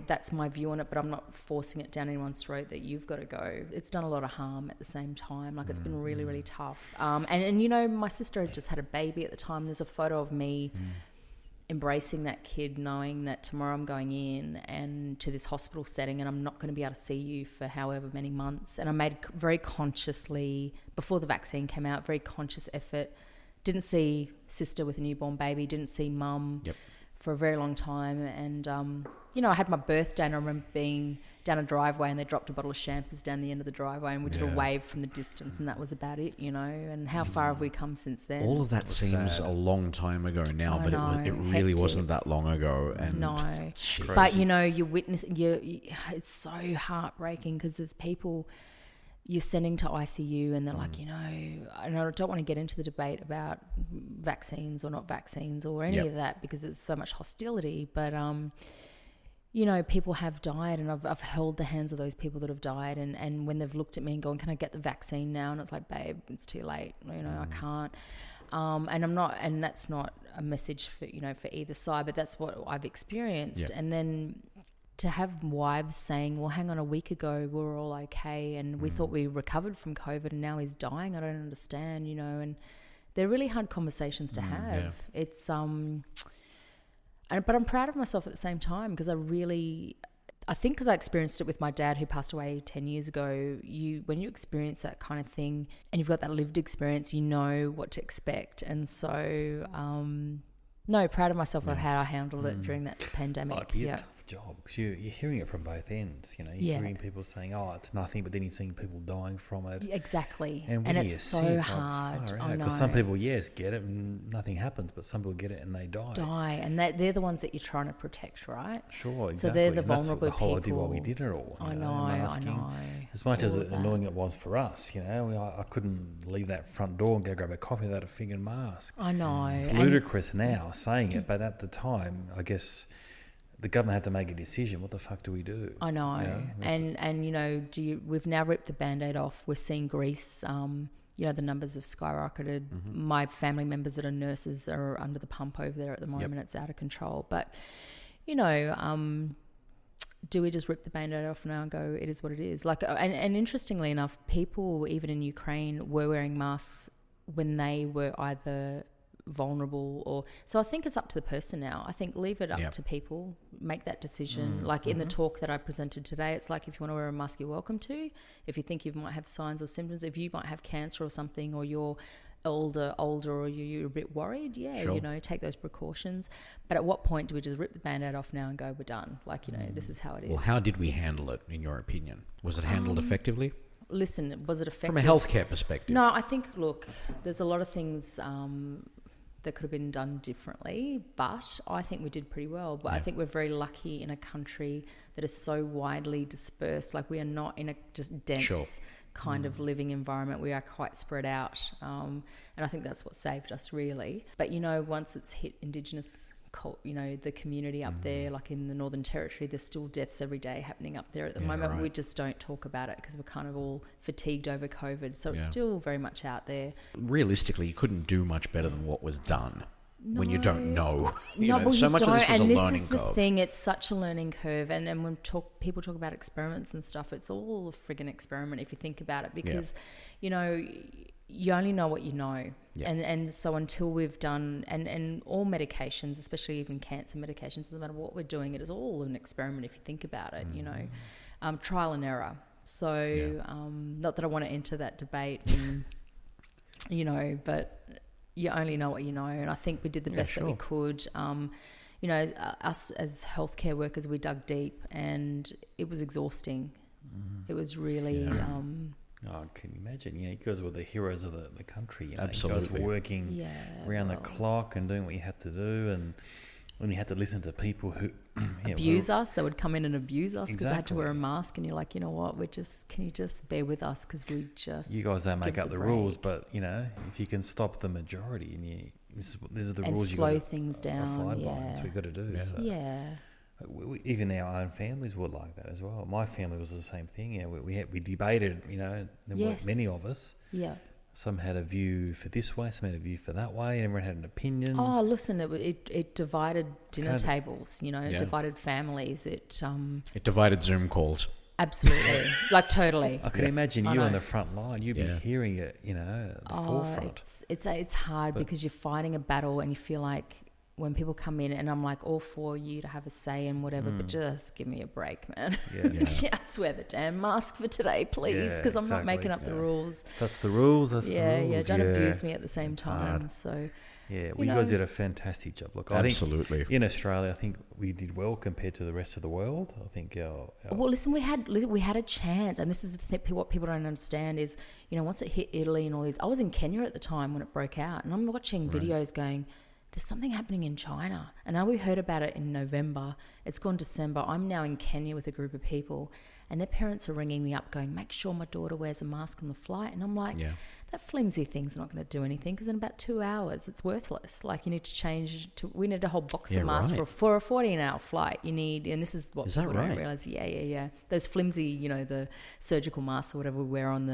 That's my view on it, but I'm not forcing it down anyone's throat that you've got to go. It's done a lot of harm at the same time. Like it's been really, really tough. And you know, my sister had just had a baby at the time. There's a photo of me embracing that kid, knowing that tomorrow I'm going in and to this hospital setting and I'm not going to be able to see you for however many months. And I made very consciously, before the vaccine came out, very conscious effort. Didn't see sister with a newborn baby, didn't see mum for a very long time. And, you know, I had my birthday and I remember being down a driveway and they dropped a bottle of champers down the end of the driveway and we did a wave from the distance and that was about it, you know. And how far have we come since then? All of that seems a long time ago now, but it really wasn't that long ago. And no, but, you know, you witness, it's so heartbreaking because there's people you're sending to ICU and they're like, you know, and I don't want to get into the debate about vaccines or not vaccines or any of that because there's so much hostility, but you know, people have died and I've held the hands of those people that have died and when they've looked at me and gone, can I get the vaccine now? And it's like, babe, it's too late, you know, I can't. And I'm not, and that's not a message for, you know, for either side, but that's what I've experienced. And then to have wives saying, well, hang on, a week ago we were all okay and we thought we recovered from COVID and now he's dying. I don't understand, you know, and they're really hard conversations to have. Yeah. It's, but I'm proud of myself at the same time because I think because I experienced it with my dad who passed away 10 years ago, when you experience that kind of thing and you've got that lived experience, you know what to expect. And so, no, proud of myself of how I handled it during that pandemic. Might be a tough job because you're hearing it from both ends. You know, you're hearing people saying, "Oh, it's nothing," but then you're seeing people dying from it. Exactly, and it's so hard. Because some people, get it and nothing happens, but some people get it and they die. And they're the ones that you're trying to protect, right? Sure, exactly. So they're the vulnerable that's the whole people. idea why we did it all. I know. As much as annoying it was for us, you know, I couldn't leave that front door and go grab a coffee without a friggin' mask. I know. It's ludicrous now saying it, but at the time, I guess the government had to make a decision. What the fuck do we do? I know. You know? And you know, we've now ripped the Band-Aid off. We're seeing Greece, you know, the numbers have skyrocketed. My family members that are nurses are under the pump over there at the moment. It's out of control. But, you know, do we just rip the Band-Aid off now and go, it is what it is? Like, and interestingly enough, people even in Ukraine were wearing masks when they were either vulnerable or so I think it's up to the person now. I think leave it up to people, make that decision. Like in the talk that I presented today, it's like if you want to wear a mask, you're welcome to. If you think you might have signs or symptoms, if you might have cancer or something, or you're older or you're a bit worried, you know, take those precautions. But at what point do we just rip the Band-Aid off now and go, we're done? Like, you know, this is how it is. Well, how did we handle it in your opinion? Was it handled effectively? Listen, was it effective? From a healthcare perspective? No, I think, look, there's a lot of things that could have been done differently, but I think we did pretty well. But I think we're very lucky in a country that is so widely dispersed. Like, we are not in a just dense kind of living environment. We are quite spread out. And I think that's what saved us, really. But, you know, once it's hit Indigenous you know, the community up there, like in the Northern Territory, there's still deaths every day happening up there at the moment. Right. We just don't talk about it because we're kind of all fatigued over COVID. So it's still very much out there. Realistically, you couldn't do much better than what was done when you don't know. Well, so much of this was a learning curve. And this is the thing, it's such a learning curve. And when people talk about experiments and stuff, it's all a friggin' experiment if you think about it because, you know, you only know what you know. And so until we've done, and all medications, especially even cancer medications, doesn't matter what we're doing, it is all an experiment if you think about it, you know, trial and error. So not that I want to enter that debate, and, you know, but you only know what you know. And I think we did the best that we could. You know, us as healthcare workers, we dug deep and it was exhausting. It was really... Oh, can you imagine? You guys were the heroes of the country. You know? Absolutely. You guys were working around the clock and doing what you had to do. And when you had to listen to people who abuse us. They would come in and abuse us because they had to wear a Exactly. mask, and you're like, you know what, can you just bear with us because we just you guys don't make give us up a the break. rules, but if you can stop the majority, and these are the And rules slow you got things to down, abide by. yeah. That's what you got to do. Yeah. So. Yeah. Even our own families were like that as well. My family was the same thing. We debated. There weren't many of us. Yeah. Some had a view for this way, some had a view for that way, and everyone had an opinion. Oh, listen, it divided dinner tables. It Yeah. divided families. It It divided Zoom calls. absolutely, like totally. I can imagine I you know. on the front line. You'd be hearing it, at the forefront. It's hard because you're fighting a battle and you feel like when people come in, and I'm like all for you to have a say and whatever, but just give me a break, man. Yeah. Just wear the damn mask for today, please, because I'm not making up the rules. That's the rules. That's the rules. Yeah, don't abuse me at the same time. So yeah, well, you guys did a fantastic job. Look, I Absolutely. think in Australia, I think we did well compared to the rest of the world. I think well, listen, we had a chance, and this is what people don't understand is, once it hit Italy and all these, I was in Kenya at the time when it broke out, and I'm watching videos going, there's something happening in China. And now we heard about it in November. It's gone December. I'm now in Kenya with a group of people, and their parents are ringing me up going, make sure my daughter wears a mask on the flight. And I'm like, that flimsy thing's not going to do anything because in about 2 hours, it's worthless. Like you need to we need a whole box of masks for a 14-hour flight. You need, and this is what people don't realize. Yeah. Those flimsy, the surgical masks or whatever we wear on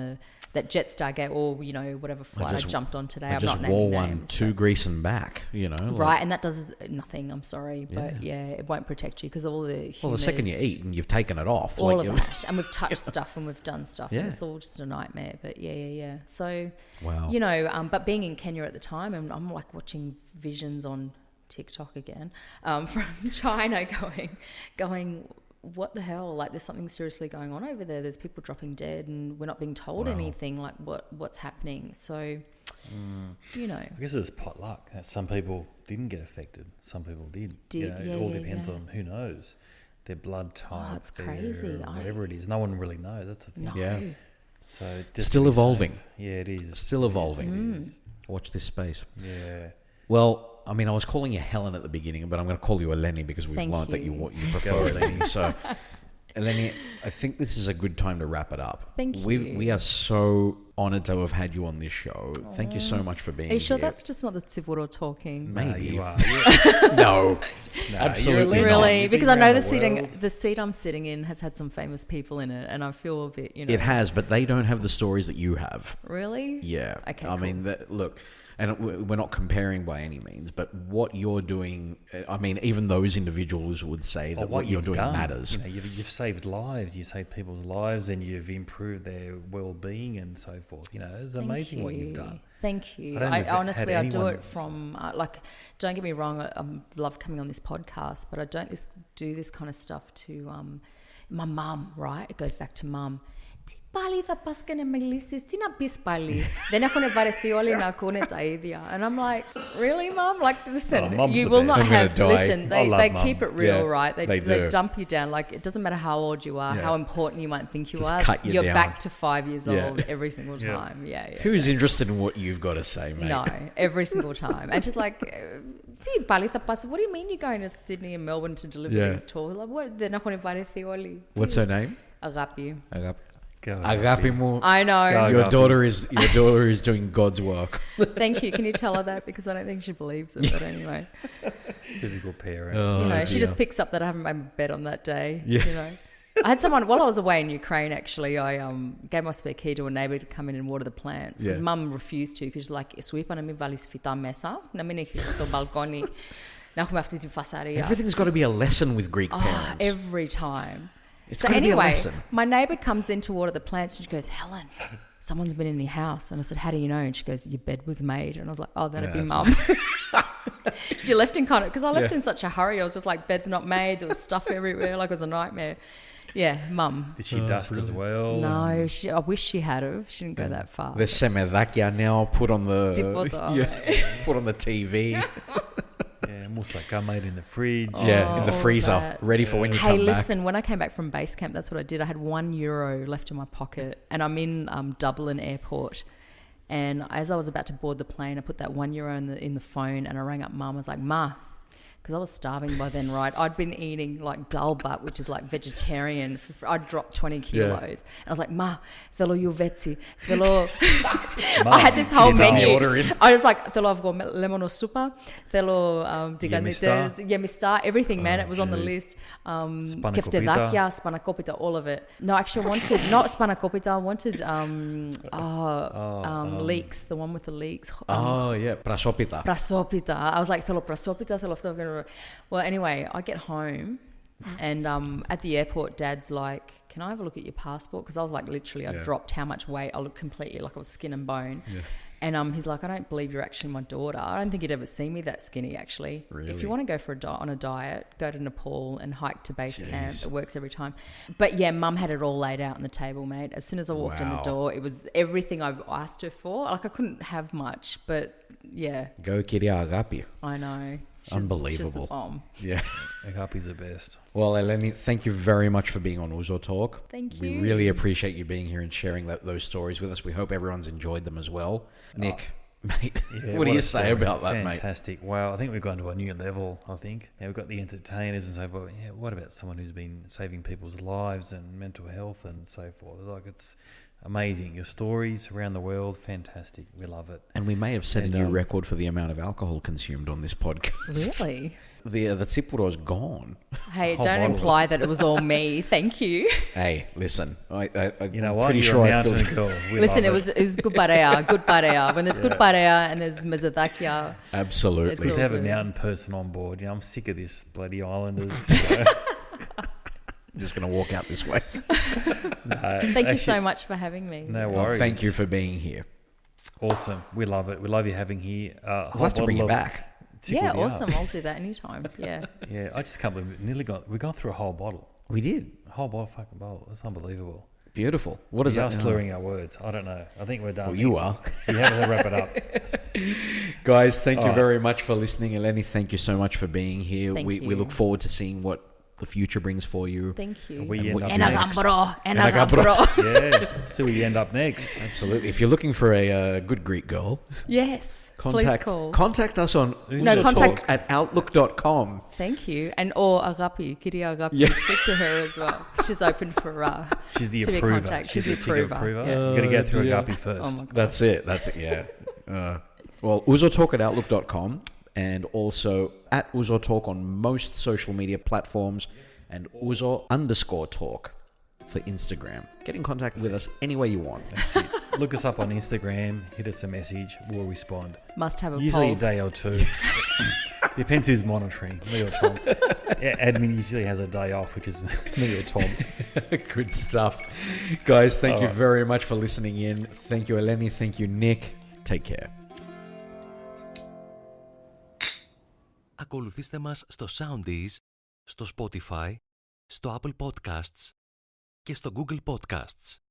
that Jetstar gate or, whatever flight I jumped on today. I just wore one to Greece and back, Right, and that does nothing, I'm sorry. But it won't protect you because all the Well, the second you eat and you've taken it off. All of that. And we've touched stuff and we've done stuff. Yeah. And it's all just a nightmare. But yeah. So, wow. but being in Kenya at the time, and I'm like watching visions on TikTok again from China going, what the hell? Like there's something seriously going on over there. There's people dropping dead and we're not being told anything like what's happening. So, I guess it's potluck. Some people didn't get affected. Some people did. It all depends on who knows. Their blood type. It's crazy. Whatever it is. No one really knows. That's the thing. No. Yeah. So just Still to be evolving. safe. Yeah, it is. Still evolving. It is. Watch this space. Yeah. Well, I mean, I was calling you Helen at the beginning, but I'm going to call you Eleni because we've learned that you prefer Eleni. So, Eleni, I think this is a good time to wrap it up. Thank you. We are so honoured to have had you on this show. Thank you so much for being here. Are you sure that's just not the Tivoro talking? Maybe. You are. No, absolutely you're not. Really? You've Because been I know around the seat I'm sitting in has had some famous people in it, and I feel a bit, It has, but they don't have the stories that you have. Really? Yeah. Okay, I mean, look, and we're not comparing by any means, but what you're doing, I mean, even those individuals would say that what you're doing matters. You've saved lives, you saved people's lives, and you've improved their well-being and so forth. It's amazing what you've done. Thank you. I honestly, I do it from, don't get me wrong, I love coming on this podcast, but I don't do this kind of stuff to my mum, right? It goes back to mum. Τι πάλι θα πας και να μιλήσεις, τι να πεις πάλι. Δεν έχουν βαρεθεί όλοι να ακούνε τα ίδια. And I'm like, really, mum? Like, listen, you will not have, listen, they keep it real, right? They dump you down. Like, it doesn't matter how old you are, how important you might think you are. You're down. Back to 5 years old every single time. Yeah. Who's interested in what you've got to say, mate? No, every single time. And just like, τι πάλι θα πας, what do you mean you're going to Sydney and Melbourne to deliver these tours? Like, what? Δεν έχουν βαρεθεί όλοι. What's her name? Αγάπη. Agapi mu. I know. Your daughter is doing God's work. Thank you. Can you tell her that? Because I don't think she believes it. But anyway, Typical parent. she just picks up that I haven't made my bed on that day. Yeah. I had someone while I was away in Ukraine. Actually, I gave my spare key to a neighbour to come in and water the plants because Mum refused to because she's like, "Σου είπα να μην βάλεις φυτά μέσα, να μην έχεις στο μπαλκόνι, να έχουμε αυτή τη φασαρία." Everything's got to be a lesson with Greek parents. Every time. It's So got to be a anyway, lesson. my neighbour comes in to water the plants and she goes, "Helen, someone's been in your house." And I said, "How do you know?" And she goes, "Your bed was made." And I was like, "Oh, that'd be Mum." She left in kind of, because I left in such a hurry. I was just like, bed's not made. There was stuff everywhere. Like it was a nightmare. Yeah, Mum. Did she dust as well? No, I wish she had have. She didn't go that far. There's semedakia now put on the put on the TV. Yeah, moussaka made in the fridge. In the freezer, ready for when you come back. Hey, listen, when I came back from base camp, that's what I did. I had €1 left in my pocket, and I'm in Dublin Airport. And as I was about to board the plane, I put that €1 in the phone, and I rang up Mum. I was like, "Ma, because I was starving by then, right? I'd been eating like dal bhat, which is like vegetarian. I'd dropped 20 kilos. And I was like, ma, θέλω γιουβέτσι, θέλω... I had this whole menu. I was like, θέλω αυγό λέμονο σούπα, θέλω τηγανιτές, γεμιστά, everything, man. It was on the list. Κεφτεδάκια, spanakopita, all of it. No, actually I wanted, not spanakopita, I wanted leeks, the one with the leeks. Prasopita. Prasopita. I was like, θέλω prasopita, θέλω αυτό. Well, anyway, I get home and at the airport, Dad's like, can I have a look at your passport? Because I was like, literally, I dropped how much weight. I looked completely like I was skin and bone. Yeah. And he's like, I don't believe you're actually my daughter. I don't think you'd ever see me that skinny, actually. Really? If you want to go for on a diet, go to Nepal and hike to base camp. It works every time. But yeah, Mum had it all laid out on the table, mate. As soon as I walked in the door, it was everything I asked her for. Like, I couldn't have much, but yeah. Go Kiria Agapi. I know. Unbelievable. She's the bomb. Yeah. Agapi's the best. Well, Eleni, thank you very much for being on Uzo Talk. Thank you. We really appreciate you being here and sharing those stories with us. We hope everyone's enjoyed them as well. Nick, mate, what do you say about that, mate? Fantastic. Wow, I think we've gone to a new level, I think. Yeah, we've got the entertainers and so forth. Yeah, what about someone who's been saving people's lives and mental health and so forth? Like, it's amazing. Your stories around the world, fantastic. We love it. And we may have set a new record for the amount of alcohol consumed on this podcast. Really? The Tsipuro's gone. Hey, don't imply that it was all me. Thank you. Hey, listen. You know what? You're a mountain girl. Listen, it was good barea, good barea. When there's good barea and there's mezadakia. Absolutely. Good to have a mountain person on board. You know, I'm sick of this bloody islanders. I'm just going to walk out this way. Thank you so much for having me. No worries. Well, thank you for being here. Awesome. We love it. We love you having here. We'll have to bring you back. Yeah, awesome. I'll do that anytime. Yeah. Yeah, I just can't believe we got through a whole bottle. We did. A whole fucking bottle. That's unbelievable. Beautiful. What is that? Slurring our words. I don't know. I think we're done. Well, you are. We have to wrap it up. Guys, thank you very much for listening. Eleni, thank you so much for being here. We look forward to seeing what the future brings for you. Thank you. Yeah. So we end up next. Absolutely. If you're looking for a good Greek girl. Yes. Please call. Contact us on uzotalk@outlook.com. Thank you. Or Agapi, Kiria Agapi. Yeah. Speak to her as well. She's open for she's the to approver. Be contact. She's the approver. Yeah. You got to go through Agapi first. Oh, that's it, yeah. Well, uzotalk@outlook.com and also at uzotalk on most social media platforms and uzo_talk for Instagram. Get in contact with us any way you want. That's it. Look us up on Instagram, hit us a message, we'll respond. Must have a usually pulse. A day or two. Depends who's monitoring, me or Tom. Admin usually has a day off, which is me or Tom. Good stuff. Guys, thank you very much for listening in. Thank you, Eleni. Thank you, Nick. Take care. Ακολουθήστε μας στο Soundees, στο Spotify, στο Apple Podcasts και στο Google Podcasts.